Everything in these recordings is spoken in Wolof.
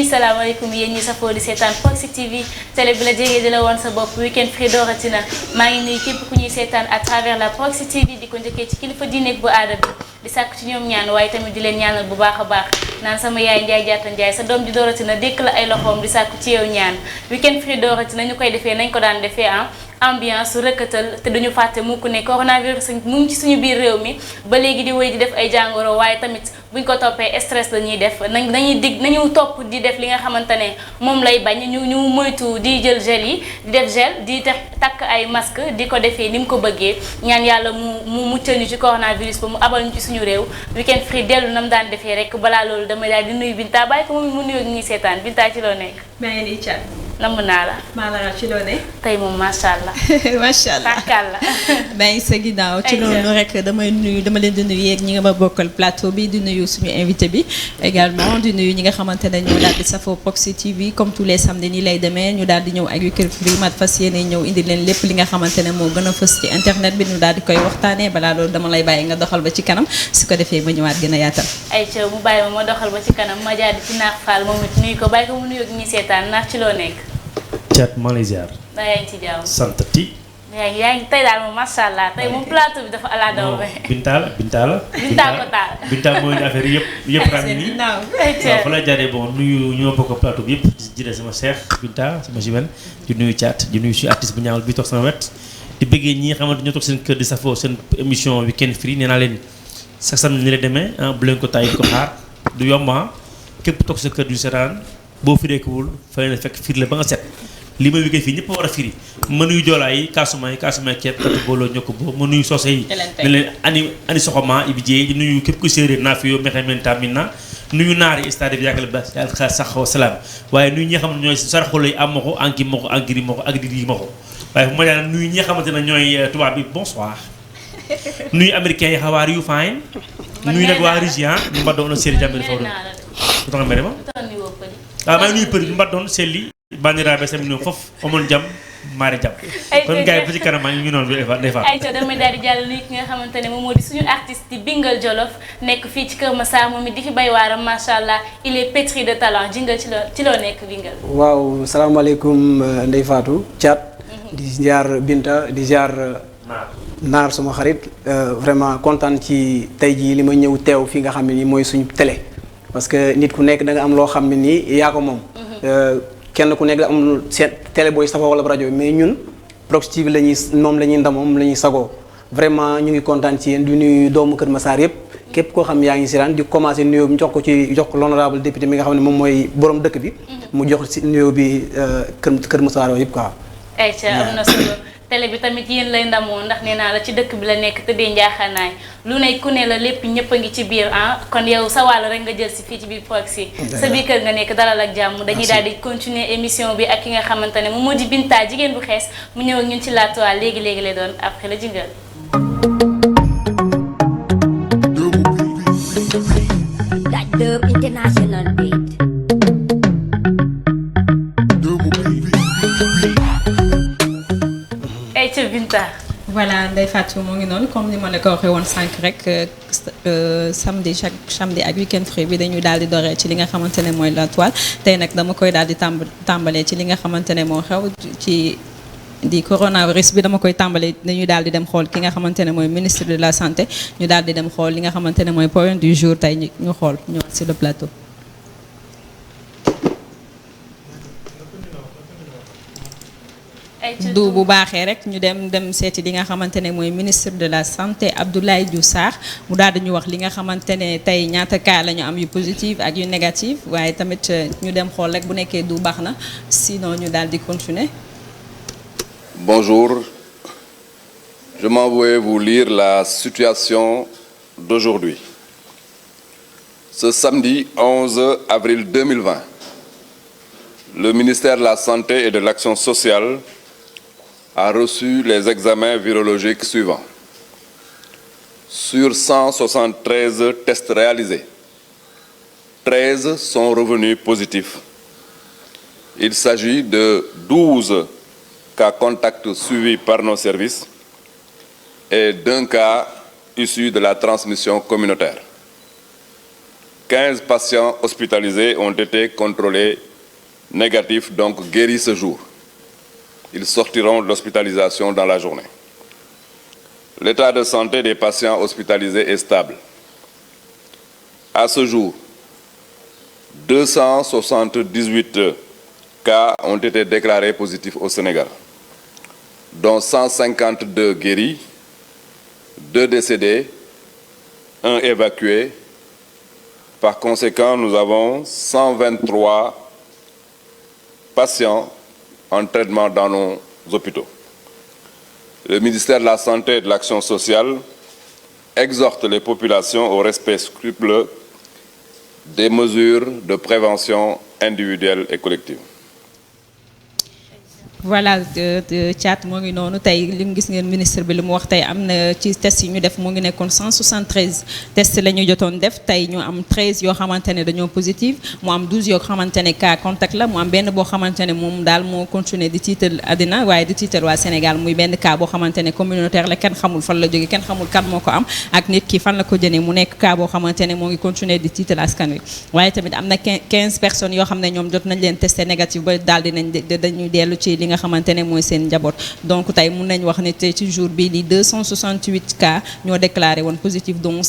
oui salaamaaleykum yéen ñi safoo di seetaan Proxi TV télé bi la jege di la woon sa bopp Weekend Free doorati na maa ngi nuyu képp ku ñuy seetaan à travers la Proxi TV di ko njëkkee ci kilifa diine bu aada bi di sàkku ci ñoom ñaan waaye tamit di leen ñaanal bu baax a baax naan sama yaay Njaay Jaata Njaay sa doom ji doorati na dékk la ay loxoom di sàkku ci yow ñaan Weekend Free doorati na ñu koy defee nañ ko daan defee ambiance rëkkatal te duñu fàtte mukk ne coronavirus mu ngi ci suñu biir réew mi ba léegi di wéy di def ay jàngoro waaye tamit buñ ko toppee stress la ñuy def nañu topp di def li nga xamante ne moom lay bañ ñu moytu di jël gel yi di def gel di takk ay masque di ko defee ni mu ko bëggee ñaan yàlla mu muccal ñu ci coronavirus ba mu abal ñu ci suñu réew Weekend Free dellu nam daan defee rek balaa loolu damay daal di nuyu Binta bàyyi ko moom mu nuyoo ñuy seetaan Binta ci loo nekk. maa ngi nii Thiat. namm naa la. maa la ci loo ne. tey moom macha allah. macha allah tàkkal la. maa ngi sa ginnaaw ci loolu rek dama leen di nuyu yéen ñi nga ma bokkal plateau bi di nuyu suñu invité bi également di nuyu ñi nga xamante ne ñoo daal di safoo Proxi TV comme tous les samedis nii lay demee ñu daal di ñëw ak Weekend Free mat fas yéene ñëw indi leen lépp li nga xamante ne moo gën a fës ci internet bi ñu daal di koy waxtaanee balaa loolu dama lay bàyyi nga doxal ba ci kanam su ko defee ma ñëwaat gën a yaatal. ayca mu bàyyi ma doxal ba ci kanam ma jaar ci naax faal moom it nuyu ko bàyyi ko mu nuyu ak ñi seetaan naax ci loo nekk. Thiat maa lay ziar. yaa ngi ci jàmm. sant ti. yaa ngi tey daal moom macha allah tey moom plateau bi dafa ala daw ba. Binta la. Binta ko taal. Binta mooy affaire yëpp ràññi nii. waaw fa la jaaree bon nuyu ñoo bokk plateau bi yëpp di jëlee sama seex Binta sama jumelle di nuyu Thiat di nuyu suñu artiste bu ñaawal bi toog sama wet. di bëggee ñi nga xamante ñoo toog seen kër di safoo seen émission Weekend Free nee naa leen sax sam ni la demee bu leen ko tàyyi ko xaar du yomb képp toog sa kër du seetaan boo fireekuwul fa leen fekk fir la ba nga set. li may liggéey fii ñëpp war a firi ma nuyu joolaa yi kaasuma ceeb kati booloo ñokk boo ma nuyu soose yi ne leen ani soxoma ibi jee di nuyu képp ku séeréer naa fi yow mexe menta min na nuyu naari stade bi yàggale ba yàlla sax wa salaam waaye nuyu ñi nga xam ne ñooy saraxolo yi am ma ko anki ma ko angiri ma ko ak di ma ko waaye fu ma daan nuyu ñi nga xamante ne ñooy tubaab bi bonsoir nuyu américains yi how are you fine nuyu nag waa région mba doon séeri jàmbir faw doon mbere ma waaw maa ngi nuyu përi mba doon selli bandiraɓe samino fof omon jam maare jam kon gars yi ba ci kanam maa ngi ñu noonu bi defa ayca damay daal di jàll nuyu ki nga xamante ne moom moo di suñu artiste di Bingal Jolof nekk fii ci Kër Massar moom it di fi bay waaram macha allah il est pétri de talent jingal ci loo nekk Bingal. waaw salaamaaleykum Ndeye Fatou Thiat di ziar Binta di ziar naar suma xarit vraiment kontaan ci tey jii li ma ñëw teew fi nga xam ne nii mooy suñu télé parce que nit ku nekk da nga am loo xam ne nii yaa ko moom kenn ku nekk da am seen télé booy safoo wala rajo mais ñun Proxi TV la ñuy moom la ñuy ndamoo moom la ñuy sagoo vraiment ñu ngi kontaan ci yéen di nuyu doomu Kër Massar yëpp képp koo xam yaa ngi si daan di commencé nuyoo bi jox ko l'honorable député mi nga xam ne moom mooy borom dëkk bi mu jox si nuyoo bi Kër Massar yëpp quoi. ayca am na solo télé bi tamit yéen lay ndamoo ndax nee naa la ci dëkk bi la nekk tëddee njaaxaanaay lu ne ku ne la lépp ñëpp a ngi ci biir kon yow sa wàll rek nga jël si fii ci biir Proxi sa biir kër nga nekk dalal ak jàmm dañuy daal di continuer émission bi ak ki nga xamante ne moom moo di Binta jigéen bu xees mu ñëw ak ñun ci la toile léegi lay doon après la jingal international beat ayca Binta. voilà Ndeye Fatou moo ngi noonu comme ni ma la ko waxee woon sànq rek chaque samedi ak Weekend Free bi dañuy daal di doree ci li nga xamante ne mooy la toile tey nag dama koy daal di tàmbalee ci li nga xamante ne moo xew ci di coronavirus bi dama koy tàmbalee dañuy daal di dem xool ki nga xamante ne mooy ministre de la santé ñu daal di dem xool li nga xamante ne mooy point du jour tey ñu xool ñëw sur le plateau. du bu baaxee rek ñu dem seeti li nga xamante ne mooy ministre de la santé Abdoulaye Diouf Sarr mu daal di ñu wax li nga xamante ne tey ñaata cas la ñu am yu positif ak yu négatif waaye tamit ñu dem xool rek bu nekkee du baax na sinon ñu daal di continuer. Bonjour, je m'en vais vous lire la situation d'aujourd'hui. Ce samedi 11 avril 2020, le ministère de la Santé et de l'Action sociale a reçu les examens virologiques suivants. Sur 173 tests réalisés, 13 sont revenus positifs. Il s'agit de 12 cas contacts suivis par nos services et d'un cas issu de la transmission communautaire. 15 patients hospitalisés ont été contrôlés négatifs, donc guéris ce jour. Ils sortiront de l'hospitalisation dans la journée. L'état de santé des patients hospitalisés est stable. À ce jour, 278 cas ont été déclarés positifs au Sénégal, dont 152 guéris, 2 décédés, 1 évacué. Par conséquent, nous avons 123 patients en traitement dans nos hôpitaux. Le ministère de la Santé et de l'Action sociale exhorte les populations au respect scrupuleux des mesures de prévention individuelle et collective. voilà Thiat moo ngi noonu tey li mu gis ngeen ministre bi li mu wax tey am na ci test yi ñu def mu ngi nekkoon 173 test la ñu jotoon def tey ñu am 13 yoo xamante ne dañoo positif mu am 12 yoo xamante ne cas contact la mu am benn boo xamante ne moom daal moo continuer di tiital àddina waaye di tiital waa Sénégal muy benn cas boo xamante ne communautaire la kenn xamul fan la jóge kenn xamul kan moo ko am ak nit ki fan la ko jënee mu nekk cas boo xamante ne moo ngi continuer di tiital askan wi waaye tamit am na 15 personnes yoo xam ne ñoom jot nañ leen testé négatif ba daal dañuy dellu ci li nga xamante ne mooy seen njaboot donc tey mun nañ wax ne tey ci jour bii di 268 cas ñoo déclaré woon positif donc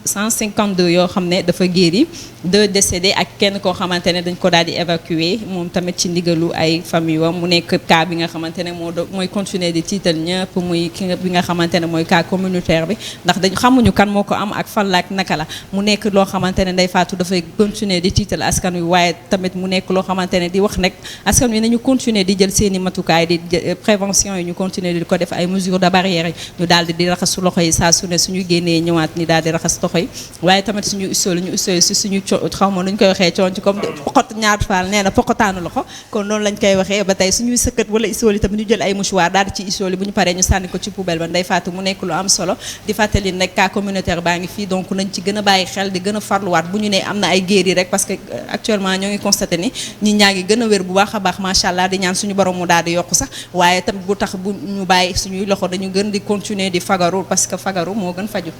152 yoo xam ne dafa guéri 2 décédés ak kenn koo xamante ne dañ ko daal di évacuer moom tamit ci ndigalu ay famille wam mu nekk cas bi nga xamante ne mooy continuer di tiital ñëpp muy ki bi nga xamante ne mooy cas communautaire bi ndax dañ xamuñu kan moo ko am ak fan la ak naka la mu nekk loo xamante ne Ndeye Fatou dafay continuer di tiital askan wi waaye tamit mu nekk loo xamante ne di wax nekk askan wi nañu continuer di jël seeni matukaay di prévention yi ñu continuer di ko def ay mesures de barrière yi ñu daal di raxas loxo yi saa su ne suñu génnee ñëwaat ni daal di raxas loxo yi waaye tamit suñu usoli si suñu xaw ma nuñ koy waxee coon ci comme poqot ñaar faal nee na poqotaanu loxo kon noonu lañ koy waxee ba tey suñuy sëkkat wala usoli tamit ñu jël ay mouchoir daal di ci usoli bu ñu paree ñu sànni ko ci poubelle ba Ndeye Fatou mu nekk lu am solo di fàttali nag cas communautaire baa ngi fii donc nañ ci gën a bàyyi xel di gën a farluwaat bu ñu ne am na ay guéri rek parce que actuellement ñoo ngi constaté ni ñi ñaa ngi gën a wér bu baax a baax macha allah di ñaan suñu borom mu daal di yokk sax waaye tamit bu tax bu ñu bàyyi suñuy loxo dañu gën di continuer di fagaru parce que fagaru moo gën faju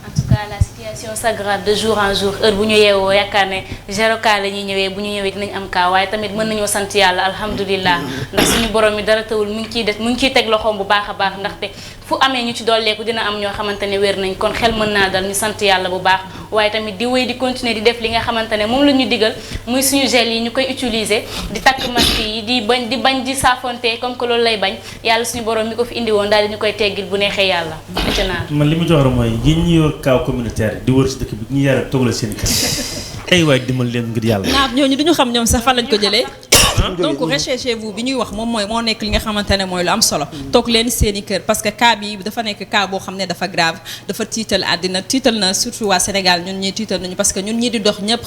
en tout cas la situation s'aggrave de jour en jour heure bu ñu yeewoo yaakaar ne 0 cas la ñuy ñëwee bu ñu ñëwee dinañ am cas waaye tamit mën nañoo sant yàlla alhamdulilah ndax suñu borom mi dara tawul mu ngi ciy teg loxoom bu baax a baax ndaxte fu amee ñu ci dolleeku dina am ñoo xamante ne wér nañ kon xel mën naa dal ñu sant yàlla bu baax waaye tamit di wéy di continuer di def li nga xamante ne moom la ñu digal muy suñu gel yi ñu koy utiliser di takk masque yi di bañ di saafonte comme que loolu lay bañ yàlla suñu borom mi ko fi indi woon daal di ñu koy teggil bu neexee yàlla man li mu jox mooy yéen ñi yor cas communautaire di wër si dëkk bi ñu yàlla toogal seen kër ay waay dimbal leen ngir yàlla ñooñu duñu xam ñoom sax fan lañ ko jëlee donc recherchez-vous bi ñuy wax moom moo nekk li nga xamante ne mooy lu am solo toog leen seen i kër parce que cas bi dafa nekk cas boo xam ne dafa grave dafa tiital àddina tiital na surtout waa Sénégal ñun ñii tiital nañu parce que ñun ñii di dox ñëpp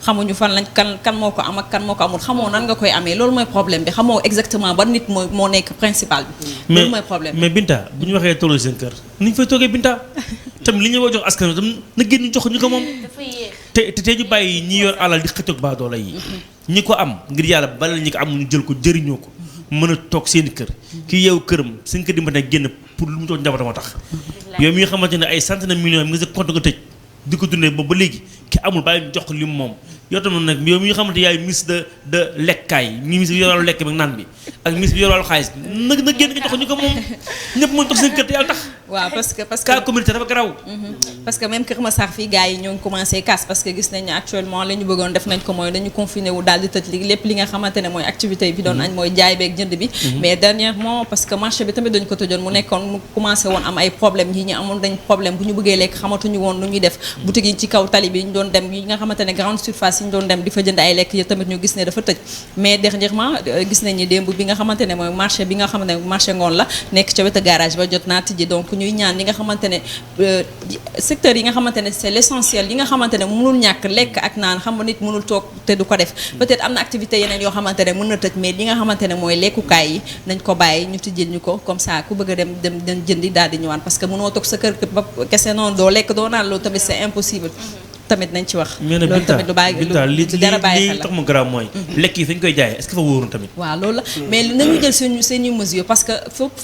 xamuñu fan lañ kan moo ko am ak kan moo ko amul xamoo nan nga koy amee loolu mooy problème bi xamoo exactement ba nit moo nekk principal bi loolu mooy problème mais Binta bu ñu waxee toog seen kër ni ñu fay toogee Binta tam li ñu war jox askan wi tam na génn jox ñu ko moom te ñu bàyyi ñi yor alal di xëccoog baadoola yi ñi ko am ngir yàlla bala ñi ko am ñu jël ko jëriñoo ko mën a toog seen kër ki yeewu këram seen kër di mën a génn pour lu mu toog njabootam moo tax yow mi nga xamante ne ay centaine de millions mi nga sa compte nga tëj di ko dundee ba léegi ki amul bàyyi jox ko li moom yow tam nag yow mi nga xamante yaay ministre de lekkaay ministre bi yor wàllu lekk bi naan bi ak ministre bi yor wàllu xaalis bi na génn nga jox ñu ko moom ñëpp mën toog seen kër te yàlla tax waaw parce que cas communautaire dafa garaaw parce que même Kër Massar fii gars yi ñoo ngi commencé casse parce que gis nañ ne actuellement la ñu bëggoon def nañ ko mooy dañu confiné wu daal di tëj lépp li nga xamante ne mooy activité yi fi doon añ mooy jaay beeg jënd bi mais dernièrement parce que marché bi tamit dañu ko tëjoon mu nekkoon mu commencé woon am ay problème yi ñu amoon dañ problème bu ñu bëggee lekk xamatuñu woon lu ñuy def boutique yi ci kaw tali bi ñu doon dem yi nga xamante ne grande surface yi ñu doon dem di fa jënd ay lekk yi tamit ñu gis ne dafa tëj mais dernièrement gis nañ ni démb bi nga xamante ne mooy marché bi nga xamante ne marché ngoon la nekk ca wetu garage ba jot naa tijji donc ñuy ñaan li nga xamante ne secteur yi nga xamante ne c'est l'essentiel yi nga xamante ne mënul ñàkk lekk ak naan xam nga nit mënul toog te du ko def peut-être am na activité yeneen yoo xamante ne mën na tëj mais li nga xamante ne mooy lekkukaay yi nañ ko bàyyi ñu tijjil ñu ko comme ça ku bëgg a dem jëndi daal di ñëwaan parce que mënoo toog sa kër ba kese noonu doo lekk doo naan loolu tamit c'est impossible tamit nañ ci wax. loolu tamit lu bàyyi lu dara bàyyi xel la tax mu garaaw mooy. lekk yi fañ koy jaayee est-ce que fa wóorul tamit. waaw loolu la mais nañu jël suñu mesure parce que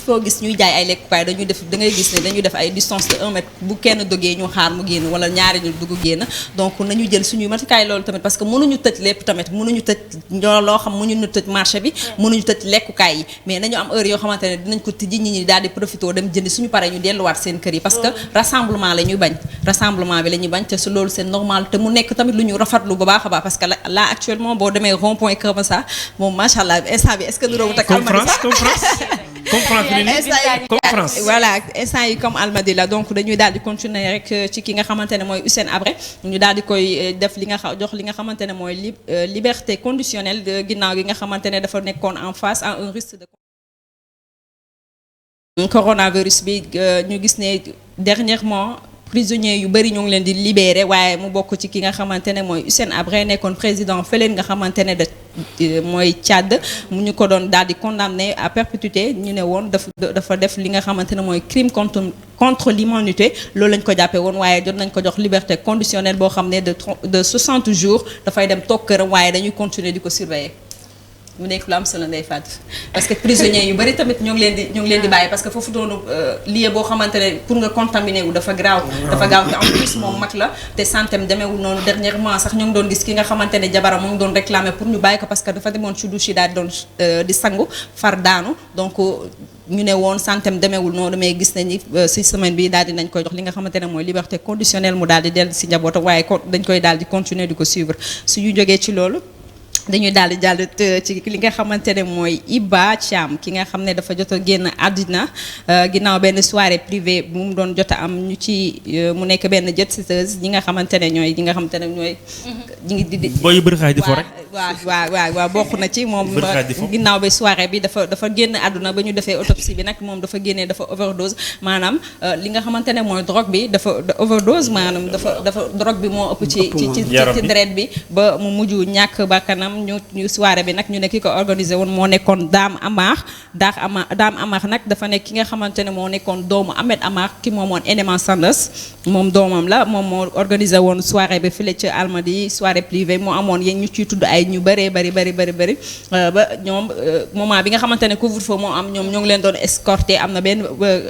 foo gis ñuy jaay ay lekkukaay dañuy def da ngay gis ne dañuy def ay distance de 1 mètre bu kenn dogee ñu xaar mu génn wala ñaari ñu dugg génn donc nañu jël suñuy matukaay loolu tamit parce que mënuñu tëj lépp tamit mënuñu tëj loo xam mënuñu tëj marché bi mënuñu tëj lekkukaay yi mais nañu am heure yoo xamante ne dinañ ko tijji ñi daal di profité dem jënd suñu paree ñu delluwaat seen kër yi parce que rassemblement la ñuy bañ rassemblement bi la ñuy bañ te su loolu c'est normal te mu nekk tamit lu ñu rafetlu bu baax a baax parce que là actuellement boo demee rond point Keur Massar moom macha allah instant bi est-ce que nu rowu tak conférence voilà instant yi comme Almadies la donc dañuy daal di continuer rek ci ki nga xamante ne mooy Hissène Habré ñu daal di koy def li nga jox li nga xamante ne mooy liberté conditionnelle ginnaaw gi nga xamante ne dafa nekkoon en face à un risque de coronavirus bi ñu gis ne dernièrement prisonniers yu bëri ñoo ngi leen di libéré waaye mu bokk ci ki nga xamante ne mooy Hissène Habré nekkoon président fële nga xamante ne mooy Tchad mu ñu ko doon daal di condamné à perpétuité ñu ne woon dafa def li nga xamante ne mooy crime contre l'humanité loolu lañ ko jàppee woon waaye jot nañ ko jox liberté conditionnelle boo xam ne de 60 jours dafay dem toog këram waaye dañuy continuer di ko surveiller mu nekk lu am solo Ndeye Fatou parce que prisonniers yu bari tamit ñoo ngi leen di bàyyi parce que foofu doonu lieu boo xamante ne pour nga contaminer wu dafa gaaw te en plus moom mag la te santem demeewul noonu dernièrement sax ñoo ngi doon gis ki nga xamante ne jabaram mu ngi doon réclamer pour ñu bàyyi ko parce que dafa demoon ci douche yi daal doon di sangu far daanu donc ñu ne woon santem demeewul noonu mais gis nañ ni ci semaine bi daal di nañ koy jox li nga xamante ne mooy liberté conditionnelle mu daal di dellu ci njabootam waaye dañ koy daal di continuer di ko suivre suñu jógee ci loolu dañuy daal di jàll ci li nga xamante ne mooy Iba Thiam ki nga xam ne dafa jot a génn àddina ginnaaw benn soirée privée bu mu doon jot a am ñu ci mu nekk benn jet setteuse ñi nga xamante ne ñooy ñi nga xamante ne ñooy. ñi ngi di booy yu bëri xaaj di fo rek. waaw bokk na ci moom. ginnaaw ba soirée bi dafa génn àdduna ba ñu defee autopsie bi nag moom dafa génnee dafa overdose maanaam li nga xamante ne mooy drogue bi dafa overdose maanaam dafa drogue bi moo ëpp ci deret bi ba mu mujj ñàkk bakkanam ñu soirée bi nag ñu ne ki ko organisé woon moo nekkoon Dame Amar nag dafa nekk ki nga xamante ne moo nekkoon doomu Ahmed Amar ki moomoon Eneman Sanders moom doomam la moom moo organisé woon soirée bi fële ci Almadies soirée privée moo amoon yéen ñu ciy tudd ay ñu bëree bëri ba ñoom moment bi nga xamante ne couvre-feu moo am ñoom ñoo ngi leen doon escorté am na benn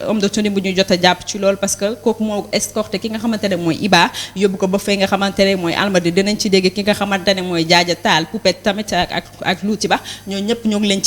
homme de tenue bu ñu jot a jàpp ci loolu parce que kooku moo escorté ki nga xamante ne mooy Iba yóbbu ko ba fee nga xamante ne mooy Almadies dinañ ci dégg ki nga xamante ne mooy Jaaja Taal Poupette tamit ak luuti ba ñoo ñëpp ñoo ngi leen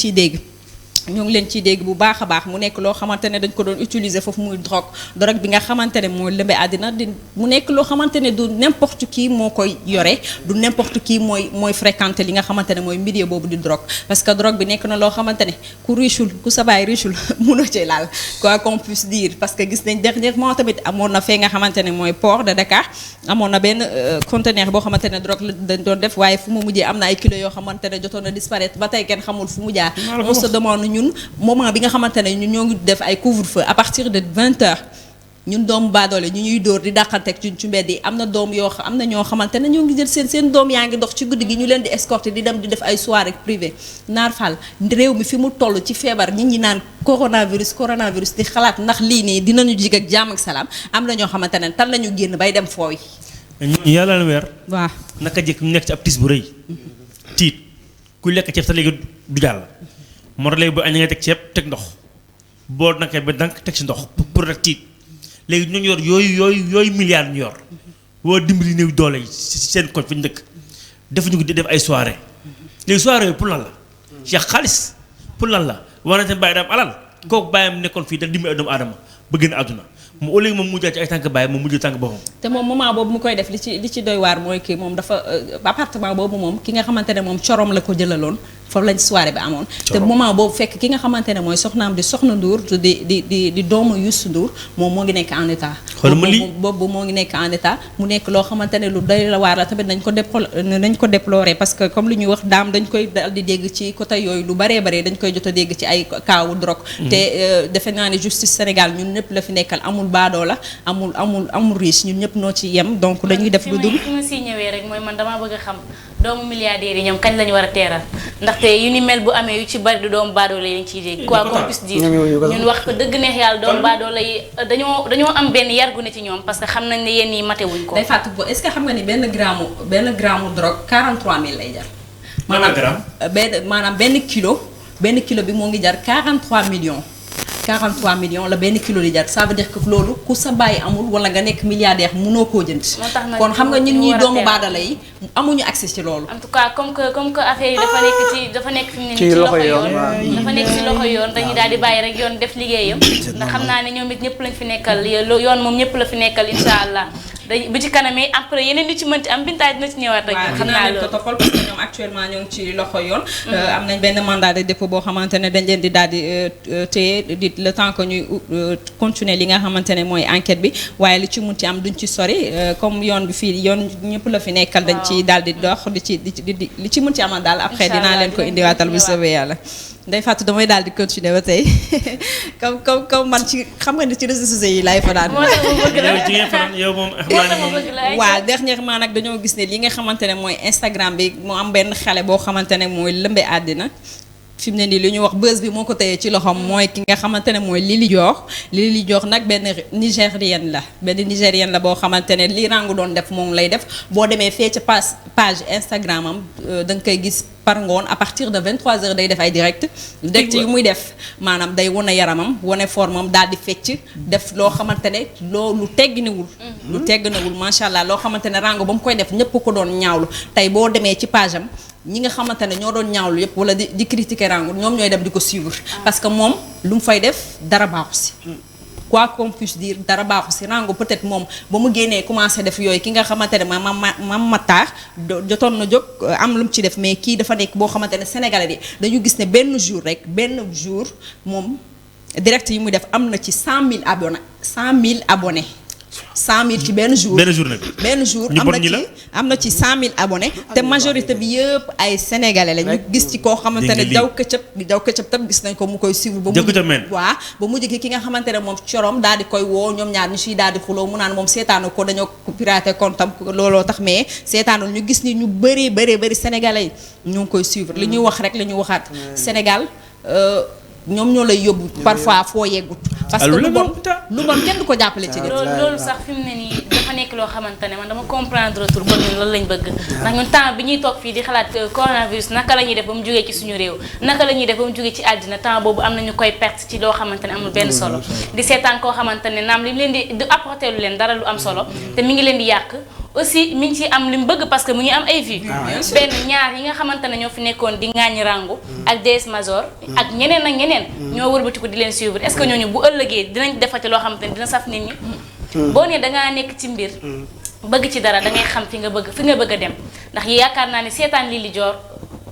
ciy dégg bu baax a baax mu nekk loo xamante ne dañ ko doon utiliser foofu muy drogue bi nga xamante ne mooy lëmbe àddina mu nekk loo xamante ne du n'importe qui moo koy yore du n'importe qui mooy fréquenter li nga xamante ne mooy milieu boobu di drogue parce que drogue bi nekk na loo xamante ne ku richul ku sa baay richul mënoo cee laal quoi qu'on puisse dire parce que gis nañ dernièrement tamit amoon na fee nga xamante ne mooy port de Dakar amoon na benn conteneur boo xamante ne drogue la dañ doon def waaye fu mu mujjee am na ay kilos yoo xamante ne jotoon na disparaître ba tey kenn xamul fu mu jaar on se demande ñun moment bi nga xamante ne ñun ñoo ngi def ay couvre-feu à partir de 20h ñun doomu baadoole ñu ñuy dóor di dàqanteeg ci mbedd yi am na doom yoo am na ñoo xamante ne ñoo ngi jël seen doom yaa ngi dox ci guddi gi ñu leen di escorter di dem di def ay soirée privée naar fall réew mi fi mu toll ci feebar nit ñi naan coronavirus di xalaat ndax lii nii dinañu jig ak jàmm ak salaam am na ñoo xamante ne tal nañu génn bay dem fooy. ñooñu yàlla na weer. waaw naka jëkk ñu nekk ci ab tiis bu rëy. tiit ku lekk ceeb sa léegi du jàll. moo tax léegi bu añ nga teg ceeb teg ndox boo nakee ba dank teg si ndox pour rek tiit léegi ñu yor yooyu milliards ñu yor woo dimbali néew doole yi si seen koñ fa ñu dëkk defuñu ko di def ay soirée léegi soirée yooyu pour lan la Cheikh xaalis pour lan la war na seen bàyyi daam alal kooku bàyyam nekkoon fii da dimbali doomu aadama ba génn àdduna mu au lieu moom mu jaar ci ay tànk bàyyi moom mujj tànk boppam. te moom moment boobu mu koy def li ci doy waar mooy kii moom dafa appartement boobu moom ki nga xamante ne moom corom la ko jëlaloon foofu lañ soirée bi amoon. te moment boobu fekk ki nga xamante ne mooy soxnaam di Soxna Ndour di doomu Youssou Ndour moom moo ngi nekk en état. boobu moo ngi nekk en état mu nekk loo xamante ne lu doy la waar la tamit nañ ko déplorer parce que comme li ñuy wax daam dañ koy dal di dégg ci côté yooyu lu baree bare dañ koy jot a dégg ci ay kaawu drogue. te defe naa ne justice Sénégal ñun ñëpp la fi nekkal amul baadoo la amul riche ñun ñëpp noo ci yem donc dañuy def lu dul. fi ma siy ñëwee rek mooy man damaa bëgg a xam doomu milliardaires yi ñoom kañ lañu war a teeral ndaxte yu ni mel bu amee yu ci bari du doomu baadoolo yi lañ ciy dégg quoi qu'on puisse dire ñun wax ko dëgg neex yàlla doomu baadoolo yi dañoo am benn yargu ne ci ñoom parce que xam nañ ne yéen yi matewuñ ko. day fàttali ko est-ce que xam nga ni benn gramme drogue 43000 lay jar. maanaam benn kilo bi moo ngi jar 43 millions. 43 millions la benn kilo di jar ça veut dire que loolu ku sa bàyyi amul wala nga nekk milliardaire mënoo koo jënd. kon xam nga ñun ñuy doomu baadala yi amuñu accès ci loolu. en tout cas comme que affaire yi dafa nekk fi mu ne nii ci loxo yoon dafa nekk ci loxo yoon dañuy daal di bàyyi rek yoon def liggéeyam. ndax xam naa ne ñoom it ñëpp lañ fi nekkal yoon moom ñëpp la fi nekkal incha allah. bu ci kanamee après yeneen li ci mënti am Binta dina ci ñëwaat rek. xam naa loolu ko toppal parce que ñoom actuellement ñoo ngi ci loxo yoon. am nañ benn mandat de dépôt boo xamante ne dañ leen di daal di téye di le temps que ñuy continuer li nga xamante ne mooy enquête bi waaye li ci mënti am duñ ci sori comme yoon bi fii yoon ñëpp la fi nekkal. dañ ci daal di dox di li ci mënti amal daal après dinaa leen ko indiwaatal bu soobee yàlla. Ndeye Fatou damay daal di continuer ba tey comme man ci xam nga ni ci réseaux sociaux yi laay fanaan. yow moom waaw dernièrement nag dañoo gis ne li nga xamante ne mooy Instagram bi mu am benn xale boo xamante ne mooy lëmbe àddina fi mu ne nii li ñuy wax buzz bi moo ko téye ci loxoom mooy ki nga xamante ne mooy Lily Dior nag benn nigérienne la boo xamante ne li Rangu doon def moom lay def boo demee fee ca page Instagram am da nga koy gis par ngoon à partir de 23h day def ay direct yi muy def maanaam day wane yaramam wane formam daal di fecc def loo xamante ne lu tegginewul macha allah loo xamante ne Rangu ba mu koy def ñëpp ko doon ñaawlu tey boo demee ci page am ñi nga xamante ne ñoo doon ñaawlu yëpp wala di critiquer Rangu ñoom ñooy dem di ko suivre parce que moom lu mu fay def dara baaxu si quoi qu'on puisse dire dara baaxu si Rangu peut-être moom ba mu génnee commencé def yooyu ki nga xamante ne mam Matar jotoon na jóg am lu mu ci def mais kii dafa nekk boo xamante ne Sénégalais yi dañu gis ne benn jour moom direct yi muy def am na ci 100000 abonnés 100000 ci benn jour am na ci 100000 abonnés te majorité bi yëpp ay sénégalais la ñu gis ci koo xamante ne jaw këcëb tam gis nañ ko mu koy suivre ba mujj ki nga xamante ne moom corom daal di koy woo ñoom ñaar ñu siy daal di xuloo mu naan moom seetaanu ko dañoo piraté compte am looloo tax mais seetaanul ñu gis ni ñu bëri sénégalais yi ñu ngi koy suivre li ñuy wax rek la ñuy waxaat Sénégal ñoom ñoo lay yóbbu parfois foo yeggut parce que lu bon kenn du ko jàppale ci nit loolu sax fi mu ne nii dafa nekk loo xamante ne man dama comprendre retour ba ñun loolu lañ bëgg ndax ñun temps bi ñuy toog fii di xalaat coronavirus naka la ñuy def ba mu jógee ci suñu réew naka la ñuy def ba mu jógee ci àddina temps boobu am nañu koy perte ci loo xamante ne amul benn solo di seetaan koo xamante ne naam li mu leen di apporter lu leen dara lu am solo te mi ngi leen di yàq aussi mi ngi ci am li mu bëgg parce que mu ngi am ay vues benn ñaar yi nga xamante ne ñoo fi nekkoon di ŋaañi Rangu ak DS Major ak ñeneen ñoo wërbatiku di leen suivre est-ce que ñooñu bu ëllëgee dinañ defati loo xamante ne dina saf nit ñi boo nee dangaa nekk ci mbir bëgg ci dara da ngay xam fi nga bëgg a dem ndax yaakaar naa ne seetaan Lily Dior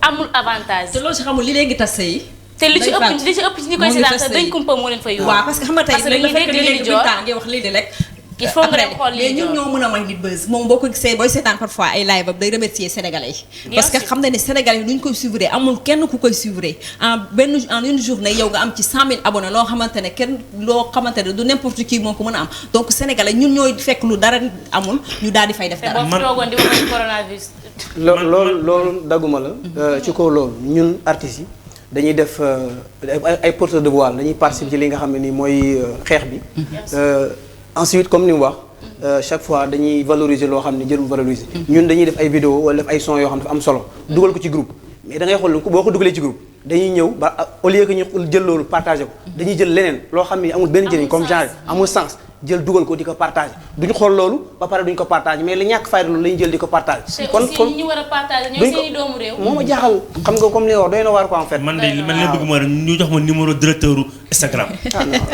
amul avantage te loolu si xamul li léegi tas sëy te li ci ëpp ci ñi koy seetaan sax dañ kumpa moo leen fay yóbbu waaw parce que xam nga tey dañuy dégg Lily Dior ngay wax lii di rek il faut nga dem xool mais ñun ñoo mën a may nit buzz moom boo ko gisee booy seetaan parfois ay live ab day remercier sénégalais yi parce que xam na ne sénégalais yi nu ñu koy suivre amul kenn ku koy suivre en une journée yow nga am ci 100000 abonnés loo xamante ne du n'importe qui moo ko mën a am donc sénégalais ñun ñooy fekk lu dara amul ñu daal di fay def dara. te boo toogoon di wax coronavirus. loolu dagguma la ci kaw loolu ñun artistes yi dañuy def ay porteurs de voix dañuy participer ci li nga xam ne nii mooy xeex bi. Ensuite comme ni mu wax chaque fois dañuy valoriser loo xam ne jërul valoriser ñun dañuy def ay vidéo wala def ay son yoo xam ne dafa am solo dugal ko ci groupe mais da ngay xool boo ko dugalee ci groupe dañuy ñëw ba au lieu que ñu jël loolu partagé ko dañuy jël leneen loo xam ne amul benn njëriñ comme genre amul sens jël dugal ko di ko partagé duñu xool loolu ba pare duñ ko partagé mais li ñàkk fayda loolu la ñuy jël di ko partagé kon ñu war a partagé ñooy seeni doomu réew moo ma jaaxal xam nga comme li nga wax doy na waar quoi en fait man de man la bëgg moo ñu jox ma numéro directeur Instagram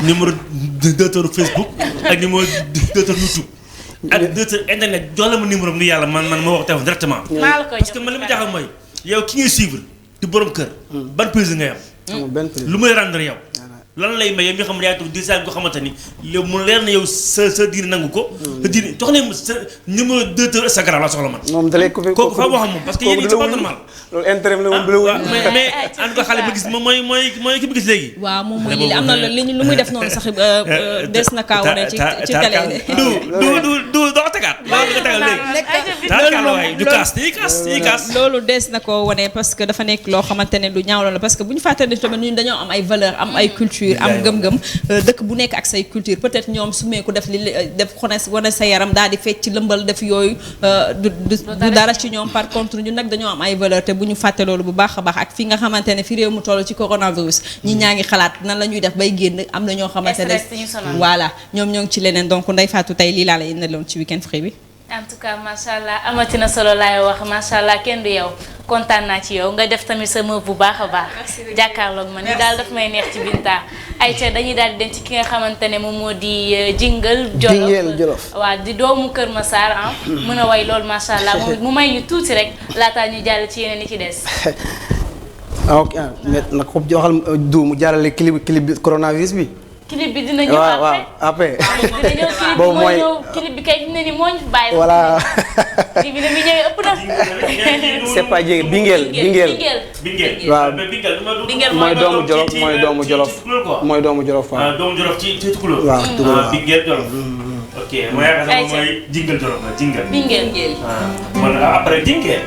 numéro directeur Facebook ak numéro directeur YouTube ak directeur internet jox la ma numéro ni yàlla man ma wax téléphone directement parce que man li ma jaaxal mooy yow ki ngay suivre di borom kër ban plaisir ngay am lu may rendre yow lan lay may yow nga xam ne yaa toog design ko xamante ni yow mu leer na yow sa diir nangu ko. sa diir jox leen sa numéro 2 Instagram la soxla man. moom da lay coupé kooku fa wax moom parce que yéen ñi c'est pas normal. loolu intérêt la moom du la wuñ. mais en tout cas xale ba gis moom mooy ki ba gis léegi. waaw moom mooy lii am na lu muy def noonu sax des na kaa wane ci télé. du doo tegaat. loolu nga tegal léegi. taal waay du kaas dañuy kaas. loolu des na ko wane parce que dafa nekk loo xamante ne lu ñaaw la parce que bu ñu fàttali tamit ñun dañoo am ay valeur am ay culture am gëm-gëm dëkk bu nekk ak say culture peut-être ñoom su meeku def wane sa yaram daal di fecc lëmbal def yooyu du dara ci ñoom par contre ñun nag dañoo am ay valeur te bu ñu fàtte loolu bu baax a baax ak fi nga xamante ne fi réew mu toll ci coronavirus ñi ñaa ngi xalaat nan la ñuy def bay génn am na ñoo xamante ne voilà ñoom ñoo ngi ci leneen donc Ndeye Fatou tey lii laa la indiloon ci Week-end Free bi en tout cas macha allah amati na solo laay wax macha allah kenn du yow kontaan naa ci yow nga def tamit sa move bu baax a baax. jàkkaarloog ma ni daal daf may neex ci Binta. ayca dañuy daal di dem ci ki nga xamante ne moom moo di Jingle Jolof waaw di doomu Kër Massar ah. mën a way loolu macha allah mu may ñu tuuti rek laataa ñu jàll ci yeneen yi ci des. ok mais nag ko joxal du mu jaarale clip bi coronavirus bi. clip bi dina ñëw après dina ñëw boobu mooy clip bi kay fi mu ne nii moo ñu fi bàyyi. voilà. clip bi ne mi ñëwee ëpp na. c'est pas jege Bingel. waaw mooy doomu Jolof mooy doomu Jolof waaw. doomu Jolof ci tukulóor. waaw tukulóor Bingel Jolof. ok mooy yaakaar mooy Jingle Jolof la Jingle. Bingel. man après Jingle.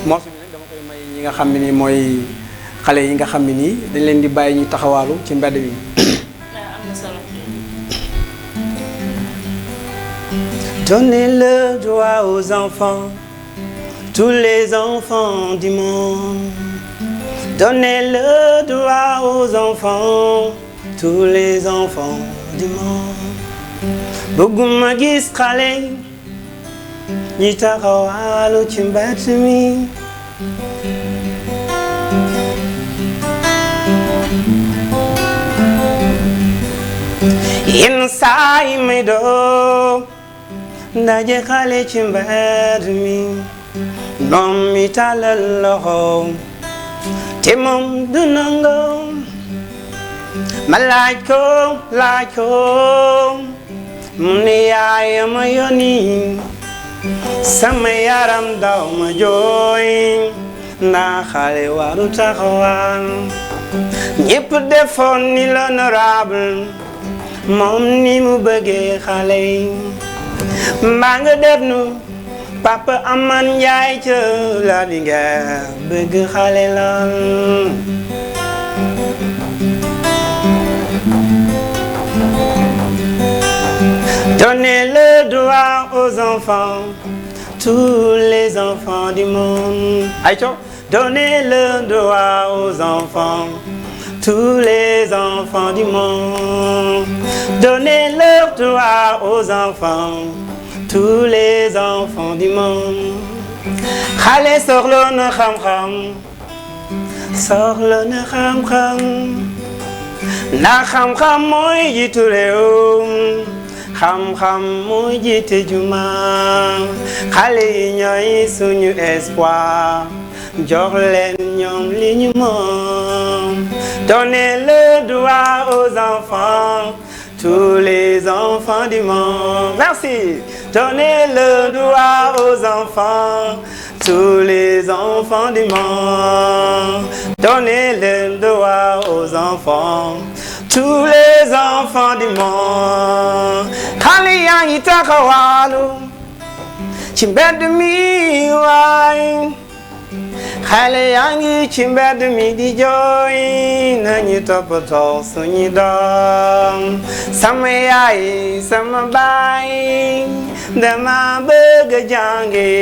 morceau bi nag dama koy may ñi nga xam ne nii mooy xale yi nga xam ne nii dañ leen di bàyyi ñu taxawaalu ci mbedd bi. am na solo. Donnez le droit aux enfants, tous les enfants du monde. Donnez le droit aux enfants, tous les enfants du monde. bëgguma gis xale ñi taxawaalu ci mbedd mi. yenn saa yi may doom ndaje xale ci mbedd mi doom mi tàllal loxo te moom du nangoo ma laaj ko mu ne yaay ma yónni sama yaram daw ma jooy ndax xale waru taxawal ñépp defoon ni l'honorable moom ni mu bëggee xale yi mbaa nga def nu papa Aman Njaay ca la di nga bëgg xale lool. Donnez le droit aux enfants, tous les enfants du monde. Aïcho. Donnez le droit aux enfants, tous les enfants du monde. Donnez le droit aux enfants, tous les enfants du monde. Xale soxla na xam-xam, soxla na xam-xam, ndax xam-xam mooy jiitu réew. xam-xam mooy jiite juma xale yi ñooy suñu espoir jox leen ñoom li ñu moom. Donnez le droit aux enfants, tous les enfants du monde. Merci. Donnez le droit aux enfants, tous les enfants du monde. Donnez le droit aux enfants, tous les enfants du monde. xale yaa ngi taxawaalu ci mbedd mi waay xale yaa ngi ci mbedd mi di jooy nañu toppatoo suñu doom sama yaay sama baay dama bëgg a jàngi.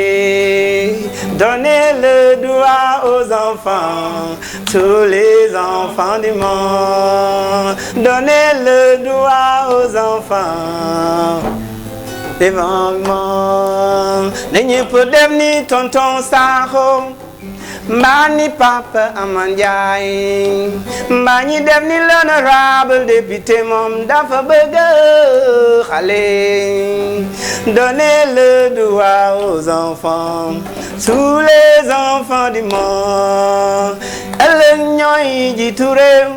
Donnez le droit aux enfants, tous les enfants du monde. Donnez le droit aux enfants. Événement nañu pour dem ni tonton Sakho mbaa ni papa Aman Njaay mbaa ñi def ni l'honorable député moom dafa bëgg xale. Donnez le droit aux enfants, tous les enfants du monde. ëllëg ñooy jiitu réew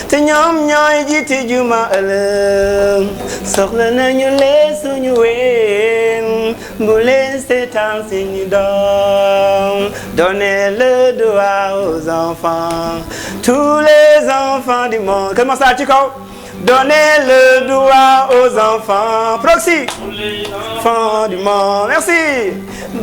te ñoom ñooy jiite juma ëllëg soxla nañu leen suñu ween bu leen seetaan suñu doom donnez le droit aux enfants tous les enfants du monde Kër Massar ci kaw donnez le droit aux enfants Proxy enfants du monde merci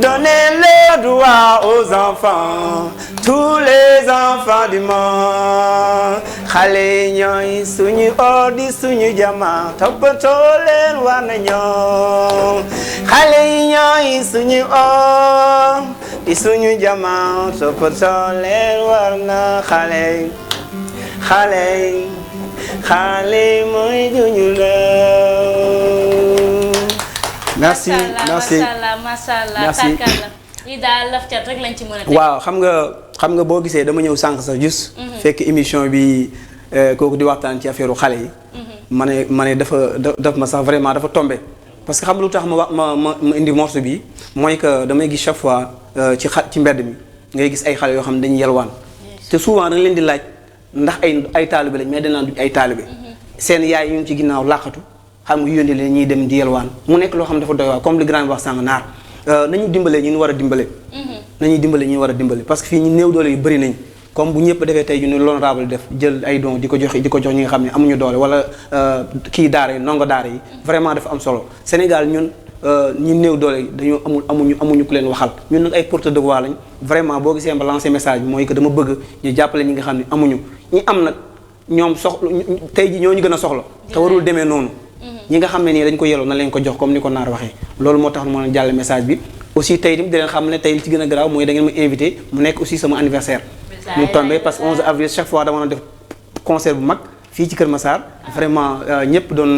donnez le droit aux enfants tous les enfants du monde xale ñooy suñu or di suñu jama toppatoo leen war na ñoom xale yi ñooy suñu or di suñu jama toppatoo leen war na xale mooy duñu lew. merci merci macha allah tarkalla lii daal laf cat rek lañ ci mën a teg. waaw xam nga boo gisee dama ñëw sànq sax juste fekk émission bi kooku di waxtaan ci affaire xale yi ma ne daf ma sax vraiment dafa tombé parce que xam lu tax ma indi morceau bi mooy que damay gis chaque fois ci mbedd mi ngay gis ay xale yoo xam ne dañuy yelwaan te souvent dañ leen di laaj ndax ay taalibe lañ mais dañ naan duñ ay taalibe seen yaay ñu ngi ci ginnaaw làqatu xam nga yónni leen ñuy dem di yelwaan mu nekk loo xam ne dafa doy waar comme li grand bi wax sànq naar nañu dimbale ñu war a dimbale nañuy dimbale ñu war a dimbale parce que fii ñu néew doole yu bëri nañ comme bu ñëpp defee tey ñu ne l'honorable def jël ay dons di ko jox ñi nga xam ne amuñu doole wala kii daara yi ndongo daara yi vraiment dafa am solo Sénégal ñun ñu néew doole dañoo amuñu ku leen waxal ñun nag ay porte de voix lañ vraiment boo gisee ma lancé message bi mooy que dama bëgg ñu jàppale ñi nga xam ne amuñu ñi am nag ñoom tey ji ñoo ñu gën a soxla te warul demee noonu ñi nga xam ne nii dañ ko yelloo na leen ko jox comme ni ko naar waxee loolu moo tax moo jàll message bi aussi tey tamit di leen xam ne tey li ci gën a garaaw mooy da ngeen ma invité mu nekk aussi sama anniversaire mu tombé parce que 11 avril chaque fois dama doon def concert bu mag fii ci Kër Massar vraiment ñëpp doon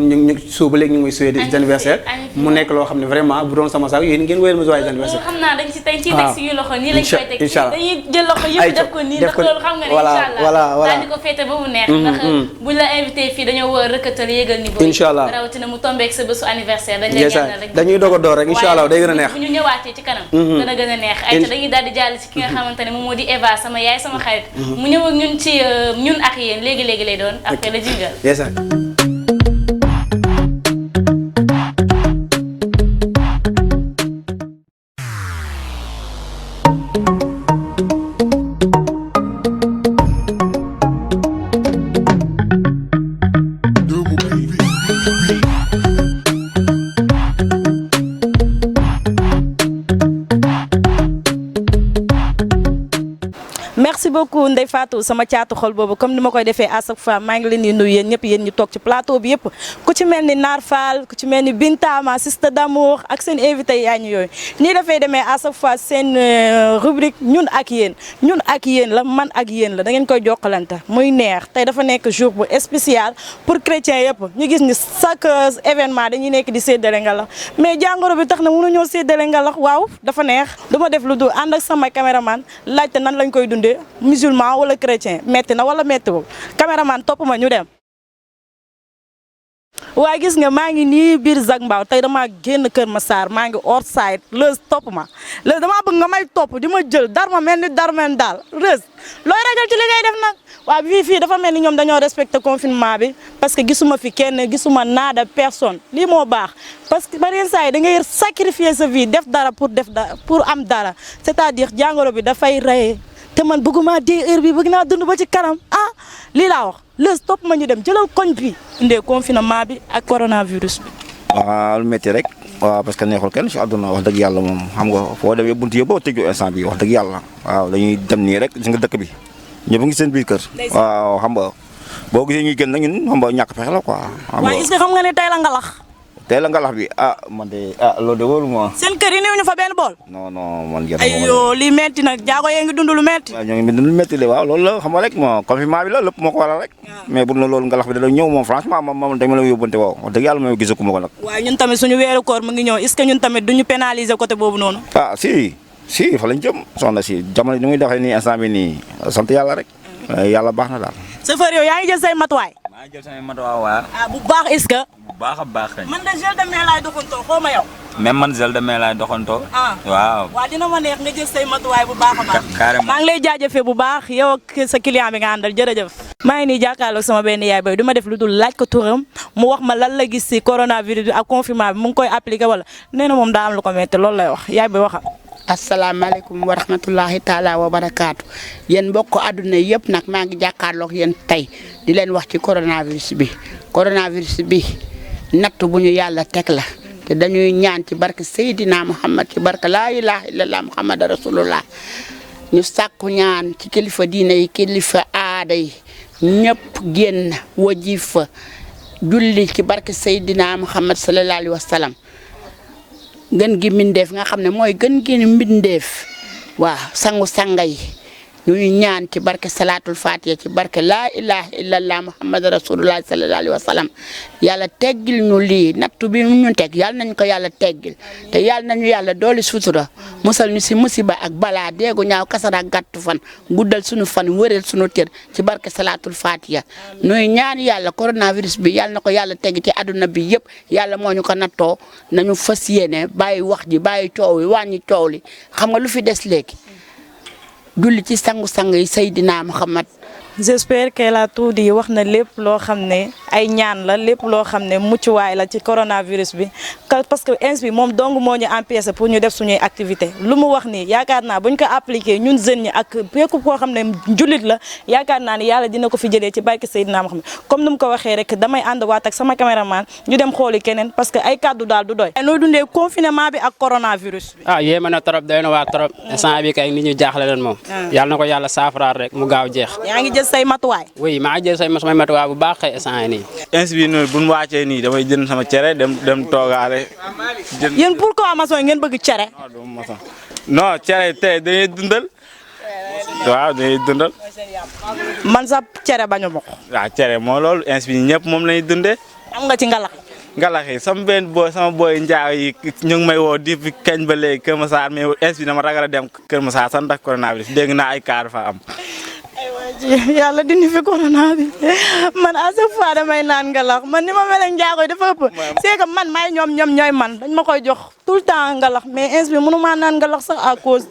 ñu soo ba léegi ñu ngi may souhaité des anniversaire mu nekk loo xam ne vraiment bu doon sama sax yéen ngeen wéyal ma joyeux anniversaire xam naa dañ ci teg suñu loxo nii lañ koy teg dañuy jël loxo yëpp def ko nii ndax loolu xam nga ne incha allah daal di ko féete ba mu neex ndax buñ la invité fii dañoo war a rëkkatal yéegal niveau incha allah rawatina mu tombé ak sa bésu anniversaire dañ lay ñaanal rek dañuy doog a door rek incha allah day gën a neex bu ñu ñëwaatee ci kanam dana gën a neex ay dañuy daal di jàll ci ki nga xamante ne moom moo di Eva sama yaay sama xarit mu ñëw ak ñun ci ñun ak yéen léegi lay doon après la jingle. Yes, sir. merci beaucoup Ndeye Fatou sama caatu xol boobu comme ni ma koy defee à chaque fois maa ngi leen di nuyu yéen ñëpp yéen ñu toog ci plateau bi yëpp ku ci mel ni Naar Fall ku ci mel ni Binta ma sister d'amour ak seen invité yaa ñu yooyu nii dafay demee à chaque fois seen rubrique ñun ak yéen la man ak yéen la da ngeen koy jokkalante muy neex tey dafa nekk jour bu spécial pour chrétien yëpp ñu gis ni chaque événement dañuy nekk di séddale ngalax mais jàngoro bi tax na mënuñoo séddale ngalax waaw dafa neex du ma def lu dul ànd ak sama caméraman laajte nan lañ koy dundee musulman wala chrétien metti na wala mettiwul caméraman topp ma ñu dem. waaye gis nga maa ngi nii biir Zac Mbao tey damaa génn Kër Massar maa ngi hors side Leuz topp ma Leuz damaa bëgg nga may topp di ma jël dar ma mel ni darmen daal Leuz looy ragal ci li ngay def nag waaw fii dafa mel ni ñoom dañoo respecté confinement bi parce que gisuma fi kenn gisuma naada personne lii moo baax parce que bari saa yi da ngay sacrifier sa vie def dara pour am dara c'est-à-dire jàngoro bi dafay rey te man bëgguma dee heure bi bëgg naa dund ba ci kanam lii laa wax Leuz topp ma ñu dem jëlal koñ bi indee confinement bi ak coronavirus bi. waaw lu métti rek waaw parce que neexul kenn si àdduna wax dëgg yàlla moom xam nga foo demee buntu yëpp boo tëjoo instant bi wax dëgg yàlla waaw dañuy dem nii rek gis nga dëkk bi ñëpp ngi seen biir kër. waaw xam nga boo gisee ñuy génn nag ñun xam nga ñàkk pexe la quoi. waaye est-ce que xam nga ne tey la ngalax. tey la ngalax bi man de loolu de wóolu ma. seen kër yi néew ñu fa benn bool. non man gerte ayoo lii metti nag jaago yee ngi dund lu metti. waaw ñoo ngi dund lu metti de waaw loolu la xam nga rek moom confinement bi la lépp moo ko waral rek. mais bu loolu ngalax bi da ñëw moom franchement moom dañ ma la yóbbante waaw wax dëgg yàlla moom gisagu ma ko nag. waaye ñun tamit suñu weeru koor mu ngi ñëw est-ce que ñun tamit duñu pénaliser côté boobu noonu. si fa lañ jëm soxna si jamono ni muy doxee nii instant bi nii sant yàlla rek yàlla baax na daal. chauffeur yow yaa ngi jël say matuwaay. maa jël samay matuwaay waaw. bu baax est-ce que. bu baax a baax kañ. man de gel de main laay doxantoo xoo ma yow. même man gel de main laay doxantoo. waaw. waaw dina ma neex nga jël say matuwaay bu baax a baax. carrément maa ngi lay jaajëfee bu baax yow ak sa client bi nga àndal jërëjëf. maa ngi nii jàkkaarloog sama benn yaay boy du ma def lu dul laaj ko turam mu wax ma lan la gis ci coronavirus bi ak confinement bi mu ngi koy appliqué wala nee na moom daa am lu ko metti loolu lay wax yaay boy waxal. asalaamaaleykum wa rahmatullahi taala wa barakaatu yéen mbokk àdduna yëpp nag maa ngi jàkkaarloog yéen tey di leen wax ci coronavirus bi natt bu ñu yàlla teg la te dañuy ñaan ci barke Seydina Muhammad ci barke laa ilaha illallah Muhammad rasulullah ñu sàkku ñaan ci kilifa diine yi kilifa aada yi ñëpp génn wajifa julli ci barke Seydina Muhammad sallallahu alayhi wa sallam gën gi mbindeef nga xam ne mooy gën gi mbindeef waaw sangu sanga yi ñuy ñaan ci barke salatul fatiha ci barke laa ilaha illallah muhammad rasulullah sallallahu alayhi wa sallam yàlla teggil ñu lii nattu bi ñu teg yàlla nañ ko yàlla teggil te yàlla nañu yàlla dooli sutura musal ñu si musiba ak balaa deegu ñaaw kasara gàttu fan guddal suñu fan wëreel suñu tër ci barke salatul fatiha ñuy ñaan yàlla coronavirus bi yàlla na ko yàlla tegg ci àdduna bi yëpp yàlla moo ñu ko nattoo nañu fas yéene bàyyi wax ji bàyyi coow wi wàññi coow li xam nga lu fi des léegi julli ci sangu-sang yi Seydina Muhammad. j'espère qu'elle a tout dit wax na lépp loo xam ne ay ñaan la lépp loo xam ne muccuwaay la ci coronavirus bi parce que ins bi moom dong moo ñu empêché pour ñu def suñuy activité lu mu wax nii yaakaar naa buñ ko appliqué ñun jeunes ñi ak bépp koo xam ne jullit la yaakaar naa ni yàlla dina ko fi jëlee ci barke Seydina Muhammad comme ni mu ko waxee rek damay ànd waat ak sama caméraman ñu dem xooli keneen parce que ay kàddu daal du doy. noo dundee confinement bi ak coronavirus bi. yéema na trop doy na waa trop instant bi kay nit ñu jaaxle leen moom. yàlla na ko yàlla saafaraal rek mu gaaw jeex. say matuwaay. oui maa ngi jël samay matuwaay bu baax kay instant nii. ins bi bu ñu wàccee nii damay jënd sama cere dem toogaale. yéen pourquoi maçon ngeen bëgg cere. non cere tey dañuy dundal. waaw dañuy dundal. man sax cere bañu ma ko. waaw cere moo loolu ins bi ñëpp moom lañuy dundee. am nga ci ngalax. ngalax yi sama booy njaaw yi ñu ngi may woo depuis kañ ba léegi Kër Massar mais ins bi dama ragal a dem Kër Massar sax ndax coronavirus dégg naa ay cas fa am. yàlla dindi fi corona bi man à chaque fois damay naan ngalax man ni ma mel ak njaago yi dafa ëpp c'est que man maay ñoom ñooy man dañ ma koy jox tout le temps ngalax mais ins bi mënu maa naan ngalax sax à cause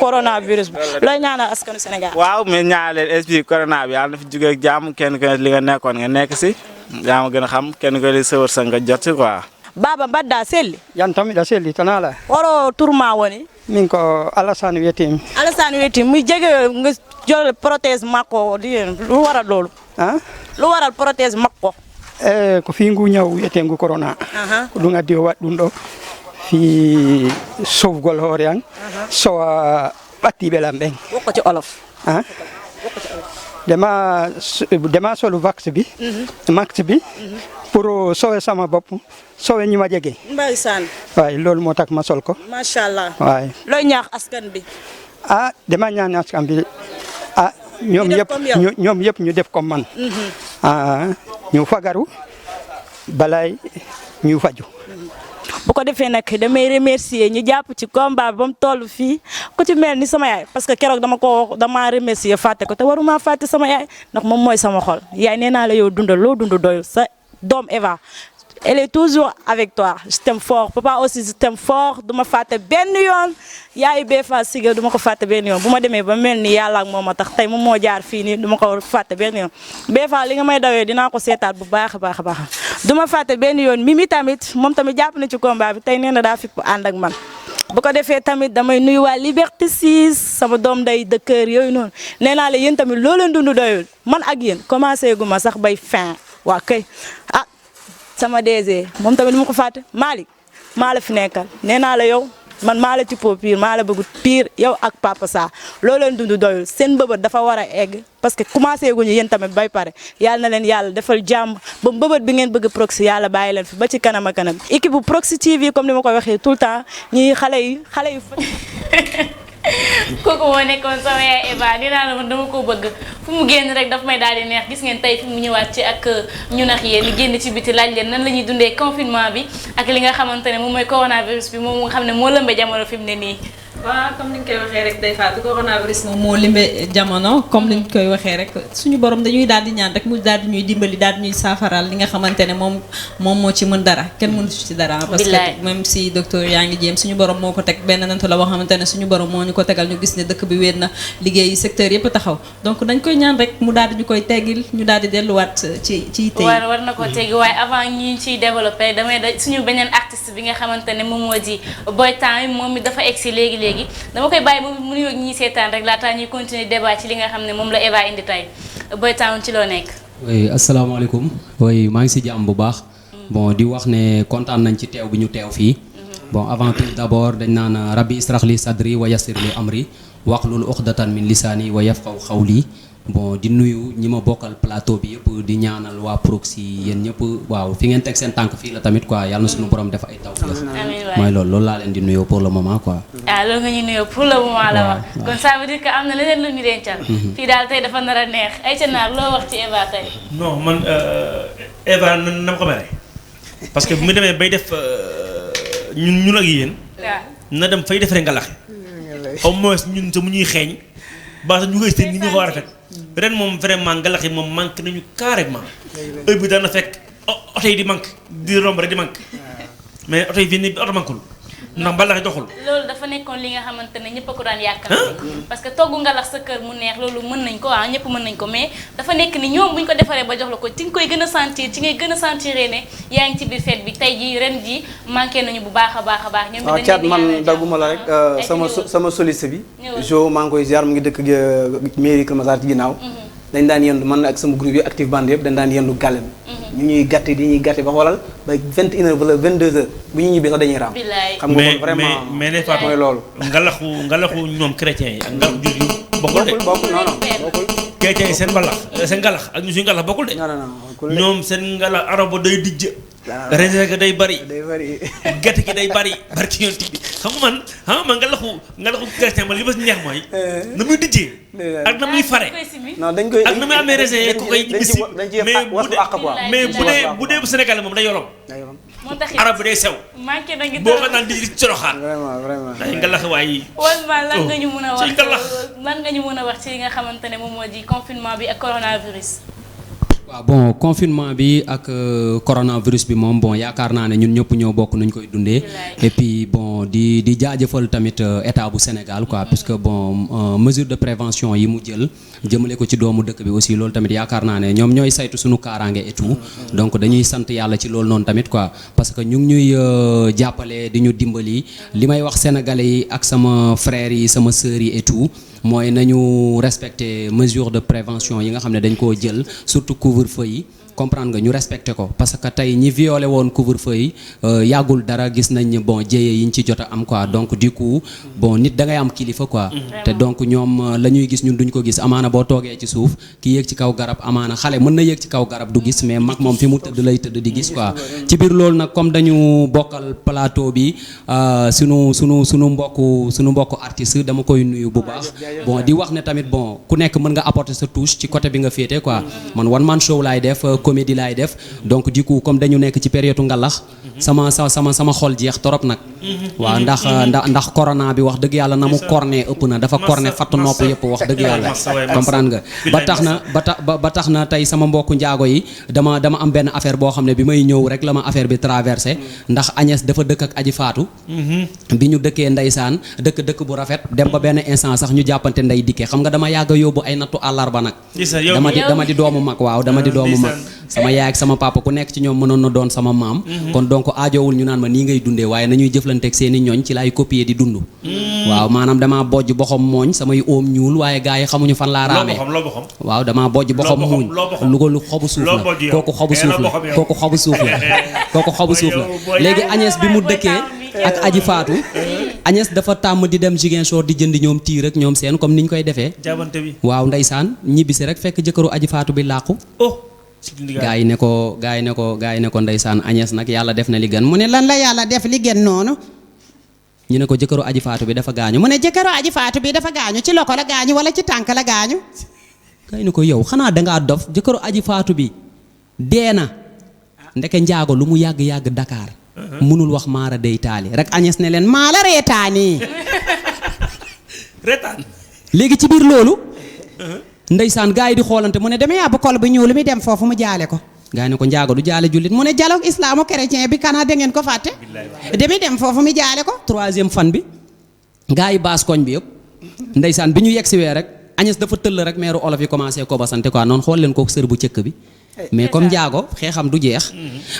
coronavirus bi looy ñaanal askanu Sénégal. waaw mais ñaanal ins bi corona bi yàlla na fi jóge ak jàmm kenn ko li nga nekkoon nga nekk si yaa ma gën a xam kenn ko li sëwër sa nga jot si quoi. Baba Mbadda selli. yantamida selli tanala. oro tourma woni. min ko Alassane wiyetemi. Alassane wiyetemi muy jege nga jël prothèse makko di lu waral loolu. lu waral prothèse makko. ko fi ngu ñaw wiyetengu corona. ko ɗum addi o waɗ ɗum ɗo fi sowgol hoore an sowa ɓattiɓe lam ɓen. wokko ci olof. dema solu vax bi pour sowe sama bopp sowe ñi ma jege. ndeysaan. waaye loolu moo tax ma sol ko. macha allah. waaye. looy ñaax askan bi. dama ñaan askan bi ñoom yëpp ñu def comme man. ñu fagaru balay ñu faju. bu ko defee nag damay remercier ñu jàpp ci combat bi ba mu toll fii ku ci mel ni sama yaay parce que keroog dama remercier fàtte ko te waruma fàtte sama yaay ndax moom mooy sama xol yaay nee naa la yow dundal loo dund doyul sa doom Eva elle est toujours avec toi je t'aime fort papa aussi je t'aime fort du ma fàtte benn yoon yaayu bee fa siga du ma ko fàtte benn yoon bu ma demee ba mel ni yàlla ak moom a tax tey moom moo jaar fii nii du ma ko fàtte benn yoon bee fa li nga may dawee dinaa ko seetaat bu baax a baax a baax du ma fàtte benn yoon Mimi tamit moom tamit jàpp na ci combat bi tey nee na daa fipp ànd ak man bu ko defee tamit damay nuyu waa Liberté 6 sama doom day dëkkër yooyu noonu nee naa la yéen tamit loo leen dund doyul man ak yéen commencé gu ma sax bay fin waa kay sama DG moom tamit du ma ko fàtte Malick maa la fi nekkal nee naa la yow man maa la tippoo pire maa la bëgg pire yow ak Papa Sa loo leen dund doyul seen mbëbët dafa war a egg parce que commencé guñu yéen tamit bay pare yàlla na leen yàlla defal jàmm ba mbëbët bi ngeen bëgg Proxi yàlla bàyyi leen fi ba ci kanam a kanam équipe bu Proxi TV comme ni ma ko waxee tout le temps ñi xale yi kooku moo nekkoon sama yaay Eva nee naa la man dama ko bëgg fu mu génn rek daf may daal di neex gis ngeen tey fu mu ñëwaat ci ak ñu nax yéen ñu génn ci biti laaj leen nan la ñuy dundee confinement bi ak li nga xamante ne moom mooy coronavirus bi moom nga xam ne moo lëmbee jamono fi mu ne nii waaw comme ni ñu koy waxee rek day faatu coronavirus moom moo limbe jamono comme ni ñu koy waxee rek suñu borom dañuy daal di ñaan rek mu daal di ñuy dimbali daal di ñuy saafaral li nga xamante ne moom moo ci mën dara kenn mënu ci dara. parce que même si docteur yaa ngi jéem suñu borom moo ko teg benn nantu la boo xamante ne suñu borom moo ñu ko tegal ñu gis ne dëkk bi wéet na liggéey secteur yëpp taxaw donc dañ koy ñaan rek mu daal di ñu koy teggil ñu daal di delluwaat ci tey. war na ko teggi waaye avant ñi ciy développé suñu beneen artiste bi nga xamante ne moom moo di Boy Time moom mi dafa egsi léegi dama koy bàyyi moom mu nuyoog ñiy seetaan rek laataa ñuy continuer débat ci li nga xam ne moom la Eva indi tey Boy Time ci loo nekk. oui asalaamaaleykum. oui maa ngi si jàmm bu baax. bon di wax ne kontaan nañ ci teew bi ñu teew fii. bon avant tout d'abord dañ naan rabbi israh li sadri wa yassir li amri wahlul uqdatan min lisaani wa yafqahu qawli. bon di nuyu ñi ma bokkal plateau bi yëpp di ñaanal waa Proxi yéen ñëpp waaw fi ngeen teg seen tànk fii la tamit quoi yàlla na suñu borom def ay taw. mooy loolu laa leen di nuyoo pour le moment quoi. loolu nga ñu nuyoo pour le moment la wax. kon ça veut dire que am na leneen lu ñu dencal. fii daal tey dafa nar a neex ay ca naar loo wax ci Eva tey. non man Eva na ma ko mere parce que bu mu demee bay def ñun ak yéen. na dem fay def rek nga laxe au moins ñun sa mu ñuy xeeñ. ba sax ñu koy seen ni ñu ko war a rafet ren moom vraiment ngalax yi moom manqué nañu carrément heure bi dana fekk oto yi di manqué di romb rek di manqué mais oto yi fii nii oto manquul ndax mbalax yi doxul. loolu dafa nekkoon li nga xamante ne ñëpp a ko daan yàkkal parce que togg ngalax sa kër mu neex loolu mën nañ ko ñëpp mën nañ ko mais dafa nekk ni ñoom bu ñu ko defaree ba jox la ko ci nga koy gën a sentir ci ngay gën a sentir ne yaa ngi ci biir fête bi tey jii ren jii manqué nañu bu baax a baax ñoom waaw Thiat man dagguma la rek sama soliste bi jo maa ngi koy ziar mu ngi dëkk mairie Kër Massar ci ginnaaw dañ daan yendu man ak sama groupe yi active band yëpp dañ daan yendu gàllem ñu ñuy gàtte di ñuy gàtte ba xoolal ba 21h wala 22h bu ñu ñibbee sax dañuy raam. xam nga kon vraiment mais ne Fatou mooy loolu. ngalaxu ñoom chrétiens yi ak ngalaxu jur yi bokkul de. bokkul non bokkul. chrétiens yi seen ngalax ak ñu suñu ngalax bokkul de. non ñoom seen ngalax arabo day dijj. raisin ga day bari. gerte gi day bari barki yoon bi xam nga man ngalaxu chrétien man li ma si neex mooy. na muy dijjee. ak na muy fare. non dañ koy ak na muy amee raisin ku koy gis mais bu dee bu Sénégal moom day yorom. moo tax arab bi day sew. manqué na ngi boo ko naan di coroxaan. vraiment day ngalax waay. lan nga ñu mën a wax lan nga ñu mën a wax ci li nga xamante ne moom moo di confinement bi ak coronavirus. waaw bon confinement bi ak coronavirus bi moom bon yaakaar naa ne ñun ñëpp ñoo bokk nuñ koy dundee et puis bon di jaajëfal tamit état bu Sénégal quoi puisque bon mesure de prévention yi mu jël jëmale ko ci doomu dëkk bi aussi loolu tamit yaakaar naa ne ñoom ñooy saytu suñu kaaraange et tout donc dañuy sant yàlla ci loolu noonu tamit quoi parce que ñu ngi ñuy jàppale di ñu dimbali li may wax sénégalais yi ak sama frères yi sama sœurs yi et tout mooy nañu respecter mesure de prévention yi nga xam ne dañ koo jël surtout couvre-feu yi comprendre nga ñu respecté ko parce que tey ñi violé woon couvre-feu yi yàggul dara gis nañ bon jéye yi ñu ci jot a am quoi donc du coup bon nit da ngay am kilifa quoi te donc ñoom la ñuy gis ñun duñ ko gis amaana boo toogee ci suuf ki yéeg ci kaw garab amaana xale mën na yéeg ci kaw garab du gis mais mag moom fi mu tëdd lay tëdd di gis quoi ci biir loolu nag comme dañu bokkal plateau bi sunu mbokku artiste dama koy nuyu bu baax bon di wax ne tamit bon ku nekk mën nga apporter sa touche ci côté bi nga féete quoi man one man show laay def comédie laay def donc du coup comme dañu nekk ci période ngalax sama xol jeex torop nag waaw ndax corona bi wax dëgg yàlla na mu corné ëpp na dafa corné fatt nopp yëpp wax dëgg yàlla comprendre nga ba tax na tey sama mbokku njaago yi dama am benn affaire boo xam ne bi may ñëw rek la ma affaire bi traversé ndax Agnès dafa dëkk ak Aji Faatu bi ñu dëkkee ndeysaan dëkk bu rafet dem ba benn instant sax ñu jàppante ndey dikkee xam nga dama yàgg a yóbbu ay nattu àllarba nag dama di doomu mag waaw dama di doomu mag sama yaay ak sama papa ku nekk ci ñoom mënoon na doon sama maam kon donc aajowul ñu naan ma nii ngay dundee waaye nañuy jëflanteeg seeni ñooñ ci laay copier di dund waaw maanaam damaa bojj boxom mooñ samay oom ñuul waaye gars yi xamuñu fan laa raamee waaw damaa bojj boxom muuñ lu xobu suuf la kooku xobu suuf la kooku xobu suuf la kooku xobu suuf la léegi Agnès bi mu dëkkee ak Aji Faatu Agnès dafa tàmm di dem Ziguinchor di jënd ñoom tiir ak ñoom seen comme niñ koy defee waaw ndeysaan ñibbisi rek fekk jëkkëru Aji Faatu bi làqu gaa yi ne ko ndeysaan Agnès nag yàlla def na li gën mu ne lan la yàlla def li gën noonu ñu ne ko jëkkëru Aji Faatu bi dafa gaañu mu ne jëkkëru Aji Faatu bi dafa gaañu ci loko la gaañu wala ci tànk la gaañu gaa yi ne ko yow xanaa dangaa dof jëkkëru Aji Faatu bi dee na ndeke njaago lu mu yàgg Dakar mënul wax maara day taali rek Agnès ne leen maa la reetaani retaan. léegi ci biir loolu. ndeysaan gars yi di xoolante mu ne demee yaa ba kol bi ñëw lu muy dem foofu mu jaale ko. gars yi ne ko njaago du jaale jullit mu ne dialogue islamo-chrétien bi kana da ngeen ko fàtte. demi dem foofu mu jaale ko. 3e fan bi gars yi baas koñ bi yëpp ndeysaan bi ñu yegg si wee rek Agnès dafa tëll rek meeru olof yi commencé ko ba sante quoi noonu xool leen ko sër bu cëkk bi. mais comme njaago xeexam du jeex.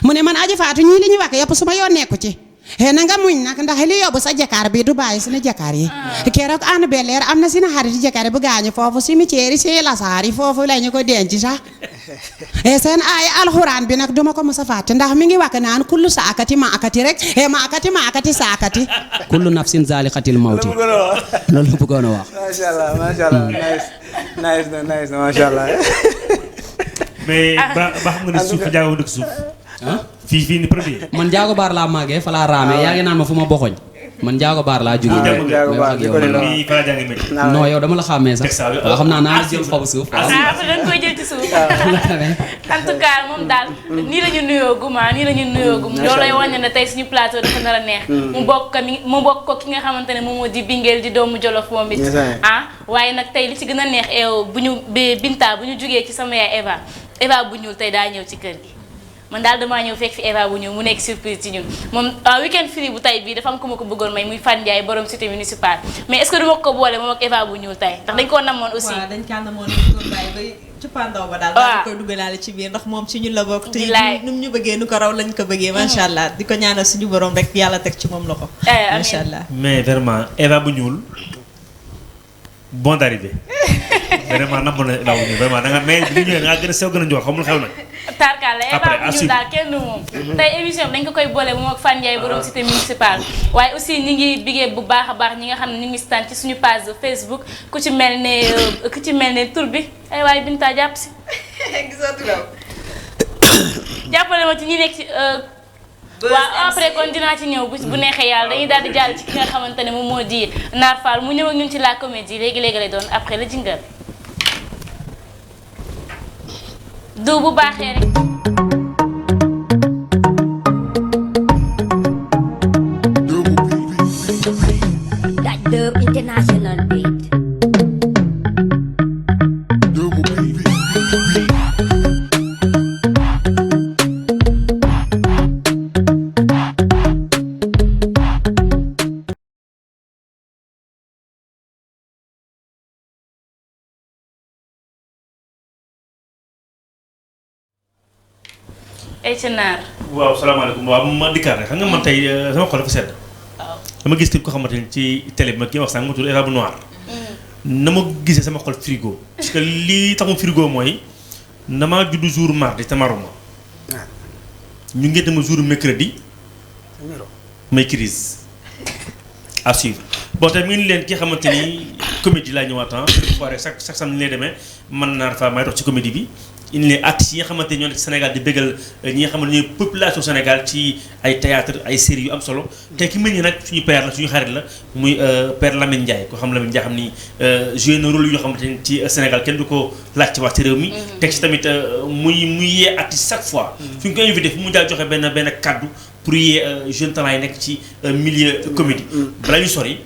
mu ne man Aji Fatou ñii li ñu wax yëpp su ma yoon nekku ci. xëy na nga muñ nag ndax li yóbbu sa jakaar bi du bàyyi suñu jakaar yi. keroog ànd belleer am na suñu xarit jakaar bu gaañu foofu cimetière si lasaar yi foofu la ñu ko denc sax. seen ay alxuraan bi nag duma ko mos a fàtte ndax mi ngi wax naan kullu saakati maakati rek maakati saakati. kullu nafsin zaalixatil mawti. loolu la bëggoon a wax. macha allah nice macha allah. mais ba xam nga ne suuf jaago dëkk suuf. fii ni premier. man Njaago Baar laa màggee fa laa raamee yaa ngi naan ma fu ma boxoñ man Njaago Baar laa jógee. non yow dama la xàmmee sax. waaw xam naa naa jël xobu suuf. dañ koy jël ci suuf. en tout cas moom daal nii la ñu nuyoo guma nii la ñu nuyoo gum loolu lay wàññi ne tey suñu plateau dafa nar a neex. mu bokk ko ki nga xamante ne moom moo di Bingel di doomu Jolof moom it. waaye nag tey li ci gën a neex bu ñu Binta bu ñu jugee ci sama yaay Eva bu ñuul tey daa ñëw ci kër gi. man daal damaa ñëw fekk fi Eva bu ñëw mu nekk surprise ci ñun moom weekend free bu tay bii dafa am ku ma ko bëggoon may muy Fan Ndiaye borom cité municipale mais est-ce que du ma ko boole moom ak Eva bu ñuul tay ndax dañ koo namoon aussi. waaw dañ kaa namoon ko bàyyi ba cuppaandaw ba daal daal koy duggalaale ci biir ndax moom ci ñun la bokk te nu ñu bëggee nu ko raw lañ ko bëggee macha allah di ko ñaanal suñu borom rek yàlla teg ci moom loxo macha allah. mais vraiment Eva bu ñuul bon d'arrivée vraiment namoon na Eva bu ñuul vraiment da nga mais bu ñëwee nga gën a sew gën a njool xamul xew nag. tarkale Eva bu ñu daal kenn du moom tey émission bi dañ ko koy boole moom ak Fan Ndiaye borom cité municipale waaye aussi ñi ngi bigee bu baax a baax ñi nga xam ne ñu ngi staan ci suñu page Facebook ku ci mel ne tur bi ay waaye Binta jàpp si jàppale ma ci ñi nekk ci waaw après kon dinaa ci ñëw bu neexee yàlla dañuy daal di jàll ci ki nga xamante ne moom moo di Naar Fall mu ñëw ak ñun ci la comédie léegi lay doon après la jingle du bu baaxee rek. That Dub International beat. Naar. waaw salaamaaleykum waaw ma dikkaat rek xam nga man tey sama xol dafa sedd. waaw dama gis ko xamante ni ci télé bi ma kii wax sànq ma tudd Eva bu Noir. na ma gisee sama xol frigo. parce que lii taxum frigo mooy na maa juddu jour mardi te maruma. ñu ngi dem jour mercredi. may crise à suivre bon tey mi ngi leen ki xamante ni comédie laa ñëwaat fois rek chaque samedi ni lay demee man Naar Fall may dox ci comédie bi. indi leen artistes yi nga xamante ñoo nekk Sénégal di bégal ñi nga xamante ne population Sénégal ci ay théâtre ay séries yu am solo te ki mel ni nag suñu père la suñu xarit la muy père Lamine Ndiaye ko xam Lamine Ndiaye xam ni joué na rôle yoo xamante ni ci Sénégal kenn du ko laaj ci wax ci réew mi teg ci tamit muy yee artiste chaque fois fi ñu ko invité fu mu daal joxe benn kaddu pour yee jeune talent yi nekk ci milieu comédie balaa ñu sori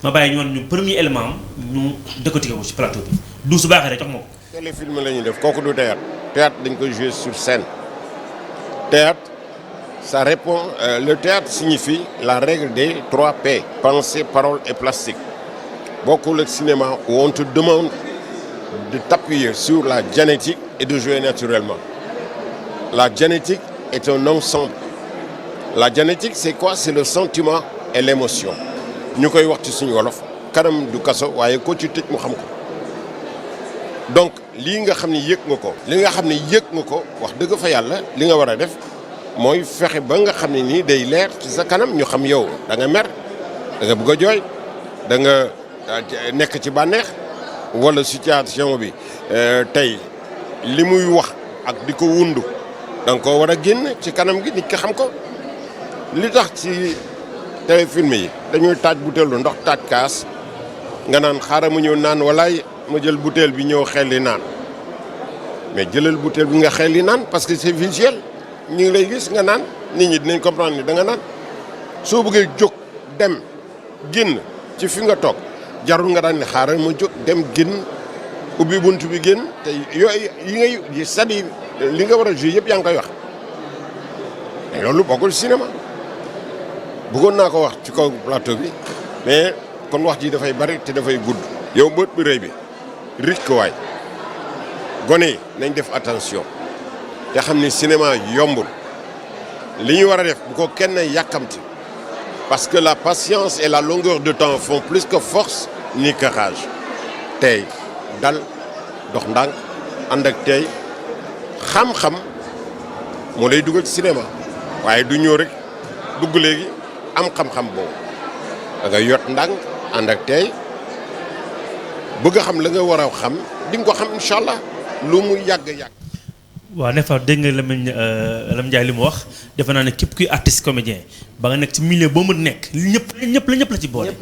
ma bàyyi ñu woon ñu premier élément am ñu décortiquer ko ci plateau bi du su baaxee rek jox ma ko. téléfilm la ñuy def kooku du théâtre théâtre dañ koy jouer sur scène théâtre ça répond le théâtre signifie la règle des 3 P pensée parole et plastique bokkul ak cinéma où on te demande de t'appuyer sur la génétique et de jouer naturellement la génétique est un ensemble la génétique c'est quoi c'est le sentiment et l'émotion ñu koy wax ci suñu wolof kanam du kaso waaye ko ci tëj mu xam ko donc lii nga xam ne yëg nga ko li nga xam ne yëg nga ko wax dëgg fa yàlla li nga war a def mooy fexe ba nga xam ne nii day leer ci sa kanam ñu xam yow da nga mer da nga bëgg a jooy da nga nekk ci bànneex wala situation bi tey li muy wax ak di ko wundu da nga koo war a génn ci kanam gi nit ki xam ko li tax ci téléfilm yi dañuy taaj butéelu ndox taaj kaas nga naan xaaral mu ñëw naan walaay ma jël butéel bi ñëw xelli naan mais jëlal butéel bi nga xelli naan parce que c'est visuel ñu ngi lay gis nga naan nit ñi dinañ comprendre ni da nga naan soo bëggee jóg dem génn ci fi nga toog jarul nga daan ne xaaral ma jóg dem génn ubbi bunt bi génn te yooyu yi ngay c'est-à-dire li nga war a jouer yëpp yaa ngi koy wax mais loolu bokkul cinéma bëggoon naa ko wax ci kaw plateau bi mais kon wax ji dafay bari te dafay gudd. yow bët bi rëy bi ricc ko waay gone yi nañ def attention te xam ni cinéma yombul li ñu war a def bu ko kenn yàkkamti parce que la patience et la longueur de temps font plus que force ni que rage tey dal dox ndànk ànd ak tey xam-xam moo lay dugal ci cinéma waaye du ñëw rek dugg léegi am xam-xam boobu da nga yot ndànk ànd ak tey bëgg a xam la nga war a xam di nga ko xam incha allah lu mu yàgg-yàgg. waaw ne fa dégg nga Lam Ndiaye li mu wax defe naa ne képp kuy artiste comédien ba nga nekk ci milieu boo mën nekk ñëpp la ci boole.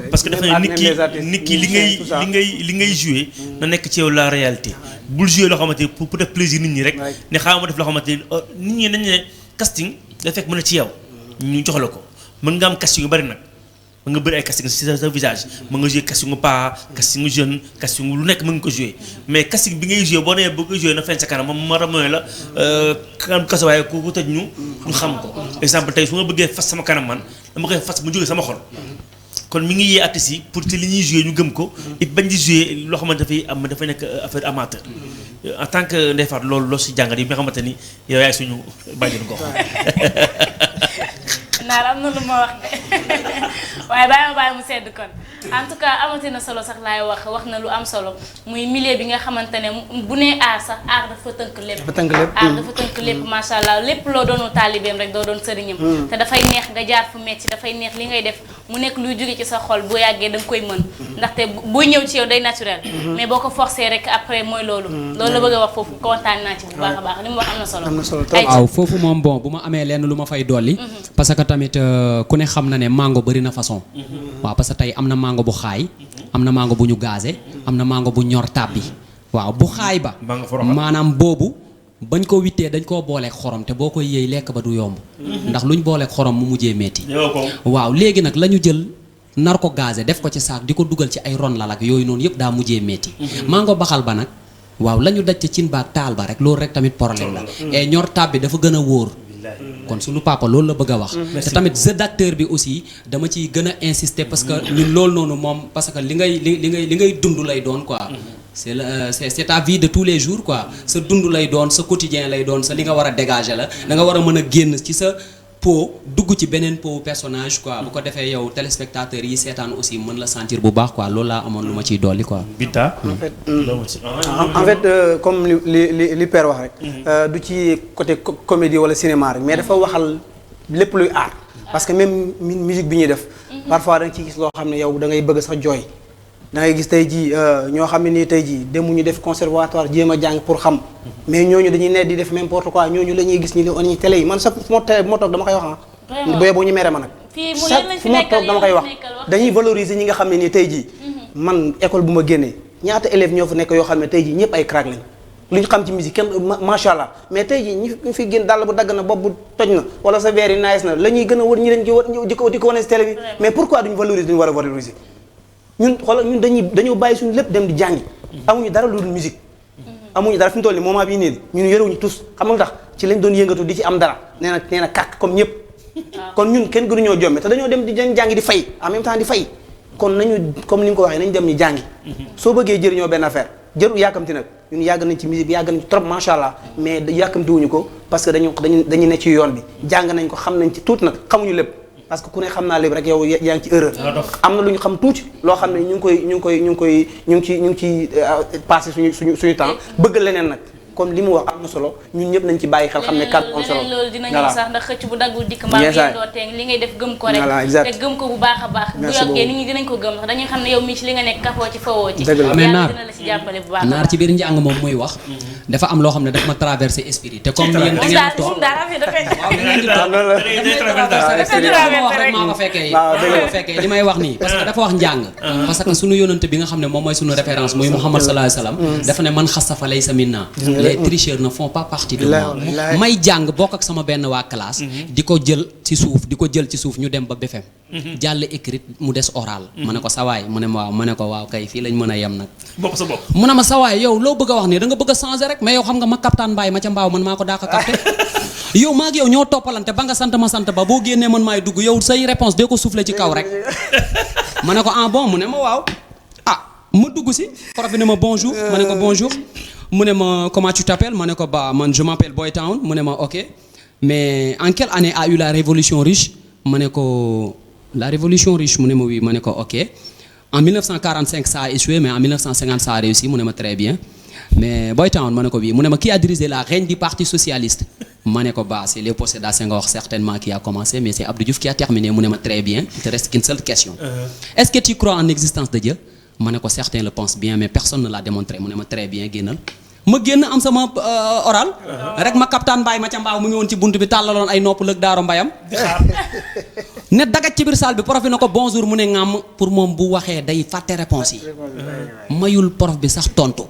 parce que defe naa nit ki li ngay joué na nekk ci yow la réalité bul joué loo xamante ni pour def plaisir nit ñi rek ne xaaral ma def loo xamante ni nit ñi dañ ne casting da fekk mën a ci yow ñu jox la ko mën nga am casting yu bari nag mën nga bëri ay casting ci sa visage mën nga joué casting pas casting jeune casting lu nekk mën nga ko joué mais casting bi ngay joué boo nee bëgg joué na feeñ sa kanam moom mara mooy la kanam kaso waaye ku tëj ñu xam ko exemple tey su ma bëggee fas sama kanam man dama koy fas mu jógee sama xol kon mi ngi yee artistes yi pour te li ñuy joué ñu gëm ko it bañ di joué loo xamante dafay nekk affaire amateur en tant que Ndeye Fatou loolu loo si jàngat yi nga xamante ni yow yaay suñu bàjjenu gox naar am na lu ma wax de waaye bàyyi mu sedd kon en tout cas amati na solo sax laay wax na lu am solo muy milieu bi nga xamante ne bu nee aar sax aar dafa tënk lépp aar dafa tënk lépp macha allah lépp loo doonu taalibeem rek doo doon sëriñam te dafay neex nga jaar fu metti dafay neex li ngay def mu nekk luy jóge ci sa xol bu yàggee da nga koy mën ndaxte buy ñëw ci yow day naturel mais boo ko forcé rek après mooy loolu la bëgg a wax foofu kontaan naa ci bu baax a baax li mu wax am na solo waaw foofu moom bon bu ma amee lenn lu ma fay dolli parce que tamit ku ne xam na ne mango bëri na façon waaw parce que tey am na mango bu xaay am na mango bu ñu gazé am na mango bu ñor tàbbi waaw bu xaay ba maanaam boobu bañ ko wittee dañ koo booleeg xorom te boo koy yëy lekk ba du yomb ndax luñ booleeg xorom mu mujjee metti waaw léegi nag la ñu jël nar ko gazé def ko ci saak di ko dugal ci ay ron lalak yooyu noonu yëpp daa mujjee metti mango baxal ba nag waaw la ñu daj ca cin baak taal ba rek loolu rek tamit problème la et ñor tàbbi dafa gën a wóor kon suñu papa loolu la bëgg a wax te tamit jeu d'acteur bi aussi dama ciy gën a insister parce que ñun loolu noonu moom parce que li ngay dund lay doon quoi c'est ta vie de tous les jours quoi sa dund lay doon sa quotidien lay doon sa li nga war a dégager la da nga war a mën a génn ci sa po dugg ci beneen po personnage quoi bu ko defee yow téléspectateurs yi seetaan aussi mën la sentir bu baax quoi loolu laa amoon lu ma ciy dolli quoi. Binta. en fait comme li père wax rek. du ci côté comédie wala cinéma rek mais dafa waxal lépp luy art. parce que même musique bi ñuy def. parfois da nga ciy gis loo xam ne yow da ngay bëgg sax jooy. da ngay gis tey jii ñoo xam ne nii tey jii demuñu def conservatoire jéem a jàng pour xam. mais ñooñu dañuy ne di def n'importe quoi ñooñu la ñuy gis ñu ne télé yi man sax fu ma toog dama koy wax ah. boo ñu mere ma nag. fu ma toog dama koy wax dañuy valoriser ñi nga xam ne nii tey jii. man école bu ma génnee ñaata élèves ñoo fa nekk yoo xam ne tey jii ñëpp ay crack lañ lu ñu xam ci musique kenn macha allah mais tey jii ñu fi génn dàll bu dagg na bopp bu toj na wala sa verre yi nice na la ñuy gën a wër ñi leen di ko wane si télé bi mais pourquoi duñu valoriser duñu war a valoriser ñun xoolal ñun dañoo bàyyi suñu lépp dem di jàngi amuñu dara lu dul musique amuñu dara fi mu toll nii moment bii nii ñun yorewuñu tous xam nga tax ci lañ doon yëngatu di ci am dara nee na kàkk comme ñëpp kon ñun kenn gënuñoo jomme te dañoo dem di jàngi di fay en même temps di fay kon nañu comme ni nga ko waxee nañ dem ñu jàngi soo bëggee jëriñoo benn affaire jëru yàkkamti nag ñun yàgg nañ ci musique yàgg nañ ci trop macha allah mais yàkkamti wuñu ko parce que dañu ne ci yoon bi jàng nañ ko xam nañ ci tuuti nag xamuñu lépp parce que ku ne xam naa lépp rek yow yaa ngi ci erreur am na lu ñu xam tuuti loo xam ne ñu ngi ci passé suñu temps bëgg leneen nag comme li mu wax am na solo ñun ñëpp nañ ci bàyyi xel xam ne kàddu am solo loolu dinañu sax ndax xëcc bu daggul dikk mbaa doo teeng li ngay def gëm ko rek te gëm ko bu baax a baax bu yokkee nit ñi dinañ ko gëm ndax dañuy xam ne yow mii ci li nga nekk kafoo ci fawoo ci mais dina la ci jàppale bu baax naar ci biir njàng moom muy wax dafa am loo xam ne daf ma traversé esprit te comme yéen da ngeen toog maa ko fekkee li may wax nii parce que dafa wax njàng parce que suñu yonante bi nga xam ne moom mooy suñu référence muy Muhammad sallallahu alayhi wasallam dafa ne man xasafa laysa minna les tricheurs ne font pas partie de moi. may jàng bokk ak sama benn waa classe. di ko jël ci suuf ñu dem ba BFEM. jàll écrit mu des oral. ma ne ko sawaay mu ne ma waaw ma ne ko waaw kay fii lañ mën a yem nag. bopp sa bopp. mu ne ma sawaay yow loo bëgg a wax nii da nga bëgg a changer rek mais yow xam nga ma captaan Mbaye ma ca mbaaw man maa ko daaka capté. yow maa ngi yow ñoo toppalante ba nga sant ma sant ba boo génnee man maay dugg yow say réponse dee ko soufflé ci kaw rek. ma ne ko ah bon mu ne ma waaw. ma dugg si prof bi ne ma bonjour ma ne ko bonjour mu ne ma comment tu t'appelles ma ne ko bah man je m'appelle Boy Town mu ne ma ok mais en quelle année a eu la révolution riche ma ne ko la révolution riche mu ne ma oui ma ne ko ok en 1945 ça a échoué mais en 1950 ça a réussi mu ne ma très bien mais Boy Town ma ne ko oui mu ne ma qui a dirigé la règne du parti socialiste ma ne ko bah c'est Léopold Sédar Senghor certainement qui a commencé mais c'est Abdou Diouf qui a terminé mu ne ma très bien il te reste qu'une seule question est-ce que tu crois en l'existence de Dieu ma ne ko certains le pensent bien mais personne ne l'a démontré mu ne ma très bien génnal ma génn am sama oral rek ma captaan Mbaye ma ca mbaaw mu ngi woon ci bunt bi tàllaloon ay nopp lëg daaro mbayam ne dagat ci biir salle bi prof bi na ko bonjour mu ne ngam pour moom bu waxee day fàtte réponse yi mayul prof bi sax tontu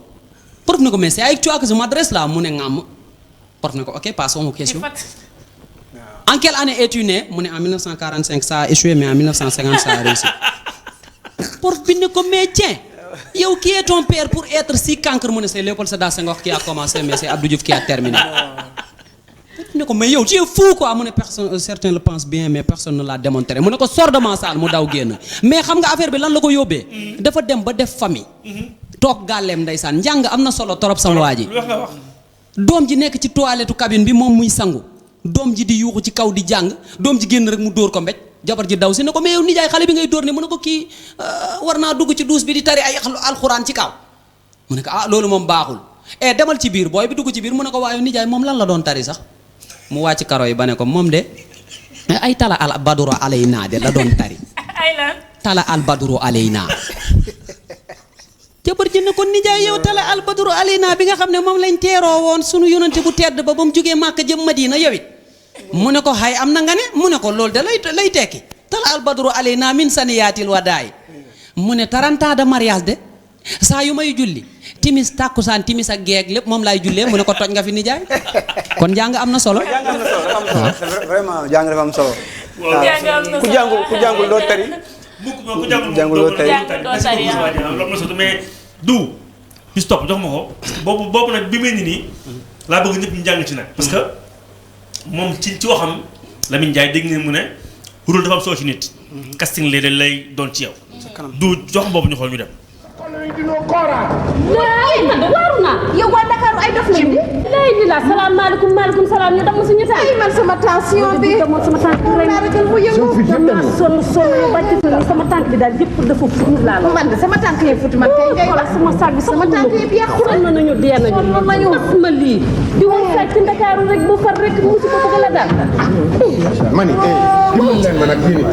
prof ne ko mais c'est avec toi que je m'adresse là mu ne ngam prof ne ko ok passons aux questions en quelle année es-tu né mu ne en 1945 ça a échoué mais en 1950 ça a réussi prof bi ne ko mais tiens yow qui est ton père pour être si cancre mu ne c'est Léopold Sédar Senghor qui a commencé mais c'est Abdou Diouf qui a terminé ne ko mais yow tu es fou quoi mu ne personne certains le pensent bien mais personne ne l'a démontré mu ne ko sors de ma salle mu daw génn mais xam nga affaire bi lan la ko yóbbee dafa dem ba def famille toog gàlleem ndeysaan njàng am na solo torop sama waa ji doom ji nekk ci toilette cabine bi moom muy sangu doom ji di yuuxu ci kaw di jàng doom ji génn rek mu dóor ko mbéj jabar ji daw si ne ko mais yow nijaay xale bi ngay dóor ne mu ne ko kii war naa dugg ci douche bi di tari ay alxuraan ci kaw mu ne ko ah loolu moom baaxul demal ci biir booy bi dugg ci biir mu ne ko waaye nijaay moom lan la doon tari sax mu wàcc karo yi ba ne ko moom de ay tala al baduro alayna de la doon tari tala al baduro alayna jabar ji ne ko nijaay yow tala al baduro alayna bi nga xam ne moom lañ teeroo woon sunu yonante bu tedd ba mu jógee Màkka jëm Madina yow it mu ne ko xay am na nga ne mu ne ko loolu de lay tekki tala al badru alayna min saniyaatil wadaay mu ne 30 ans de mariage de saa yu may julli timis tàkkusaan timis ak geeg lépp moom laay jullee mu ne ko toj nga fi nijaay kon jàng am na solo vraiment jàng dafa am solo ku jàngul doo tari ku jàngul doo tari mais du bis topp jox ma ko boobu nag bi mel ni nii laa bëgg ñëpp ñu jàng ci nag parce que moom ci waxam Lamine Ndiaye dégg ngeen mu ne rôle dafa am solo ci nit casting léeg-léeg lay doon ci yow du jox boobu ñu xool ñu dem man de waaru naa yow waa Dakar ay dof lañu lay di la salaamaaleykum maaleykum salaam ñu damm suñu taay man sama tension bi sama tànk bi rek mu yëngu dama sonn bàcc sama tànk bi daal yëpp dafa futu laa la man de sama tànk yi futu man kay ngay wax sama sac bi sama tànk yi yàqu nañu dee nañu ma lii di woon sàcc Ndakaaru rek bu far rek mu ci ko bëgg la daal mani dimbal leen ma nag yéen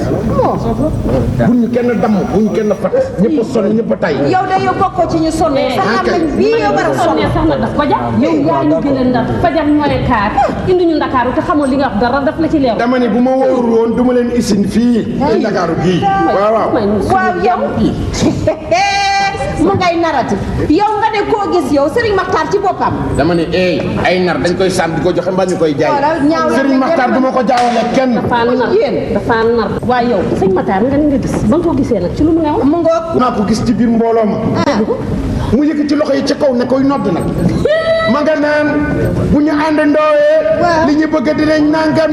bu ñu kenn damm bu ñu kenn fat ñëpp a sonn ñëpp a tay yow de yow bokkoo ci ñu sonn sax am nañ bii yow war a sonn sax na daf ko jar yow yaa ñu gën a ndax fajar ñooy kaar indi ñu Ndakaaru te xamoo li nga wax dara daf la ci leew dama ne bu ma wóorul woon du ma leen isin fii ci Ndakaaru gii waaw yow mu ngay narati yow nga ne koo gis yow Serigne Makhtar ci boppam dama ne ay nar dañ koy sàmm di ko joxe mbaa ñu koy jaay Serigne Makhtar du ma ko jaawale kenn dafa nar waaye yow sëñ Makhtar nga ne nga gis ba nga ko gisee nag ci lu mu nga wax mu ngoog maa ko gis ci biir mbooloo ma mu yëkk ci loxo yi ci kaw ne koy nodd nag ma nga naan bu ñu àndandoowee li ñu bëgg dinañ nangam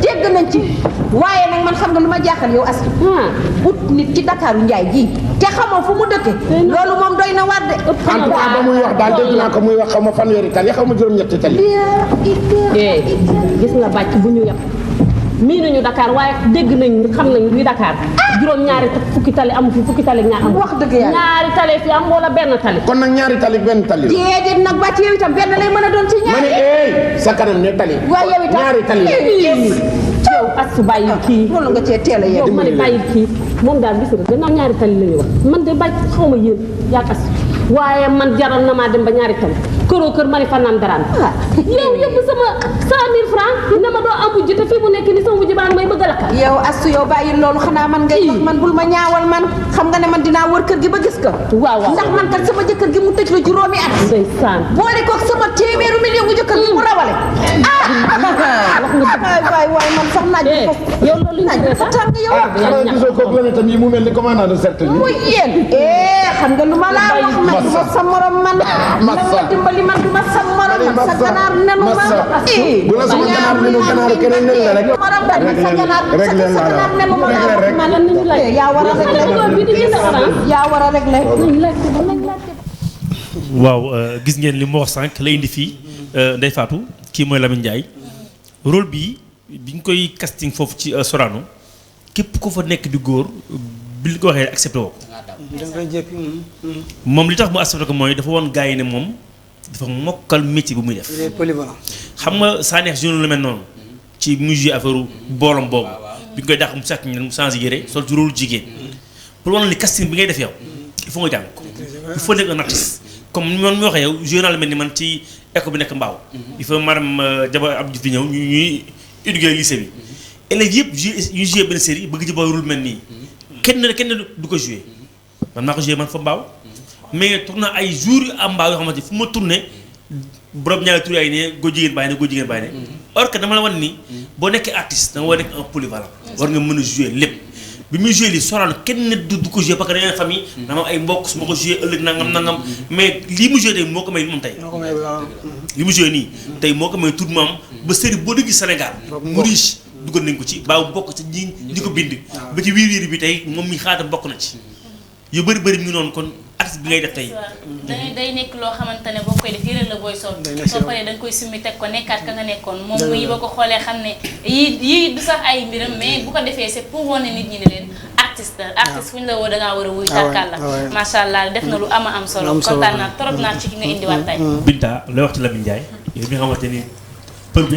dégg nañ ci waaye nag man xam nga lu ma jaaxal yow Astou ut nit ci Dakaaru Njaay ji te xamoo fu mu dëkke loolu moom doy na war de en tout cas ba muy wax daal dégg naa ko muy wax xaw ma fanweeri tali xaw ma juróom-ñetti tali gis nga bàcc bu ñu yem mii nañu Dakar waaye dégg nañ xam nañ luy Dakar juróom-ñaari fukki tali amu fi fukki tali ñaar am wax dëgg yàlla ñaari tali fi am wala benn tali kon nag ñaari tali benn tali déedéet nag bàcc yow itam benn lay mën a doon ci ñaari ma ne sa kanam ne tali waaye yow itam ñaari tali yow Astou bàyyi kii loolu nga cee teel a yow ma ne bàyyi kii moom daal gis nga gannaaw ñaari tali la ñu wax man de bàcc xaw ma yéen yaa Astou waaye man jaral na maa dem ba ñaari tali këroo kër mari fa nan daraan yow yëpp sama 100 000 francs ne ma doo am wujj te fii mu nekk ni sama wujj baa ngi may bëgg a lakka yow astu yow bàyyi loolu xanaa man ngay wax man bul ma ñaawal man xam nga ne man dinaa wër kër gi ba gis ko waaw ndax man kat sama jëkkër gi mu tëj la juróomi at ndeysaan boole koog sama téeméeru million bu jëkkër gi mu rawale waay man sax naaj yow loolu naaj fa tàng yow xanaa gisoo kooku la tam yi mu mel ni commandant de cercle muy yéen xam nga lu ma laa wax man du ma sa morom man na ma dimbali man du ma sa morom man sa ganaar nenu ma bu la sama ganaar nenu ganaaru keneen nen la rek sa ganaar nenu ma man yaa war a régler waaw gis ngeen li mu wax sànq la indi fii Ndeye Fatou kii mooy Lamine Ndiaye rôle bi biñ koy casting foofu ci Sorano képp ko fa nekk di góor bi li ko waxee accepté woo ko moom li tax mu accepté ko mooy dafa woon gars yi ne moom dafa mokkal métier bu muy def xam nga saa neex jeune la mel noonu ci mu joué affaire boolam boobu bi ñu koy dàq mu sàcc mu changé yére sol ci rôle jigéen pour wane li casting bi ngay def yow il faut nga jàng ko il faut nekk un artiste comme ni ma waxee yow joué naa la mel ni man ci école bi nekk Mbaaw il faut madame Jaba Abdou fi ñëw ñuy éduquer lycée bi élèves yëpp ñu joué benn série bëgg ci ba rôle mel nii kenn du ko joué man maa ko joué man fa Mbaaw mais tourné ay jours yu am Mbaaw yoo xamante fu ma tourné borom ñaari tur ay ne góor jigéen bàyyi ne or que dama la wan ni boo nekkee artiste da nga war a nekk un polyvalent war nga mën a joué lépp bi muy joué lii Sorano kenn du ko joué parce que dañoo famille dama am ay mbokk su ma ko joué ëllëg nangam mais lii mu joué tey moo ko may moom tey li mu joué nii tey moo ko may tout moom ba série boo dégg Sénégal mu riche dugal nañ ko ci baaw bokk ci ñi ko bind ba ci wiir bi tey moom mi xaatam bokk na ci yu bëri mi ngi noonu kon artiste bi ngay def tey day nekk loo xamante ne boo koy def yëre la booy sol soo paree da nga koy summi teg ko nekkaat ka nga nekkoon moom muy ba ko xoolee xam ne yii du sax ay mbiram mais bu ko defee c'est pour wane nit ñi ne leen artiste fu ñu la woo da ngaa war a wuy tàkkal la macha allah def na lu am solo kontaan naa trop naa ci ki nga indiwaat tey Binta lay wax ci Lamine Ndiaye yow mi nga xamante ni pël bi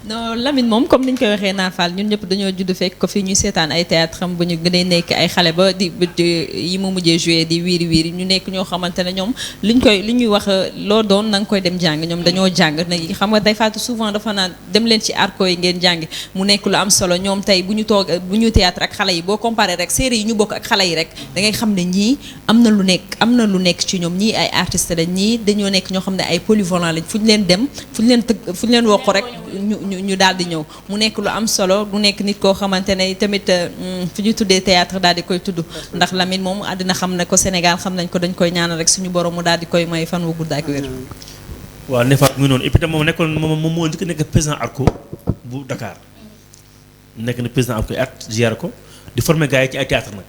non Lamine moom comme niñ koy waxee Naar Fall ñun ñëpp dañoo judd fekk ko fii ñuy seetaan ay théâtre am bu ñu gënee nekk ay xale ba di yi mu mujjee joué di wiiri ñu nekk ñoo xamante ne ñoom li ñuy wax loo doon na nga koy dem jàng ñoom dañoo jàng xam nga day fàtte souvent dafa naan dem leen ci arco yi ngeen jàng mu nekk lu am solo ñoom tey bu ñu théâtre ak xale yi boo comparé rek série yi ñu bokk ak xale yi rek da ngay xam ne ñii am na lu nekk ci ñoom ñii ay artiste lañ ñii dañoo nekk ñoo xam ne ay polyvalent lañ fu ñu leen dem fu ñu leen wokk rek ñu daal di ñëw mu nekk lu am solo mu nekk nit koo xamante ne tamit fi ñu tuddee théâtre daal di koy tudd ndax Lamine moom àddina xam ne ko Sénégal xam nañ ko dañ koy ñaanal rek suñu borom mu daal di koy may fan wu gudd ak wér. waaw Nefaat mu ngi noonu et puis tam moom moo njëkk nekk président ARCO bu Dakar nekk na président ARCO at gère ko di former gars yi ci ay théâtre nag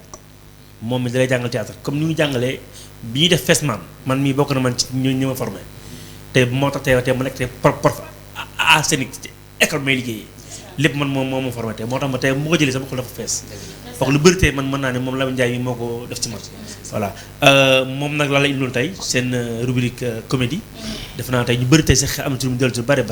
moom mi dalay jàngal théâtre comme ni ñu jàngalee bi ñuy def Fesman man mii bokk na man ci ñu ma formé te moo tax tey mu nekk te prof à scénique école may liggéeyee lépp man moo ma formé tey moo tax ma tey mu ko jëlee sama xol dafa fees wax lu bëri tey man mën naa ne moom Lamine Ndiaye mi moo ko def ci man voilà moom nag laa la indiloon tey seen rubrique comédie def naa tey ñu bëri tey sax am na ci lu mu dellu ci bëri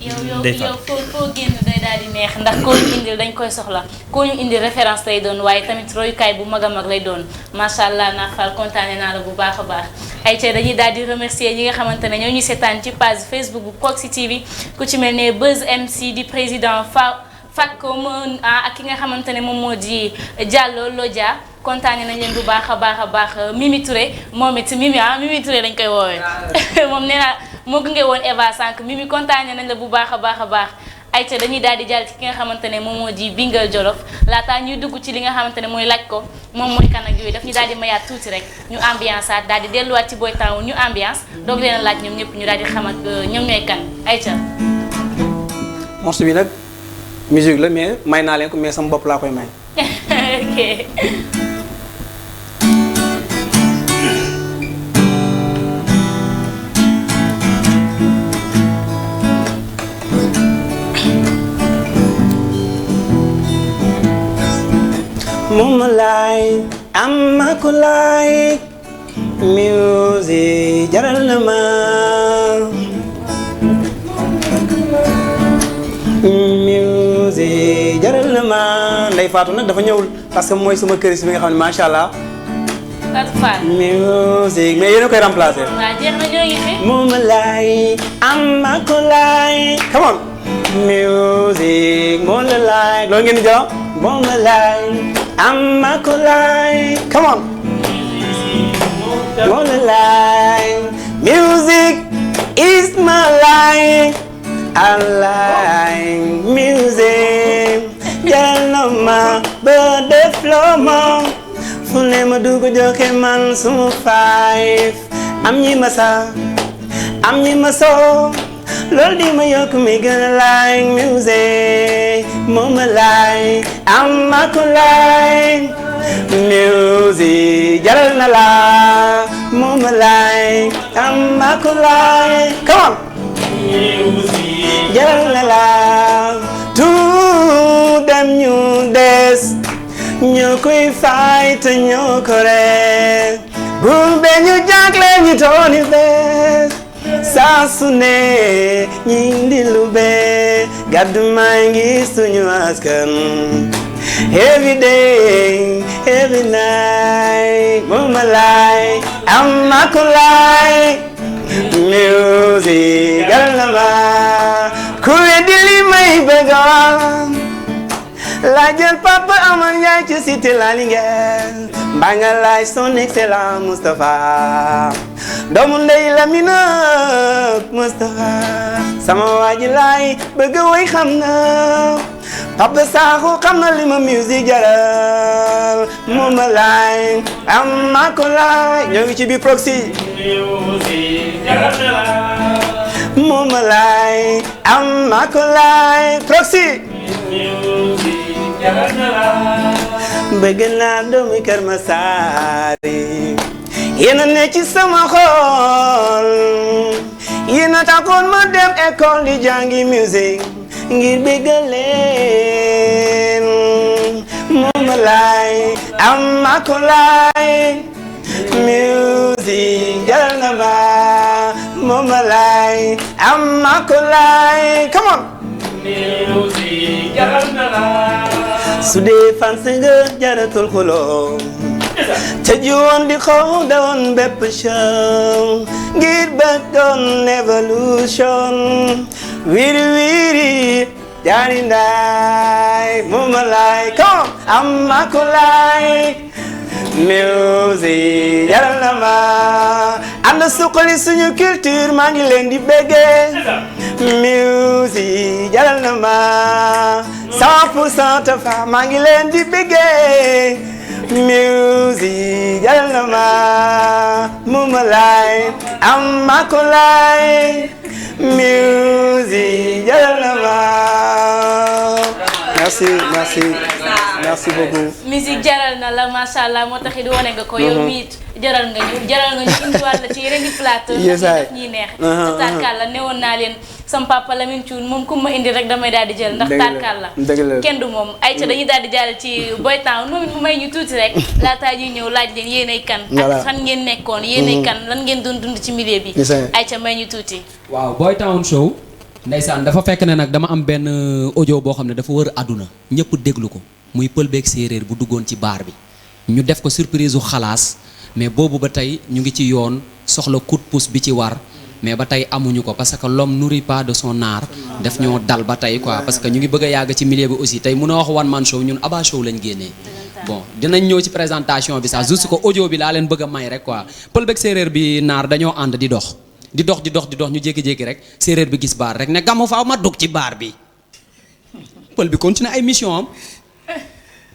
yow foo génn day daal di neex ndax koo ñu indil dañ koy soxla koo ñu indil référence lay doon waaye tamit royukaay bu mag a mag lay doon macha allah Naar Fall kontaane naa la bu baax a baax ay ca dañuy daal di remercier ñi nga xamante ne ñoo ñu seetaan ci page Facebook bu Proxi TV ku ci mel ne Buzz MC di président Fakko ak ki nga xamante ne moom moo di Diallo Lodia kontaane nañ leen bu baax a baax Mimi Touré moom it Mimi Touré lañ koy woowee moom nee naa moo gunge woon Eva sànq Mimi kontaane nañ la bu baax a baax ayca dañuy daal di jàll ci ki nga xamante ne moom moo di Bingal Jolof laataa ñuy dugg ci li nga xamante ne mooy laaj ko moom mooy kan ak yooyu daf ñu daal di mayaat tuuti rek ñu ambiance aat daal di delluwaat ci Boy Town ñu ambiance doog leen a laaj ñoom ñëpp ñu daal di xam ak ñoom ñooy kan ayca. morceau bi nag musique la mais may naa leen ko mais sama bopp laa koy may. ok. Mama like, amma ko like, music jaral na ma. Music jaral na ma. Ndeye Fatou nag dafa ñëwul parce que mooy sama këris bi nga xam ne macha allah Fatou Fall. music mais yéen a koy remplacer. waaw jeex na ñoo ngi fi. Moonlight, Amakulai. Come on. Music, Moonlight. Loolu ngeen di jël. Moonlight, Amakulai. Come on. Moonlight. Music is my life. I like music. Jaral na ma ba def loo ma. Fu ne ma dugg joxe man suma five. Am ñi ma sa. am ñi ma soo loolu di ma yokk mi gën a like music moom ma like am ma ko like music jaral na la moom ma like am ma ko like come on music jaral na la tout dem ñu des ñoo koy fay te ñoo ko rek bu be ñu jagle ñu tooni bees saa su ne ñi ndi lu be gàddu maa ngi suñu askan every day every night moom ma like am ma ko like music gal na ma ku weddi li may bëggoon laajal papa amal yaay ci cité la Linguère mbaa nga laaj son excellent Moustapha doomu ndey Lamina Moustapha sama waaji laay bëgg way xam na papa Sakho xam na li ma musique jaral moom ma laay am ma ko laay ñoo ngi ci biir proxy moom ma laay am ma ko laay proxy bëgg naa doomi Kër Masar yéen a ne ci sama xol yéen a taxoon ma dem école di jàngi musique ngir bëgg leen moom ma laay am ma ko laay musique jaral na ma moom ma laay am ma ko laay come on musique jaral na la su dee fan nga jaratul xuloo te jiwoon di xaw dawoon bépp show ngir bëggoon evolution wiri wiri jaari ndaay moom ma laay come am ma ko laay musique jaral na ma ànd suqali suñu culture maa ngi leen di béggee musique jaral na ma 100% Tafa maa ngi leen di béggee musique jaral na ma moom ma laay am ma ko laay musique jaral na ma merci beaucoup. musique jaral na la macha allah moo tax it wane nga ko yow miit jaral nga ñu indiwaat la ci yeneen i plateau. yes ay ñuy neex. tarkal la newoon naa leen sam papa Lamine Thioune moom ku ma indi rek damay daal di jël. ndax tarkal la kenn du moom. ayca dañuy daal di jàll ci Boy Town moom it mu may ñu tuuti rek laataa ñuy ñëw laaj leen yéenay kan. ak fan ngeen nekkoon yéenay kan lan ngeen doon dund ci milieu bi. ayca may ñu tuuti. waaw Boy Town show. Ndeysaan dafa fekk ne nag dama am benn audio boo xam ne dafa wër àdduna ñëpp déglu ko muy pël beeg séeréer bu duggoon ci baar bi ñu def ko surprise u xalaas mais boobu ba tey ñu ngi ci yoon soxla coup de pouce bi ci war mais ba tey amuñu ko parce que l'homme nourrit pas de son art def ñoo dal ba tey quoi parce que ñu ngi bëgg a yàgg ci milieu bi aussi tey mun a wax one man show ñun Aba show lañ génnee bon dinañ ñëw ci présentation bi sax juste que audio bi laa leen bëgg a may rek quoi pël beeg séeréer bi naar dañoo ànd di dox ñu jékki-jékki rek séeréer bi gis baar rek ne gamu faaw ma dugg ci baar bi pël bi continuer ay mission am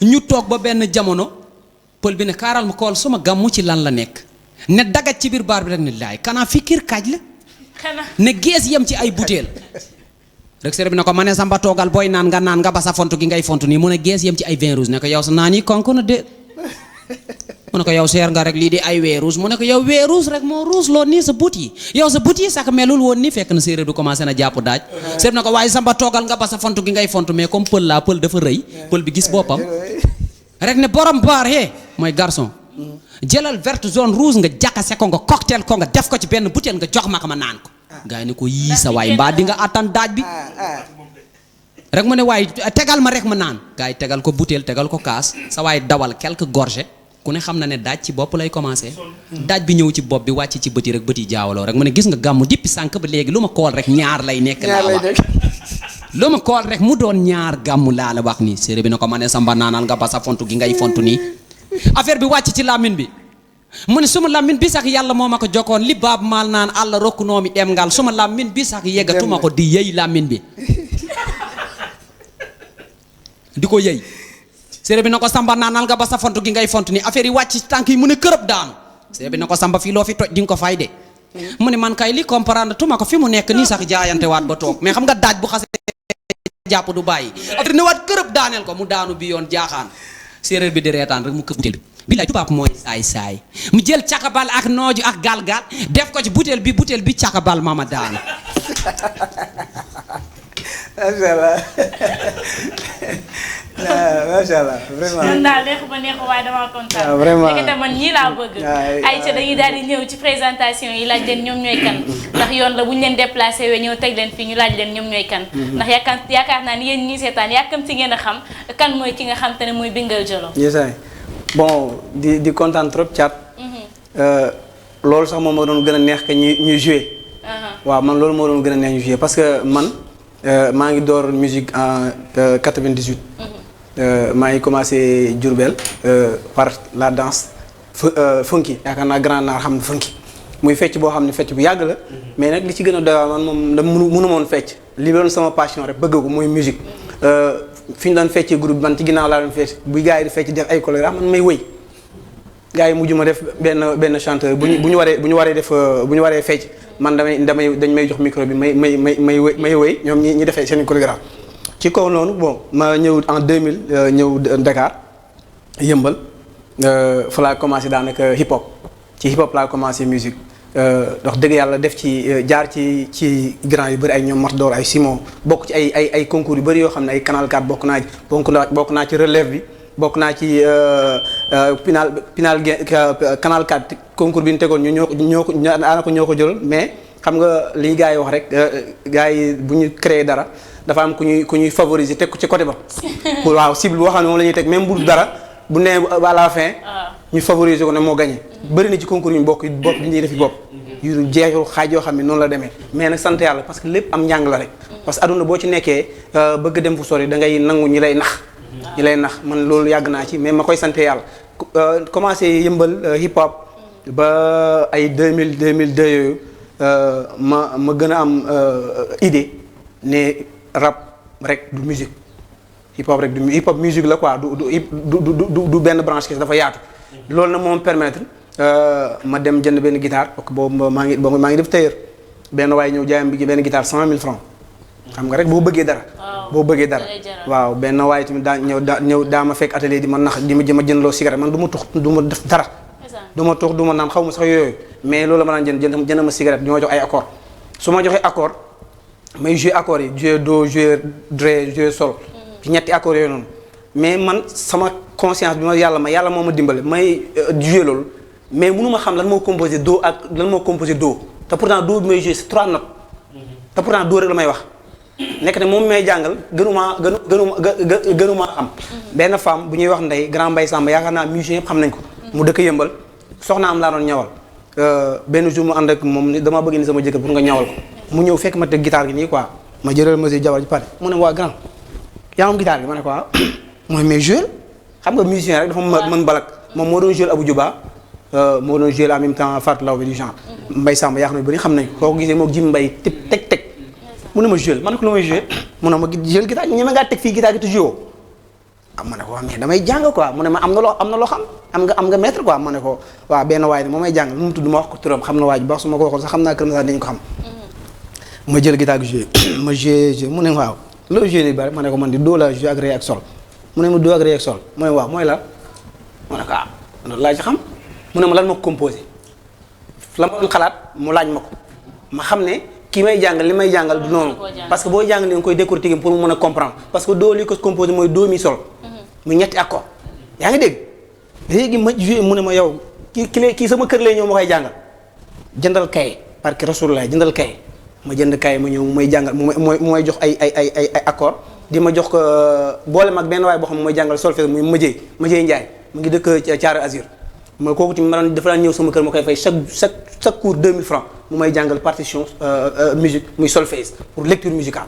ñu toog ba benn jamono pël bi ne kaaral ma kool suma gàmmu ci lan la nekk ne dagat ci biir baar bi rek ne laay kanaa fikir kaaj la ne gees yem ci ay butéel rek séeréer bi ne ko ma ne samba toogal booy naan nga ba sa fontu gi ngay fontu nii mu ne gees yem ci ay vin rouge ne ko yow sa naan yi konk na de mu ne ko yow seer nga rek lii di ay wee rouge mu ne ko yow wee rouge rek moo rouge loo nii sa but yi yow sa but yi sax melul woon nii fekk na séeréer bi commencé na jàpp daaj séeréer na ko waaye samba toogal nga ba sa fontu gi ngay fontu mais comme pël laa pël dafa rëy pël bi gis boppam rek ne borom baar hee mooy garçon jëlal verte jaune rouge nga jaxase ko nga cocktail ko nga def ko ci benn butéel nga jox ma ko ma naan ko gars yi ne ko yii sa waay mbaa di nga attan daaj bi rek mu ne waaye tegal ma rek ma naan gars yi tegal ko butéel tegal ko kaas sa waay dawal quelques gorgées ku ne xam na ne daaj ci bopp lay commencé daaj bi ñëw ci bopp bi wàcc ci bëti rek bëti jaawaloo rek mu ne gis nga gàmmu dippi sànq ba léegi lu ma kool rek ñaar lay nekk laa wax lu ma kool rek mu doon ñaar gàmmu laa la wax nii séeréer bi na ko ma ne samba naanal nga ba sa fontu gi ngay fontu nii affaire bi wàcc ci làmmiñ bi mu ne suma làmmiñ bi sax yàlla moo ma ko jokkoon li baab maal naan àlla rokku noomi dem ngal suma làmmiñ bi sax yeggatuma ko di yëy làmmiñ bi di ko yëy séeréer bi na ko samba naanal nga ba sa fontu gi ngay fontu nii affaire yi wàcc ci tànk yi mu ne kërëb daanu séeréer bi na ko samba fii loo fi toj di nga ko fay de mu ne man kay li comprendre tuma ko fi mu nekk nii sax jaayante waat ba toog mais xam nga daaj bu xasee jàpp du bàyyi affaire ne waat kërëb daaneel ko mu daanu bi yoon jaaxaan séeréer bi di reetaan rek mu këpp butéel bi bilaay tubaab mooy saay mu jël cakabal ak nooju ak galgal def ko ci butéel bi cakabal mama daanu macha allah macha allah vraiment. man daal neexu ba neexu waaye dama kontaan. waaw vraiment léegi man ñii laa bëgg. Aïcha dañuy daal di ñëw ci présentation yi laaj leen ñoom ñooy kan. ndax yoon la bu ñu leen déplacé wee ñëw teg leen fii ñu laaj leen ñoom ñooy kan. ndax yaakaar naa ni yéen ñii seetaan yàkkamti ngeen a xam kan mooy ki nga xam te ne mooy Binguel Diallo. yesaay bon di kontaan trop Thiat. loolu sax moom moo doon gën a neex que ñuy joué. waaw man loolu moo doon gën a neex ñu joué parce que man maa ngi door musique en 98. maa ngi commencé Diourbel par la danse funky yaakaar naa grand naar xam ne funky muy fecc boo xam ne fecc bu yàgg la mais nag li ci gën a doy man moom da mënu moon fecc li doon sama passion rek bëgg ko mooy musique fi ñu doon feccee groupe man ci ginnaaw laa doon fecc bu gars yi di fecc def ay chorégraphe man may wëy gars yi mujj ma def benn chanteur bu ñu waree fecc man dañ may jox micro bi may wëy ñoom ñi defee seen chorégraphe ci kaw noonu bon ma ñëw en 2000 ñëw Dakar yëmbal fa laa commencé daanaka hip hop ci hip hop laa commencé musique wax dëgg yàlla def ci jaar ci grand yu bëri ay ñoom Matador ay Simon bokk ci ay concours yu bëri yoo xam ne ay Canal 4 bokk naa ci relève bi bokk naa ci Canal 4 concours bi ñu tegoon ñoo ko jëloon mais xam nga li gars yi wax rek gars yi bu ñu créé dara dafa am ku ñuy favoriser teg ko ci côté ba waaw cible boo xam ne moom la ñuy teg même bu dara bu nee à la fin ñu favoriser ko ne moo gagné bëri na ci concours yu bopp yi ñuy def bopp yu jeexul xaaj yoo xam ne noonu la demee mais nag sant yàlla parce que lépp am njàng la rek parce que aduna boo ci nekkee bëgg dem fu sori da ngay nangu ñi lay nax man loolu yàgg naa ci mais ma koy sant yàlla commencé yëmbal hip hop ba ay 2002 yooyu ma gën a am idée ne rap rek du musique hip hop rek du hip hop musique la quoi du benn branche kese dafa yaatu. loolu nag moom permettre ma dem jënd benn guitare parce que boobu maa ngi def tailleur benn waaye ñëw jaayam bi benn guitare 100 000 francs xam nga rek boo bëggee dara. waaw benn waaye tamit daa ma fekk atelier di ma nax di ma jëndloo cigarette man du ma tux du ma def dara. du ma tux du ma naan xaw ma sax yooyu mais loolu ma daan jënd ma cigarette ñoo jox ay accord su ma joxee accord. may jouer accords yi jouer do jouer ré jouer sol ci ñetti accords yooyu noonu mais man sama conscience bi ma yàlla moo ma dimbale may jouer loolu mais mënu ma xam lan moo composé do ak lan moo composé do te pourtant do bi may jouer c'est 3 notes te pourtant do rek la may wax nekk ne moom may jàngal gënuma xam benn femme bu ñuy wax Ndeye Grand Mbaye Samba yaakaar naa musicien yëpp xam nañ ko mu dëkk yëmbal soxnaam laa doon ñawal benn jour mu ànd ak moom ni dama bëgg ni sama jëkkër pour nga ñawal ko mu ñëw fekk ma teg guitare gi nii quoi ma jëlal ma si jabar ji pare mu ne waa grand yaa am guitare gi ma ne quoi mooy mais jouer xam nga musicien rek dafa mën balak moom moo doon jouer Abou Djouba moo doon jouer en même temps Fatou Law bi du genre Mbaye Samba yaa xam ne bëri xam nañ ko soo ko gisee moo Jim Mbaye teg mu ne ma jouer ma ne ko lu may jouer mu ne ma jël guitare ñeme ngaa teg fii guitare gi te jouer ma ne ko mais damay jàng quoi mu ne ma am na loo xam am nga maître quoi ma ne ko waaw benn waay ne moo may jàng lu mu tudd ma wax ko turam xam na waay ba su ma ko waxoon sax xam naa kër ma sax dañu ko xam ma jël guitare gi joué ma joué mu ne waaw loo joué ni bari ma ne ko man di doo la joué ak ré ak sol mu ne ma doo ak ré ak sol mu ne waaw mooy la ma ne ko loolu laa ci xam mu ne ma lan ma ko composé la ma doon xalaat mu laaj ma ko ma xam ne kii may jàngal li may jàngal du noonu parce que booy jàngal li nga koy décortiquer pour mu mën a comprendre parce que doo li ko composé mooy do mi sol muy ñetti accord yaa ngi dégg léegi ma joué mu ne ma yow kii sama kër lay ñëw ma koy jàngal jëndal kay parce que rasulullah jëndal kay ma jënd kay ma ñëw mu may jàngal mu may jox ay accord di ma jox ko boole mag benn waay boo xam ne mooy jàngal solfège muy Mëjee Njaay mu ngi dëkk Thiaré Azur ma kooku tamit ma dafa daan ñëw sama kër ma koy fay chaque cours 2000 francs mu may jàngal partition musique muy solfège pour lecture musicale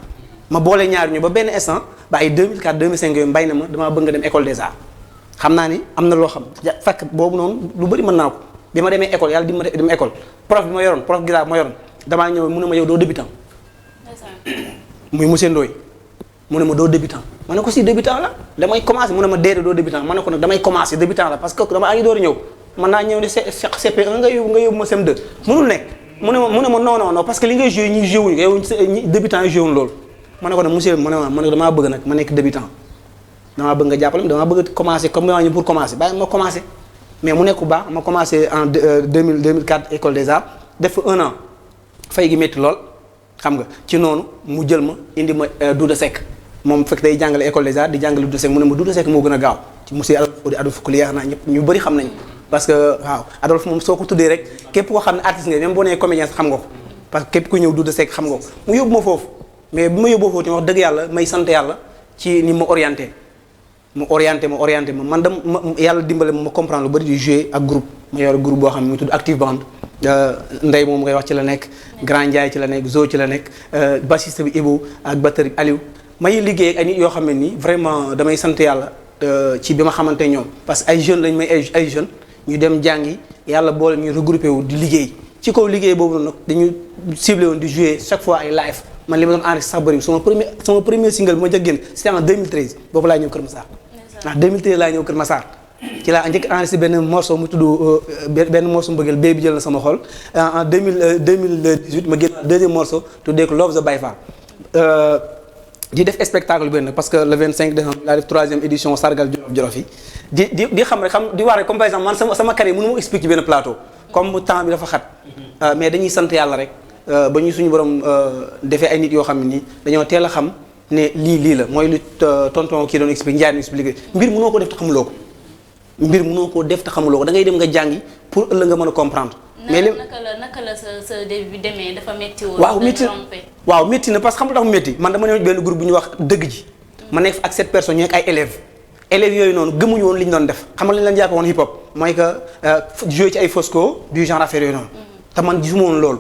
ma boole ñaar ñu ba benn instant ba ay 2004 2005 yooyu mbay na ma damaa bëgg nga dem école des arts xam naa ni am na loo xam fekk boobu noonu lu bëri mën naa ko bi ma demee école yàlla di ma dem école prof bi ma yoroon prof guitare bi ma yoroon damaa ñëw mu ne ma yow doo débutant muy monsieur Ndoye mu ne ma doo débutant ma ne ko si débutant la damay commencé mu ne ma déedéet doo débutant ma ne ko nag damay commencé débutant la parce que dama ngi door a ñëw mën naa ñëw ne CP1 nga yóbbu ma CM2 mënul nekk mu ne ma non parce que li ngay joué ñi joué wuñu yow ñi débutant yi joué wuñu loolu ma ne ko nag monsieur mu ne ma ne ko damaa bëgg nag ma nekk débutant damaa bëgg nga jàppale damaa bëgg commencé comme damaa ñëw pour commencer bàyyi ma commencé mais mu nekk bu baax ma commencé en 2004 école des arts def fa 1 an fay gi métti lool xam nga ci noonu mu jël ma indi ma Douda Seck moom fekk day jàngale école des arts di jàngale Douda Seck mu ne ma Douda Seck moo gën a gaaw ci monsieur Adolphe Coly yaakaar naa ñëpp ñu bëri xam nañ parce que waaw Adolphe moom soo ko tuddee rek képp koo xam ne artiste nga même boo nee comédien xam nga ko parce que képp ku ñëw Douda Seck xam nga ko mu yóbbu ma foofu mais bu ma yóbboo foofu wax dëgg yàlla may sant yàlla ci ni ma orienté ma man dama yàlla dimbale ma comprendre lu bëri di jouer ak groupe ma yor groupe boo xam ne mu tudd Active Band Ndey moom ngay wax ci la nekk Grand Ndiaye ci la nekk Zo ci la nekk bassiste bi Ibo ak batteur bi Aliou may liggéey ak ay nit yoo xam ne nii vraiment damay sant yàlla ci bi ma xamante ñoom parce que ay jeunes lañ may ay jeunes ñu dem jàngi yàlla boole ñu regroupé wu di liggéey ci kaw liggéey boobu nag dañu ciblé woon di jouer chaque fois ay live man li ma doon enregistré sax bëri sama premier single bi ma jëg génn c'était en 2013 boobu laa ñëw Kër Massar ndax 2013 laa ñëw Kër Massar ci laa njëkk enregistré benn morceau mu tudd benn morceau mbëggeel béy bi jël na sama xol en 2018 ma génn deuxième morceau tuddee ko Love the Baye Fall di def spectacle benn parce que le 25 décembre laa def 3e édition sargal Jolof yi di xam rek di wax rek comme par exemple man sama carrière mënu ma expliquer benn plateau comme temps bi dafa xat mais dañuy sant yàlla rek ba ñu suñu borom defee ay nit yoo xam ne nii dañoo teel a xam ne lii la mooy lu tonton kii doon expliqué Ndiaye doon expliqué mbir mënoo ko def te xamuloo ko mbir mënoo ko def te xamuloo ko da ngay dem nga jàngi pour ëllëg nga mën a comprendre. mais naka la sa début bi demee dafa métti woon. waaw métti na parce que xam nga tax métti man dama ne benn groupe bu ñu wax dëgg ji ma nekk ak 7 personnes ñu nekk ay élèves yooyu noonu gëmuñu woon li ñu doon def xam nga li ñu leen jàppe woon hip hop mooy que joué ci ay Fosco du genre affaire yooyu noonu te man gisuma woon loolu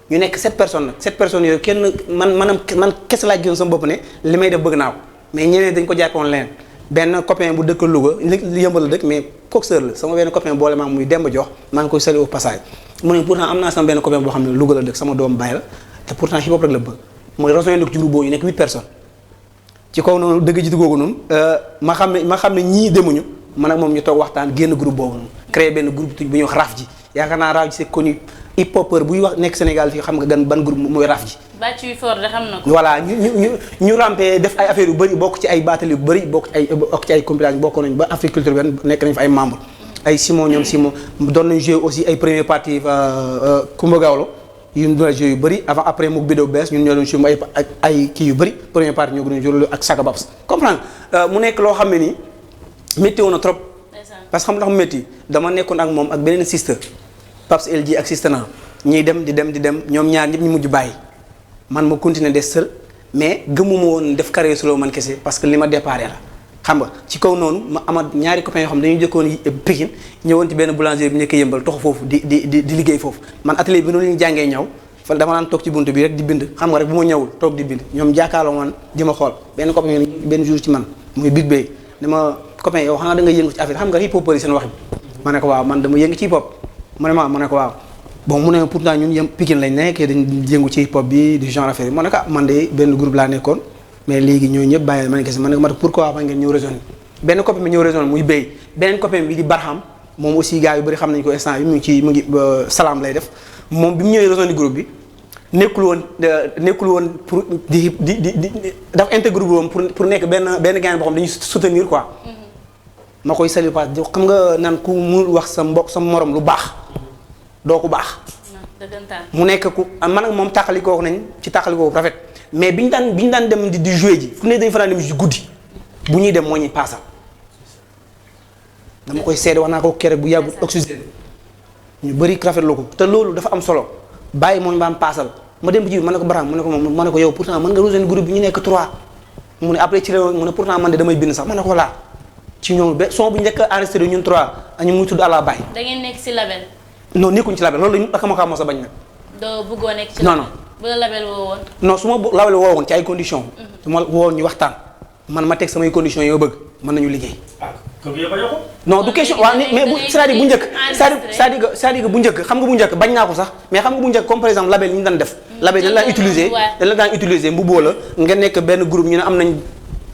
ñu nekk 7 personnes nag 7 personnes yooyu kenn man kese laa gisoon sama bopp ne li may def bëgg naa ko mais ñeneen dañ ko jàppe woon leneen benn copain bu dëkk Louga li yëmbal la dëkk mais coxeur la sama benn copain boole maa muy Demba Jox maa ngi koy saluer au passage mu ne pourtant am naa sama benn copain boo xam ne Louga la dëkk sama doom baay la te pourtant hip hop rek la bëgg mooy rejoindre ci groupe boobu ñu nekk 8 personnes ci kaw noonu dëgg ji googu noonu ma xam ne ñii demuñu man ak moom ñu toog waxtaan génn groupe boobu noonu créé benn groupe bu ñuy wax Raf ji yaakaar naa Raf ji c'est connu hip hopper buy wax nekk Sénégal fii xam nga gan ban groupe mooy Raf ji. bàcc yu fort de xam na ko. voilà ñu rampé def ay affaires yu bëri bokk ci ay battle yu bëri bokk ci ay compilation bokk nañu ba Afrique culture benn nekk nañu fa ay membres ay Simon doon nañu jouer aussi ay première partie Kumba Gawlo yu ñu doon jouer yu bëri avant après mu bidéo bees ñun ñoo doon jouer ay kii yu bëri première partie ñoo gën a jouer ak Saka Babs comprendre mu nekk loo xam ne nii métti woon na trop parce que xam nga métti dama nekkoon ak moom ak beneen sister Paps LG ak sister na ñuy dem di dem ñoom ñaar ñëpp ñu mujj bàyyi man ma continuer des seul mais gëmuma woon def carrière solo man kese parce que li ma déparé la xam nga ci kaw noonu ma amat ñaari copains yoo xam dañuy jëkkoon Pikine ñëwoon ci benn boulangerie bi nekk yëmbal tox foofu di liggéey foofu man atelier bi noonu ñu jàngee ñaw fa dama naan toog ci buntu bi rek di bind xam nga rek bu ma ñëwul toog di bind ñoom jàkkaarloo man di ma xool benn copain benn jour ci man muy Big Bay ne ma copain yow xanaa da nga yëngu ci affaire xam nga hip hop yi seen wax bi ma ne ko waaw man dama yëngu ci hip hop mu ne ma ko waaw bon mu ne pourtant ñun yëm Pikine lañ nekk dañ yëngu ci hip hop bi du genre affaire yi ma ne ko man de benn groupe laa nekkoon mais léegi ñooñu ñëpp bàyyi ma ne kese ma ne ko pourquoi pas ngeen ñëw rejoindre benn copain bi ñëw rejoindre muy Béy beneen copain bi di Barham moom aussi gars yu bëri xam nañu ko instant bi mu ngi salaam lay def moom bi mu ñëwee rejoindre groupe bi nekkul woon pour di dafa intégré woon pour nekk benn gars boo xam dañuy soutenir quoi. ma koy saluer parce que xam nga naan ku munul wax sa mbokk sa morom lu baax doo ko baax. mu nekk ku man ak moom tàqalikoo nañ ci tàqalikoo rafet mais bi ñu daan dem di jouer ji fu ne dañu fa daan dem ci guddi bu ñuy dem moo ñuy paasal dama koy seede wax naa ko kere bu yàggul oxygène ñu bëri rafetlu ko te loolu dafa am solo bàyyi moo ñu baan paasal ma dem bi ji ma ne ko Barham mu ne ko moom ma ne ko yow pourtant mën nga rejoindre groupe bi ñu nekk 3 mu ne après ci la mu ne pourtant man de damay bind sax ma ne ko laa ci ñoom ba son bu njëkk a enregistré ñun 3 ñu muy tudd Alla Baye. da ngeen nekk si label. non nekkuñ ci label loolu la ñu ak ma mos a bañ nag. doo bëggoo nekk ci non label. bu la label woo woon. non su ma label woo woon ci ay conditions. su ma woo ñu waxtaan man ma teg samay conditions yoo bëgg mën nañu liggéey. non du question waaw mais bu c'est-à-dire bu njëkk c'est-à-dire que bu njëkk xam nga bu njëkk bañ naa ko sax mais xam nga bu njëkk comme par exemple label yi ñu daan def label dañ la daan utiliser mbubboo la nga nekk benn groupe ñu ne am nañ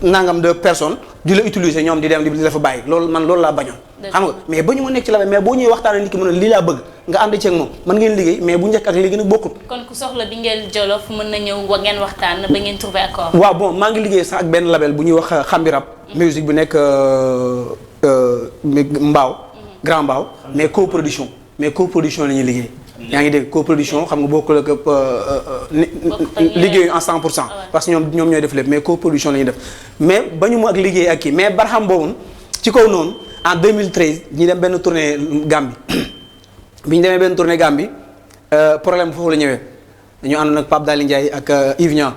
nangam de personnes di la utiliser ñoom di dem di la fa bàyyi loolu laa bañoon xam nga mais ba ñu ma nekk ci label mais boo ñëwee waxtaan nit ki mën a lii laa bëgg nga ànd ceeg moom mën ngeen liggéey mais bu njëkk ak léegi nag bokkut. kon ku soxla bi ngeen Jolof mën na ñëw ngeen waxtaan ba ngeen trouver accord. waaw bon maa ngi liggéey sax ak benn label bu ñuy wax Xambi Rap musique bu nekk Mbaaw Grand Mbaaw mais coproduction la ñuy liggéey. yaa ngi dégg coproduction xam nga bokkul ak liggéeyu en 100% parce que ñoom ñooy def lépp mais coproduction la ñuy def mais ba ñu mu ak liggéey ak kii mais Barham boobu ci kaw noonu en 2013 ñu dem benn tournée Gambie bi ñu demee benn tournée Gambie problème foofu la ñëwee dañu ànd nag Pape Dali Ndiaye ak Yves Niang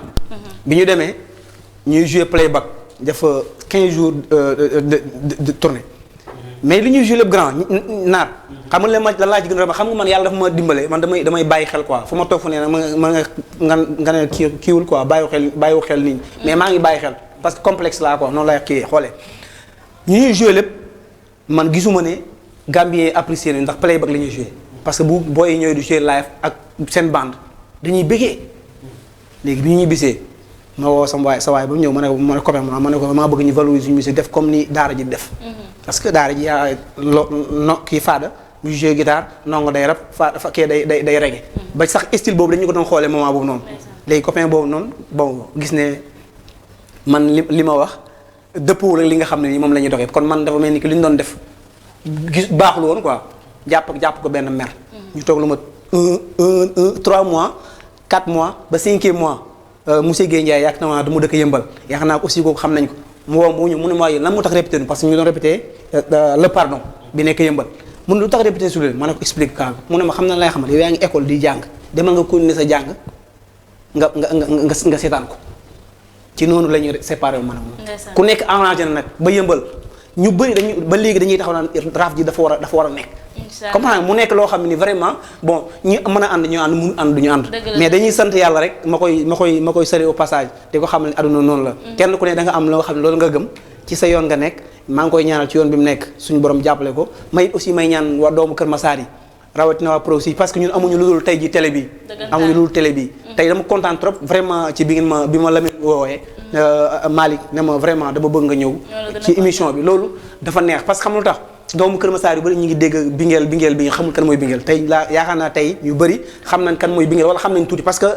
bi ñu demee ñuy jouer playback def 15 jours de tournée mais li ñuy jouer lépp grand naar xam nga lan laa ci gën a xam nga man yàlla dafa ma dimbale man damay bàyyi xel quoi fu ma toog fu ne nga ne kiiwul quoi bàyyiwu xel nit ñi mais maa ngi bàyyi xel parce que complexe laa quoi noonu lay kii xoolee ñu ñuy jouer lépp man gisuma ne Gambien apprécié nañu ndax playback la ñuy jouer parce que bu booy ñooy du jouer live ak seen bande dañuy bëggee léegi bi ñuy bisee ma woo sa waay ba mu ñëw ma ne copain ma ne ko maa bëgg ñu valoriser suñu musique def comme ni daara ji def parce que daara ji yaa kii faada bu jouer guitare nongo day rap fa kii day reggae ba sax style boobu dañu ko doon xoolee moment boobu noonu léegi copain boobu noonu bon gis ne man li ma wax dëppoo ak li nga xam ne nii moom la ñuy doxee kon man dafa mel ni que li ñu doon def gis baaxul woon quoi jàpp ko benn mer ñu toog lu ma 3 mois 4 mois ba 5e mois monsieur Guèye Ndiaye yaakaar naa dama dëkk yëmbal yaakaar naa aussi kooku xam nañ ko mu woo mu ne ma lan moo tax répété parce que ñu doon répété le pardon bi nekk yëmbal mun lu tax répété su leen ma ne ko explique kaa mu ne ma xam na lay xamal yow yaa ngi école di jàng demal nga continuer sa jàng nga seetaan ko ci noonu la ñuy séparé maanaam ku nekk arrangé na nag ba yëmbal ñu bëri ba léegi dañuy taxaw naan raaf ji dafa war a nekk comme mu nekk loo xam ne ni vraiment bon ñi mën a ànd ñu ànd mu ànd duñu ànd mais dañuy sant yàlla rek ma koy sori au passage di ko xam ne aduna noonu la kenn ku ne da nga am loo xam ne loolu nga gëm ci sa yoon nga nekk maa ngi koy ñaanal ci yoon bi mu nekk suñu borom jàppale ko may aussi may ñaan waa doomu Kër Massar yi rawatina waa Pro aussi parce que ñun amuñu lu dul tey ji télé bi amuñu lu dul télé bi tey dama kontaan trop vraiment ci bi ma Lamine woowee Malick ne ma vraiment dama bëgg nga ñëw ci émission bi loolu dafa neex parce que xam lu tax doomu Kër Massar yu bëri ñu ngi dégg bingeel bi xamul kan mooy bingeel tey laa yaakaar naa tey ñu bëri xam nañ kan mooy bingeel wala xam nañ tuuti parce que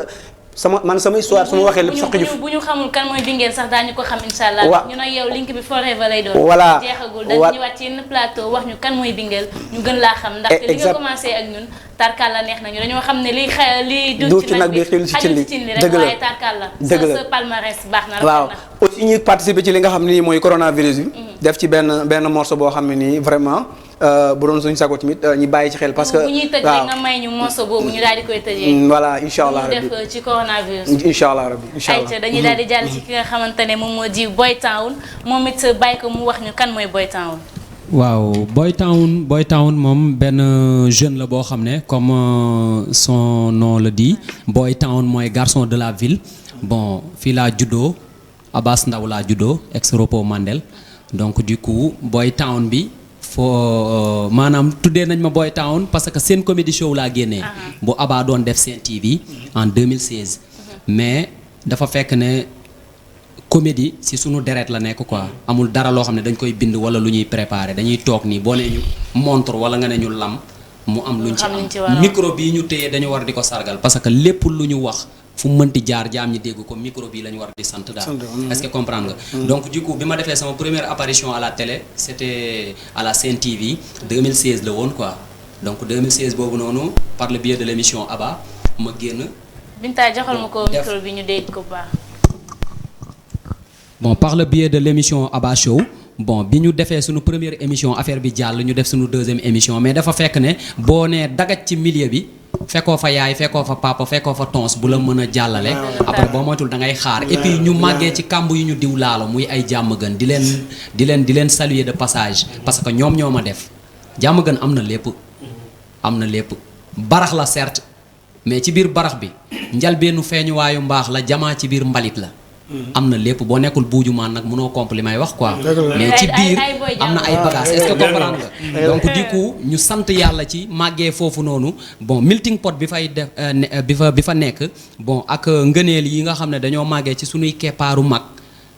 sama histoire su ma waxee lépp sax xëjuf bu ñu xamul kan mooy bingeel sax daañu ko xam insha allah waaw ñu nag yow link bi forever lay doon voilà jeexagul dañu ñëwaat ci yenn plateau wax ñu kan mooy bingeel ñu gën laa xam ndaxte li nga commencé ak ñun tarkal la neex nañu dañoo xam ne li du ci nag bi xëyul ci cin li rek waaye tarkal la sa palmarès baax na waaw aussi ñuy participer ci li nga xam ne nii mooy coronavirus bi def ci benn morceau boo xam ne nii vraiment bu doon suñu sago tamit ñu bàyyi ci xel parce que bu ñuy tëj rek nga may ñu morceau boobu ñu daal di koy tëjee voilà incha allah rabbi def ci coronavirus incha allah rabbi incha allah ayca dañuy daal di jàll ci ki nga xamante ne moom moo di Boy Town moom it bàyyi ko mu wax ñu kan mooy Boy Town waaw Boy Town moom benn jeune la boo xam ne comme son nom le dit Boy Town mooy garçon de la ville bon fii laa juddoo Abass Ndao laa juddoo ex Ropo Mandel donc du coup Boy Town bi foo maanaam tuddee nañ ma Boy Town parce que seen comédie show laa génnee bu Abba doon def seen TV en 2016 mais dafa fekk ne comédie si sunu deret la nekk quoi amul dara loo xam ne dañ koy bind wala lu ñuy préparer dañuy toog nii boo nee ñu montre wala nga ne ñu lam mu am luñ ci am micro bii ñu téye dañu war di ko sargal parce que lépp lu ñu wax fu mu mënti jaar jaam ñi dégg ko micro bii la ñu war di sant daal est-ce que comprendre nga donc du coup bi ma defee sama première apparition à la télé c'était à la Sen TV 2016 la woon quoi donc 2016 boobu noonu par le biais de l'émission Abba ma génn Binta joxal ma ko micro bi ñu dégg ko baax bon par le biais de l'émission Abba Show bon bi ñu defee suñu première émission affaire bi jàll ñu def suñu deuxième émission mais dafa fekk ne boo nee dagat ci milieu bi fekkoo fa yaay fekkoo fa papa fekkoo fa tons bu la mën a jàllale après boo moytul da ngay xaar et puis ñu màggee ci kàmb yu ñu diw laalo muy ay jàmm gën di leen saluer de passage parce que ñoom ñoo ma def jàmm gën am na lépp barax la certes mais ci biir barax bi njalbeenu feeñuwaayu mbaax la jamaa ci biir mbalit la am na lépp boo nekkul buuju maan nag mënoo compli li may wax quoi mais ci biir am na ay bagages est-ce que comprendre nga donc du coup ñu sant yàlla ci màggee foofu noonu bon melting pot bi fay def bi fa nekk bon ak ngëneel yi nga xam ne dañoo màggee ci suñuy keppaaru mag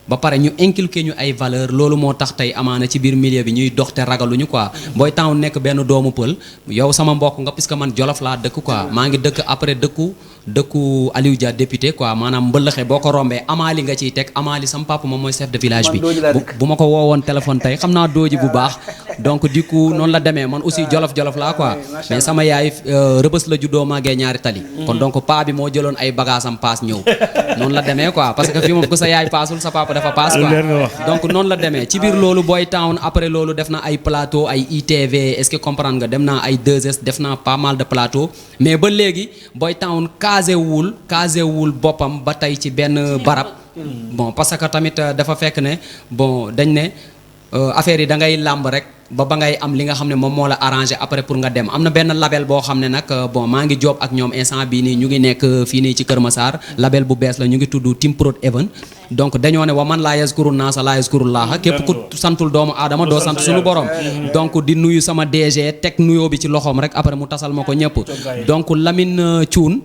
ba pare ñu inculquer ñu ay valeur loolu moo tax tey amaana ci biir milieu bi ñuy dox te ragaluñu quoi Boy Town nekk benn doomu pël yow sama mbokk nga puisque man Jolof laa dëkk quoi maa ngi dëkk après dëkku Aliou Dia député quoi maanaam mbëllëxe boo ko rombee amaali nga ciy teg amaali sama papa moom mooy chef de village bi bu ma ko woowoon téléphone tey xam naa dooji bu baax donc du coup noonu la demee man aussi Jolof laa quoi mais sama yaay Rëbës la juddoo màggee ñaari tali kon donc paa bi moo jëloon ay bagage am paas ñëw noonu la demee quoi parce que fii moom ku sa yaay paasul sa papa dafa paas quoi donc noonu la demee ci biir loolu Boy Town après loolu def na ay plateau ay ITV est-ce que comprendre nga dem naa ay 2S def naa pas mal de plateau mais ba léegi Boy Town kaasewul boppam ba tey ci benn barab bon parce que tamit dafa fekk ne bon dañ ne affaire yi da ngay làmb rek ba ngay am li nga xam ne moom moo la arrangé après pour nga dem am na benn label boo xam ne nag bon maa ngi job ak ñoom instant bii nii ñu ngi nekk fii nii ci Kër Massar label bu bees la ñu ngi tudd Team Prod Event donc dañoo ne wa man laa yaskuru naasa laa yaskuru laaha képp ku santul doomu aadama doo sant suñu borom donc di nuyu sama DG teg nuyoo bi ci loxoom rek après mu tasal ma ko ñëpp donc Lamine Thioune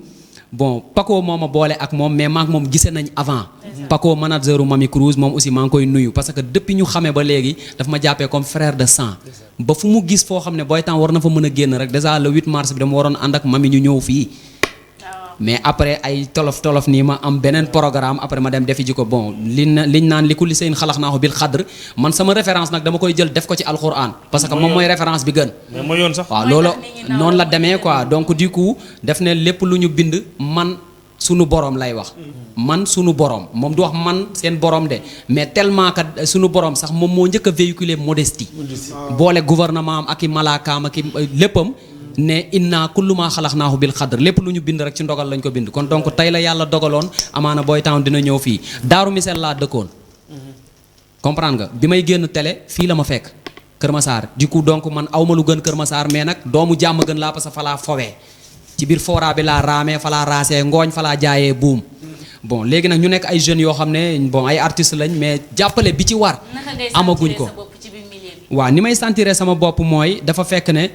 bon Paco moo ma boole ak moom mais maak moom gise nañ avant Paco manageru Mami Cruz moom aussi maa ngi koy nuyu parce que depuis ñu xamee ba léegi daf ma jàppee comme frère de sang ba fu mu gis foo xam ne Boy Town war na fa mën a génn rek déjà le 8 mars bi dama waroon ànd ak Mami ñu ñëw fii mais après ay tolof nii ma am beneen programme après ma dem defi ji ko bon liñ naan li ku li seen xalax naa ko bil xadr man sama référence nag dama koy jël def ko ci alxuraan parce que moom mooy référence bi gën waaw loolu noonu la demee quoi donc du coup def ne lépp lu ñu bind man sunu borom lay wax man sunu borom moom du wax man seen borom de mais tellement que sunu borom sax moom moo njëkk a véhiculer modestie boole gouvernement am ak i malaakaam ak i léppam ne inna kullu ma xalaxnaahu bil xadr lépp lu ñu bind rek ci ndogal lañ ko bind kon donc tey la yàlla dogaloon amaana Boy Town dina ñëw fii Daaru Misel laa dëkkoon comprendre nga bi may génn télé fii la ma fekk Kër Massar du coup donc man awma lu gën Kër Massar mais nag doomu jàmm gën laa parce que fa laa fowee ci biir fora bi laa raamee fa laa raasee ngooñ fa laa jaayee buum bon léegi nag ñu nekk ay jeunes yoo xam ne bon ay artistes lañ mais jàppale bi ci war amaguñ ko waaw ni may sentiré sama bopp mooy dafa fekk ne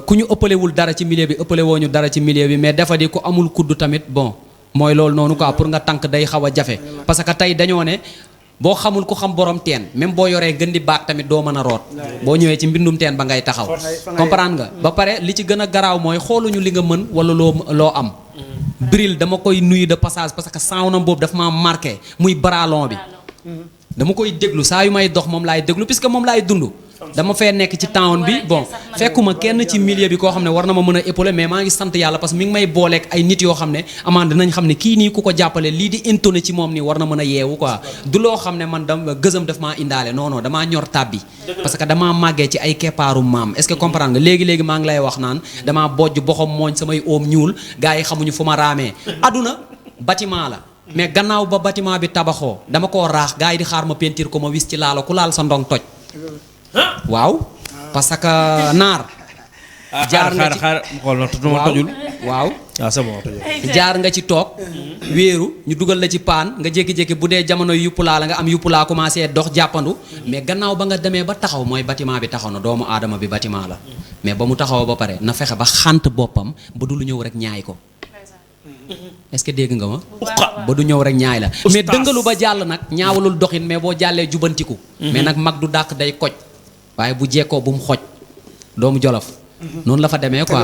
ku ñu ëppalewul dara ci milieu bi ëppale woo ñu dara ci milieu bi mais dafa di ku amul kudd tamit bon mooy loolu noonu quoi pour nga tànk day xaw a jafe parce que tey dañoo ne boo xamul ku xam borom teen même boo yoree gën di baag tamit doo mën a root boo ñëwee ci mbindum teen ba ngay taxaw comprendre nga ba pare li ci gën a garaaw mooy xooluñu li nga mën wala loo am Bril dama koy nuyu de passage parce que sawnam boobu dafa ma marqué muy bralon bi dama koy déglu saa yu may dox moom laay déglu puisque moom laay dund dama fee nekk ci town bi bon fekkuma kenn ci milieu bi koo xam ne war na ma mën a épauler mais maa ngi sant yàlla parce que mi ngi may booleeg ay nit yoo xam ne amaan dinañ xam ne kii nii ku ko jàppale lii di intonné ci moom nii war na mën a yeewu quoi du loo xam ne man dama gësam daf maa indaale non non damaa ñor tàbbi parce que damaa màggee ci ay keppaaru maam est-ce que comprendre nga léegi-léegi maa ngi lay wax naan damaa bojj boxam mooñ samay oom ñuul gars yi xamuñu fu ma raamee aduna bâtiment la mais gannaaw ba bâtiment bi tabaxoo dama koo raax gars yi di xaar ma peinture ko ma wis ci laalo ku laal sa ndong toj waaw parce que naar jaar nga ci xool na tojul waaw c'est bon jaar nga ci toog wéeru ñu dugal la ci paan nga jékki-jékki bu dee jamono yuppulaa la nga am yuppulaa commencé dox jàppandu mais gannaaw ba nga demee ba taxaw mooy bâtiment bi taxaw na doomu aadama bi bâtiment la mais ba mu taxaw ba pare na fexe ba xant boppam ba du lu ñëw rek ñaay ko est-ce que dégg nga ma ba du ñëw rek ñaay la mais dëngalu ba jàll nag ñaawalul doxin mais boo jàllee jubantiku mais nag mag du dàq day koj waaye bu jekkoo bu mu xoj doomu Jolof noonu la fa demee quoi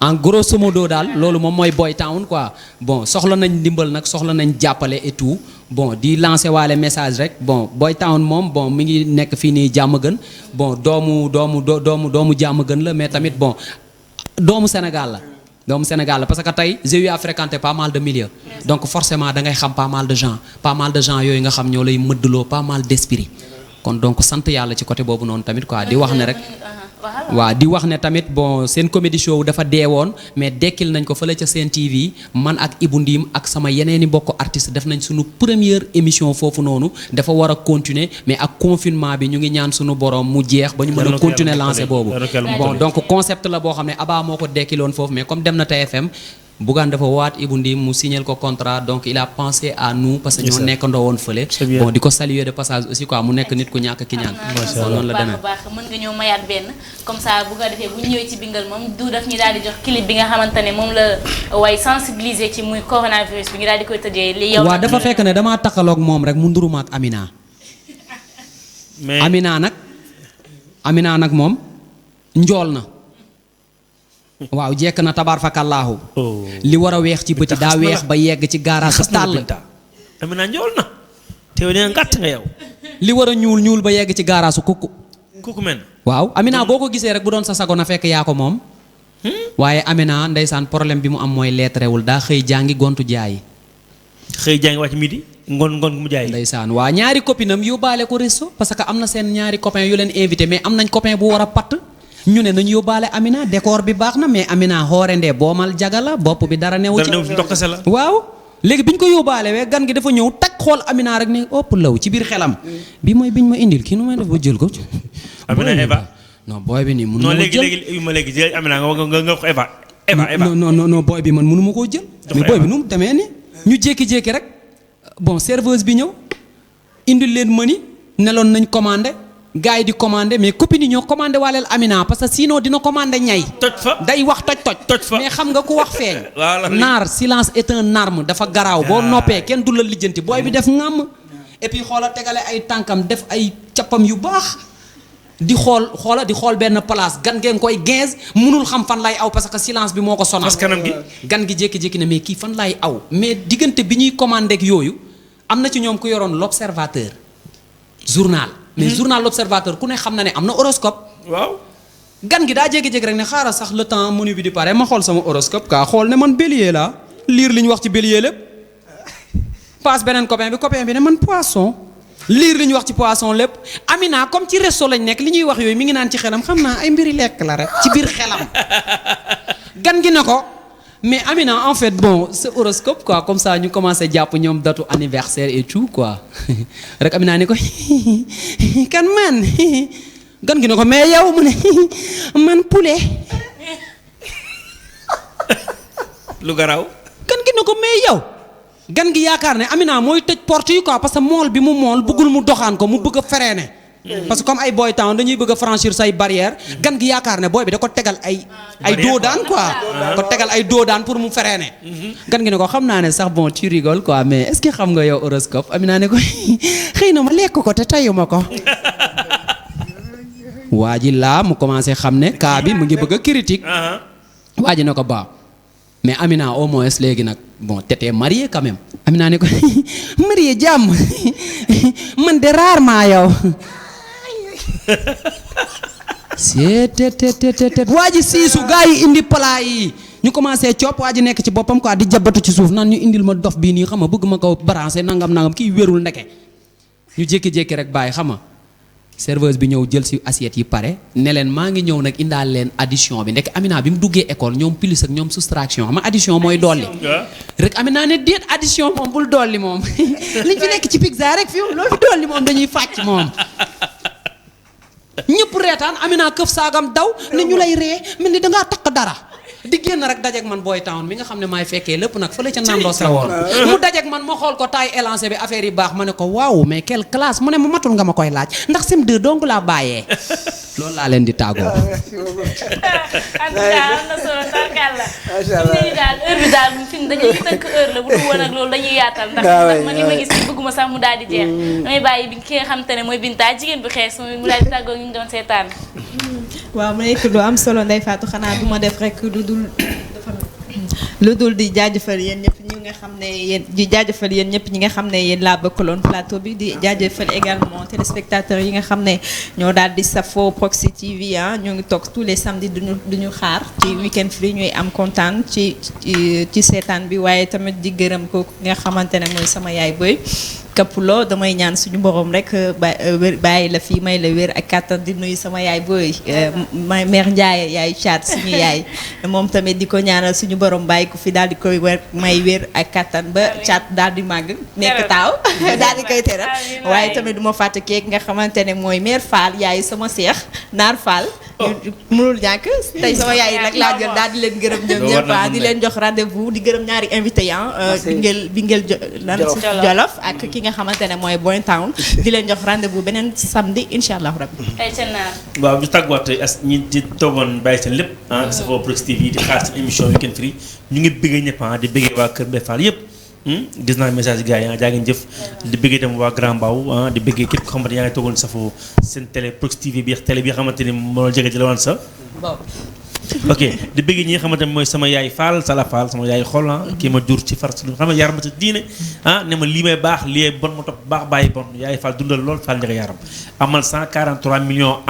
en grosso modo daal loolu moom mooy Boy Town quoi bon soxla nañ ndimbal nag soxla nañ jàppale et tout bon di lancer waale message rek bon Boy Town moom bon mi ngi nekk fii nii jàmm gën bon doomu jàmm gën la mais tamit bon doomu Sénégal la parce que tey j'ai eu à fréquenter pas mal de milieux donc forcément da ngay xam pas mal de gens yooyu nga xam ñoo lay mëddloo pas mal d'esprit kon donc sant yàlla ci côté boobu noonu tamit quoi di wax ne rek waaw di wax ne tamit bon seen comédie show dafa deewoon mais dekkil nañ ko fële ca Sen TV man ak Ibou Ndim ak sama yeneeni mbokk artiste def nañ suñu première émission foofu noonu dafa war a continuer mais ak confinement bi ñu ngi ñaan suñu borom mu jeex ba ñu mën a continuer lancer boobu bon donc concept la boo xam ne Abba moo ko dekkiloon foofu mais comme dem na TFM Bougane dafa waat Ibou Ndim mu signer ko contrat donc il a pensé à nous parce que ñoo nekkandoo woon fële bon di ko saluer de passage aussi quoi mu nekk nit ku ñàkk ki ñaan noonu la demee baax mën nga ñëw mayaat benn comme ça bu ko defee bu ñu ñëwee ci bingal moom du daf ñu daal di jox clip bi nga xamante ne moom la way sensibiliser ci muy coronavirus bi ñu daal di koy tëjee li yow waaw dafa fekk ne damaa takkaloog moom rek mu nduruma ak Amina Amina nag moom njool na waaw jekk na tabaar fakallaahu li war a weex ci bëti daa weex ba yegg ci gaaraas tàll Amina njool na te yow nee ngàtt nga yow li war a ñuul ba yegg ci gaaraasu kukku men waaw Amina boo ko gisee rek bu doon sa sago na fekk yaa ko moom waaye Amina ndeysaan problème bi mu am mooy lettrewul daa xëy jàngi gontu jaayi xëy jàngi wàcc midi ngoon mu jaay ndeysaan waa ñaari copinam yóbbaale ko resto parce que am na seen ñaari copain yu leen invité mais am nañ copain bu war a patt ñu ne nañu yóbbaale Amina décor bi baax na mais Amina xoorendee boomal jagala bopp bi dara newu ci waaw léegi bi ñu ko yóbbaale wee gan gi dafa ñëw taj xool Amina rek ne ëpp law ci biir xelam bi mooy biñ ma indil kii nu may def ba jël ko Amina Eva non booy bi nii mënu ma jël léegi Amina nga ko Eva non booy bi man mënu ma koo jël mais booy bi nu mu demee ni ñu jékki-jékki rek bon serveuse bi ñëw indil leen mëni neloon nañ commandé gars yi di commandé mais copine yi ñoo commandé waaleel Amina parce que sinon dina commandé ñay toj fa day wax toj fa mais xam nga ku wax feeñ naar silence est un arme dafa garaaw boo noppee kenn du la lijjanti booy bi def ngàmm et puis xoola tegale ay tànkam def ay cappam yu baax di xool benn place gan ngeen koy 15 mënul xam fan lay aw parce que silence bi moo ko sonal gan gi jékki-jékki ne mais kii fan lay aw mais diggante bi ñuy commandé ak yooyu am na ci ñoom ku yoroon l'observateur journal mais journal l'observateur ku ne xam na ne am na horoscope waaw gan gi daa jékki-jékki rek ne xaaral sax le temps menu bi di pare ma xool sama horoscope kaa xool ne man bélier laa lire li ñu wax ci bélier lépp passe beneen copain bi ne man poisson lire li ñu wax ci poisson lépp Amina comme ci resto lañ nekk li ñuy wax yooyu mi ngi naan ci xelam xam naa ay mbiri lekk la rek ci biir xelam gan gi ne ko mais Amina en fait bon ce horoscope quoi comme ça ñu commencé jàpp ñoom datu anniversaire et tout quoi rek Amina ne ko kan man gan gi ne ko mais yow mu ne man poulet lu garaaw gan gi ne ko mais yow gan gi yaakaar ne Amina mooy tëj porte yi quoi parce que mool bi mu mool bëggul mu doxaan ko mu bëgg a freiner parce que comme ay boy town dañuy bëgg a franchir say barrière gan gi yaakaar ne booy bi da ko tegal ay doodaan quoi ko tegal ay doodaan pour mu freiner gan gi ne ko xam naa ne sax bon tu rigoles quoi mais est-ce que xam nga yow horoscope Amina ne ko xëy na ma lekk ko te tayuma ko waa ji laa mu commencé xam ne cas bi mu ngi bëgg a critique waa ji ne ko baaw mais Amina au moins léegi nag bon t'étais marié quand même Amina ne ko marié jàmm man de rarement yow seet waa ji siisu gars yi indi plat yi ñu commencé coop waa ji nekk ci boppam quoi di jabatu ci suuf naan ñu indil ma dof bii nii xam nga bëgg ma ko branché nangam kii wérul ndeke ñu jékki-jékki rek bàyyi xam nga serveuse bi ñëw jël si assiette yi pare ne leen maa ngi ñëw nag indaal leen addition bi ndek Amina bi mu duggee école ñoom plus ak ñoom soustraction xam nga addition mooy dolli rek Amina ne déet addition moom bul dolli moom liñ fi nekk ci pizza rek fi loo fi dolli moom dañuy fàcc moom ñëpp reetaan Amina këf saagam daw ne ñu lay ree mel ni dangaa takk dara di génn rek dajeeg man boy town mi nga xam ne maay fekkee lépp nag fële ca nandoos la woon mu dajeeg man ma xool ko taay élancé bi affaire yi baax ma ne ko waaw mais quelle classe mu ne ma matul nga ma koy laaj ndax sim 2 donc laa bàyyee loolu laa leen di tàggoo en tout cas am na solo tarkal la ñu daal heure bi daal fi dañuy tënk heure la bu dul woon ak loolu dañuy yaatal ndax man li ma gis bëgguma sax mu daal di jeex damay bàyyi bi ki nga xam te ne mooy Binta jigéen bu xees mu daal di tàggoo ñu doon seetaan waaw mu nekk lu am solo Ndeye Fatou xanaa du ma def rek lu dul di jaajëfal yéen ñëpp ñi nga xam ne yéen di jaajëfal yéen ñëpp ñi nga xam ne yéen laa bokkaloon plateau bi di jaajëfal également téléspectateurs yi nga xam ne ñoo daal di safoo Proxi TV ñoo ngi toog tous les samedis duñu xaar ci Weekend Free ñuy am kontaan ci seetaan bi waaye tamit di gërëm ko nga xamante ne mooy sama yaay boy Kapulo damay ñaan suñu borom rek bàyyi la fii may la wér ak kàttan di nuyu sama yaay booy ma mère Ndiaye yaay caat suñu yaay moom tamit di ko ñaanal suñu borom bàyyi ko fi daal di koy may wér ak kàttan ba caat daal di màgg nekk taaw daal di koy teral waaye tamit du ma fàtte keek nga xamante ne mooy mère Fall yaay sama seex Naar Fall mënul ñàkk tey sama yaay nag laa jël daal di leen gërëm ñoom ñëpp di leen jox rendez-vous di gërëm ñaari invité Bingel Jolof ak ki nga xamante ne mooy Boy Town di leen jox rendez-vous beneen samedi incha allah rabbi. waaw ñu tàgguwaat as ñi di toogoon bàyyi seen lépp safoo Proxi TV di xaar seen émission Weekend Free ñu ngi bëggee ñëpp di bëggee waa Kër Mbaye Fall yëpp gis naa message gars yi jaa ngeen jëf di bëggee dem waa Grand Mbao di bëggee képp ko xamante yaa ngi toogoon safoo seen télé Proxi TV bi télé bi nga xamante ni moo jege ji la woon sa ok di bëgg ñi nga xamante ne mooy sama yaay Fall Sala Fall sama yaay xol kii ma jur ci far xam ne yaram ma ci diine ne ma lii may baax lii bon ma topp baax bàyyi bon yaay Fall dundal lool Fall njëkk yaram amal 143 millions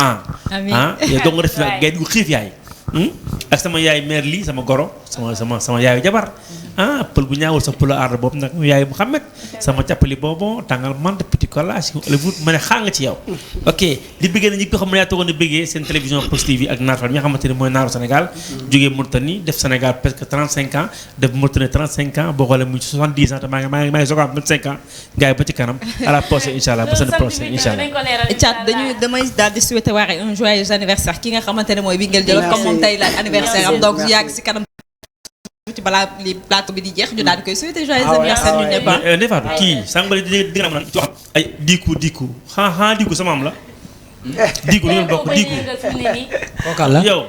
yow doo nga def nag gay gu xiif yaay ak sama yaay mère lii sama goro sama yaayu jabar pël bu ñaawul sa pël aar boobu nag yaay Mouhamed sama càppali boobu tàngal mante petit cola si levut ma ne xaa nga ci yow ok di bëggee na ñi ko xam ne yaa toogoon di bëggee seen télévision Proxi TV ak Naar Fall mi nga xamante ne mooy naaru Sénégal jógee Mauritanie def Sénégal presque 35 ans def Mauritanie 35 ans boo xoolee muy 70 ans te maa ngi soog a am 25 ans gars yi ba ci kanam à la prochaine incha allah ba seen prochaine incha allah Thiat damay daal di souhaiter waare un joyeux anniversaire ki nga xamante ne mooy Bingel Jolof comme moom tey la anniversaire am donc yàgg si kanam ci balaa li plateau bi di jeex ñu daal di koy souhaiter joyeux anniversaire ñu ñëpp Ndefatu kii sànq di nga am ci wax ay diiku diiku sama am la diiku ñu bokk diiku kookal la yow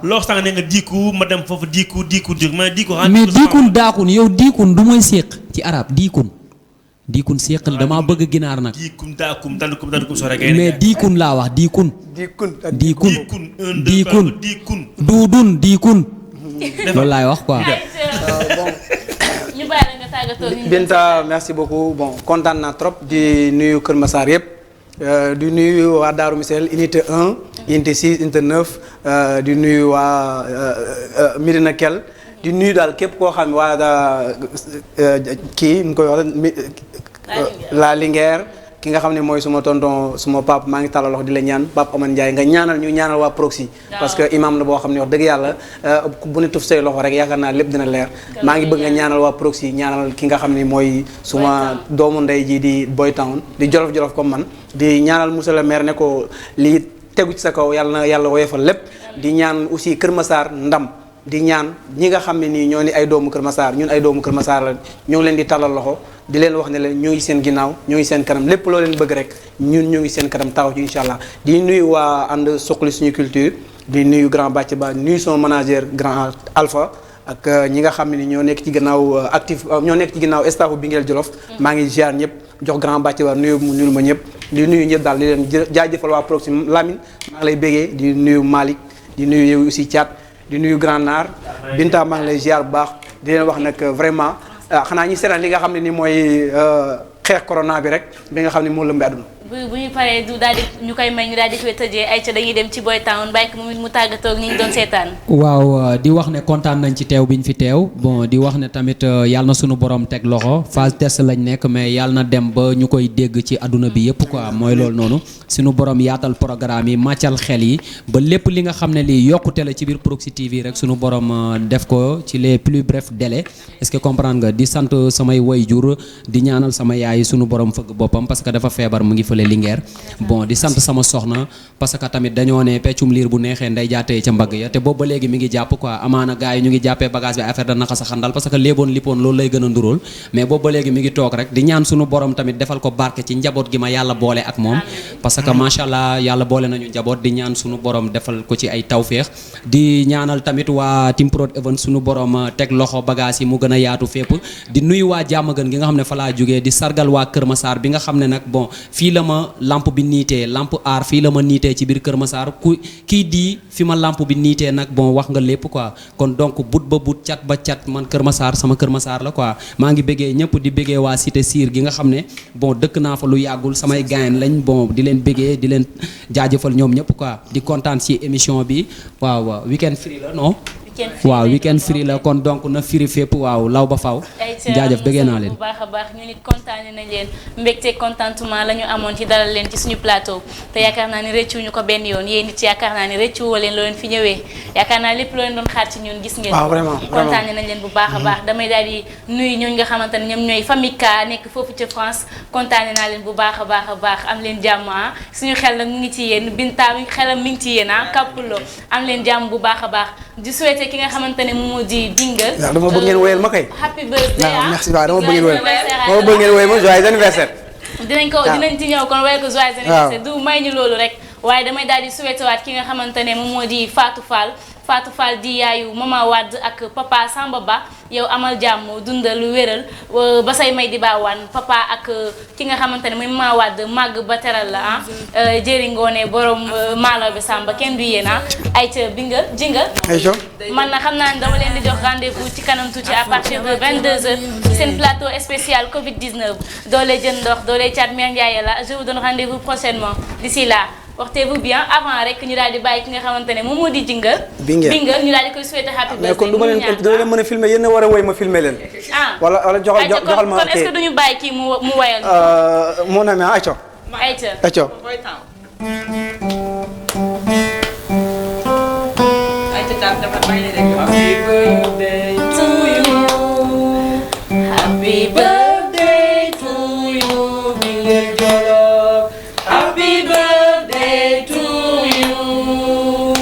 loo sànq ne nga diiku ma dem foofu diiku ma diiku mais diikun daakun yow diikun du mooy séq ci arab diikun séq damaa bëgg ginaar nag diikun daakum dandukum sore kay mais diikun laa wax diikun diikun loolu laay wax quoi. ñu bàyyi la nga tàggatoo Binta merci beaucoup bon kontaan naa trop di nuyu Kër Massar yëpp di nuyu waa Darou Missel unité 1 unité 6 unité 9 di nuyu waa Medina Kell di nuyu daal képp koo xam ne waa kii ñu koy wax la Linguère ki nga xam ne mooy suma tonton suma pap maa ngi tàllal loxo di la ñaan Pape Amane Ndiaye nga ñaanal waa Proxi parce que imam la boo xam ne wax dëgg yàlla bu ne tuf say loxo rek yaakaar naa lépp dina leer maa ngi bëgg nga ñaanal waa Proxi ñaanal ki nga xam ne mooy suma doomu ndey ji di Boy Town di jolof-jolof comme man di ñaanal monsieur le maire ne ko lii tegu ci sa kaw yàlla na yàlla woyofal lépp di ñaan aussi Kër Massar ndam di ñaan ñi nga xam ne nii ñoo ni ay doomu Kër Massar ñun ay doomu Kër Massar la ñoo ngi leen di tàllal loxo di leen wax ne leen ñoo ngi seen ginnaaw ñoo ngi seen kanam lépp loo leen bëgg rek ñun ñoo ngi seen kanam taxaw ci incha allah di nuyu waa ànd suqali suñu culture di nuyu grand bàcc ba nuyu son manager grand Alpha ak ñi nga xam ne ni ñoo nekk ci ginnaaw ñoo nekk ci ginnaaw staffu Bingel Jolof maa ngi ziar ñëpp jox grand bàcc ba nuyu ma ñëpp di nuyu ñëpp daal di leen jaajëfal waa Proxi Lamine maa ngi lay bégee di nuyu Malick di nuyu yow aussi Thiat di nuyu Grand Naar Binta maa ngi lay ziar bu baax di leen wax nag vraiment xanaa ñi seetaan li nga xam ne ni mooy xeex corona bi rek bi nga xam ne moo lëmbe àdduna bu ñu paree du daal di ñu koy may ñu daal di koy tëjee ay ca dañuy dem ci Boy Town bàyyi ko mu tàggatoo ak ñi ñu doon seetaan. waaw di wax ne kontaan nañ ci teew bi ñu fi teew bon di wax ne tamit yàlla na sunu borom teg loxo phase test lañ nekk mais yàlla na dem ba ñu koy dégg ci àdduna bi yëpp quoi mooy loolu noonu sunu borom yaatal programme yi màccal xel yi ba lépp li nga xam ne lii yokkute la ci biir Proxi TV rek sunu borom def ko ci les plus brefs délais est-ce que comprendre nga di sant samay waajur di ñaanal sama yaay sunu borom fëgg boppam parce que dafa feebar mu ngi fële Linguère bon di sant sama soxna parce que tamit dañoo ne peccum liir bu neexee nday jaatee ca mbagg ya te boobu ba léegi mi ngi jàpp quoi amaana gars yi ñu ngi jàppee bagage bi affaire da naka sa xandal parce que léeboon lippoon loolu lay gën a nduróol mais boobu ba léegi mi ngi toog rek di ñaan sunu borom tamit defal ko barke ci njaboot gi ma yàlla boole ak moom parce que macha allah yàlla boole nañu njaboot di ñaan sunu borom defal ko ci ay tawféex di ñaanal tamit waa Team Prod Event sunu borom teg loxo bagage yi mu gën a yaatu fépp di nuyu waa Diamaguène gi nga xam ne fa laa jógee di sargal waa Kër Massar bi nga xam ne nag bon fii la ma lampe bi niitee lampe aar fii la ma niitee ci biir Kër Massar ku kii di fi ma lampe bi niitee nag bon wax nga lépp quoi kon donc but ba but cat ba cat man Kër Massar sama Kër Massar la quoi maa ngi bëggee ñëpp di bëggee waa Cité Sir gi nga xam ne bon dëkk naa fa lu yàggul samay gaayen lañ bon di leen bëggee di leen jaajëfal ñoom ñëpp quoi di kontaan ci émission bi waaw Weekend Free la non waaw weekend free la kon donc na firi fépp waaw law ba faw jaajëf bëggee naa leen bu baax a baax ñu nit kontaane nañ leen mbégte contentement la ñu amoon ci dalal leen ci suñu plateau te yaakaar naa ni rëccu ñu ko benn yoon yéen nit yaakaar naa ni rëccu woo leen loo leen fi ñëwee yaakaar naa lépp loo leen doon xaar ci ñun gis ngeen kontaane nañ leen bu baax a baax damay daal di nuyu ñooñu nga xamante ne ñoom ñooy famille Ka nekk foofu ca France kontaane naa leen bu baax a baax am leen jàmm suñu xel nag mu ngi ci yéen Binta mi xelam mi ngi ci yéen kàppuloo am leen jàmm bu baax a baax di souhaiter ki nga xamante ne moom moo di Bingal dama bëgg ngeen woyal ma kay happy birthday merci waaw dama bëgg ngeen woyal ma joyeux anniversaire dinañ ci ñëw kon woyal ko joyeux anniversaire du may ñu loolu rek waaye damay daal di souhaiter waat ki nga xamante ne moom moo di Fatou Fall di yaayu Mama Wade ak papa Samba Ba yow amal jàmm dundal lu wéral ba say may di baawaan papa ak ki nga xamante ne muy Mama Wade màgg ba teral la jëri ngoone borom maalaw bi Samba kenn du yéen ay ca jingal man na xam naa ne dama leen di jox rendez-vous ci kanam tuuti à partir de 22h seen plateau spécial Covid-19 doole jën ndox doole caat Mère Ndiaye la je vous donne rendez-vous prochainement d'ici là portez-vous bien avant rek ñu daal di bàyyi ki nga xamante ne moom moo di jingal ñu daal di koy souhaiter happy birthday mais kon du ma leen mën a filmer yéen a war a woy ma filmer leen wala joxal ma kon est-ce que duñu bàyyi kii mu woyal mon ami Aïcha happy birthday to you Bingal Jolof happy birthday to you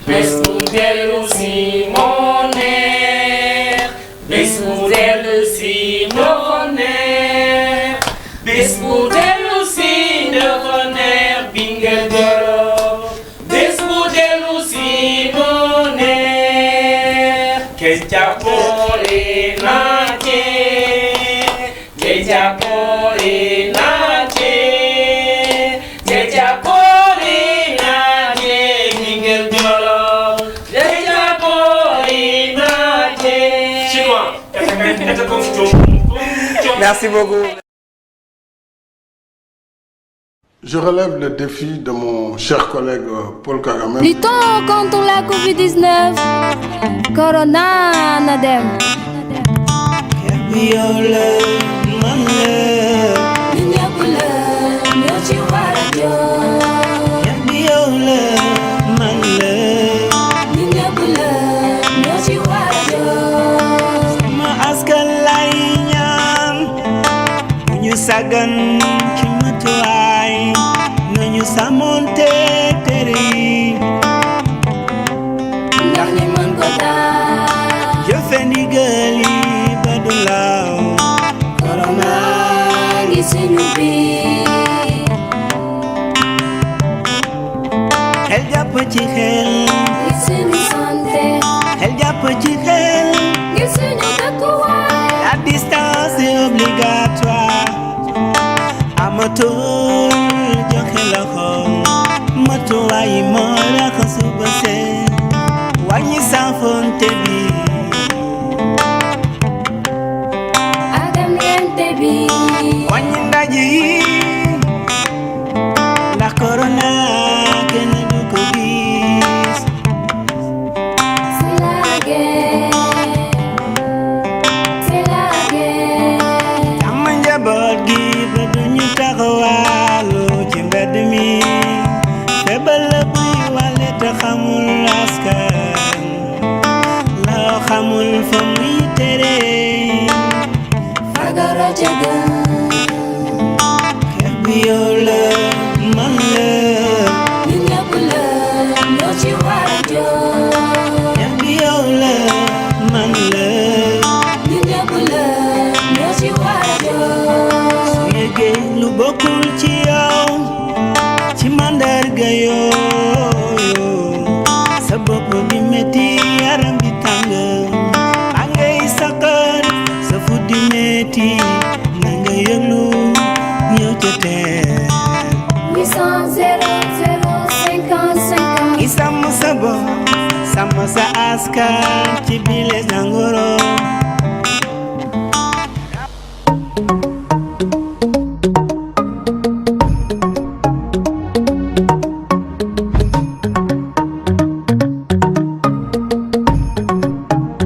bés bu dellu si moo neex bés bu dellu si moo neex bés bu dellu si dafa neex Bingal Jolof bés bu dellu si moo neex ke jàppale naate ke jàppale naate ke jàppale naate Bingal Jolof ke jàppale naate merci beaucoup. Je relève le défi de mon cher collègue Paul Kagame. Luttons contre la Covid-19. Corona na dem. Sagan ci matuwaay nañu sàmmonte tere yi ndax ñi mën ko daal jëfe ndigal yi ba du law corona ngi suñu biir xel jàpp ci xel ngi suñu santé xel jàpp ci xel ngi suñu dëkkuwaay la distance est obligatoire amatul joxe loxo matuwaay yi moo raxasu ba set wàññi saafonte bi agamyente bi wàññi ndaje yi ndax corona kenn du ko gis c'est la guerre am njaboot gi ba duñu taxawaalu ci mbedd mi feebar la buy wàlle te xamul askan loo xamul fa muy tere fagara jaga xeex bi yow la man la ñun ñëpp la ñoo ci war a jóg xeex bi yow la man la ñun ñëpp la ñoo ci war a jóg su yëgee lu bokkul ci yow ci mandarga yooyu sa bopp di metti yaram bi tàng a ngay saqar sa fut di metti na nga yëglu ñëw ca teel 800 0 0 50 50 i sàmm sa bopp sàmm sa askan ci bile jàngoro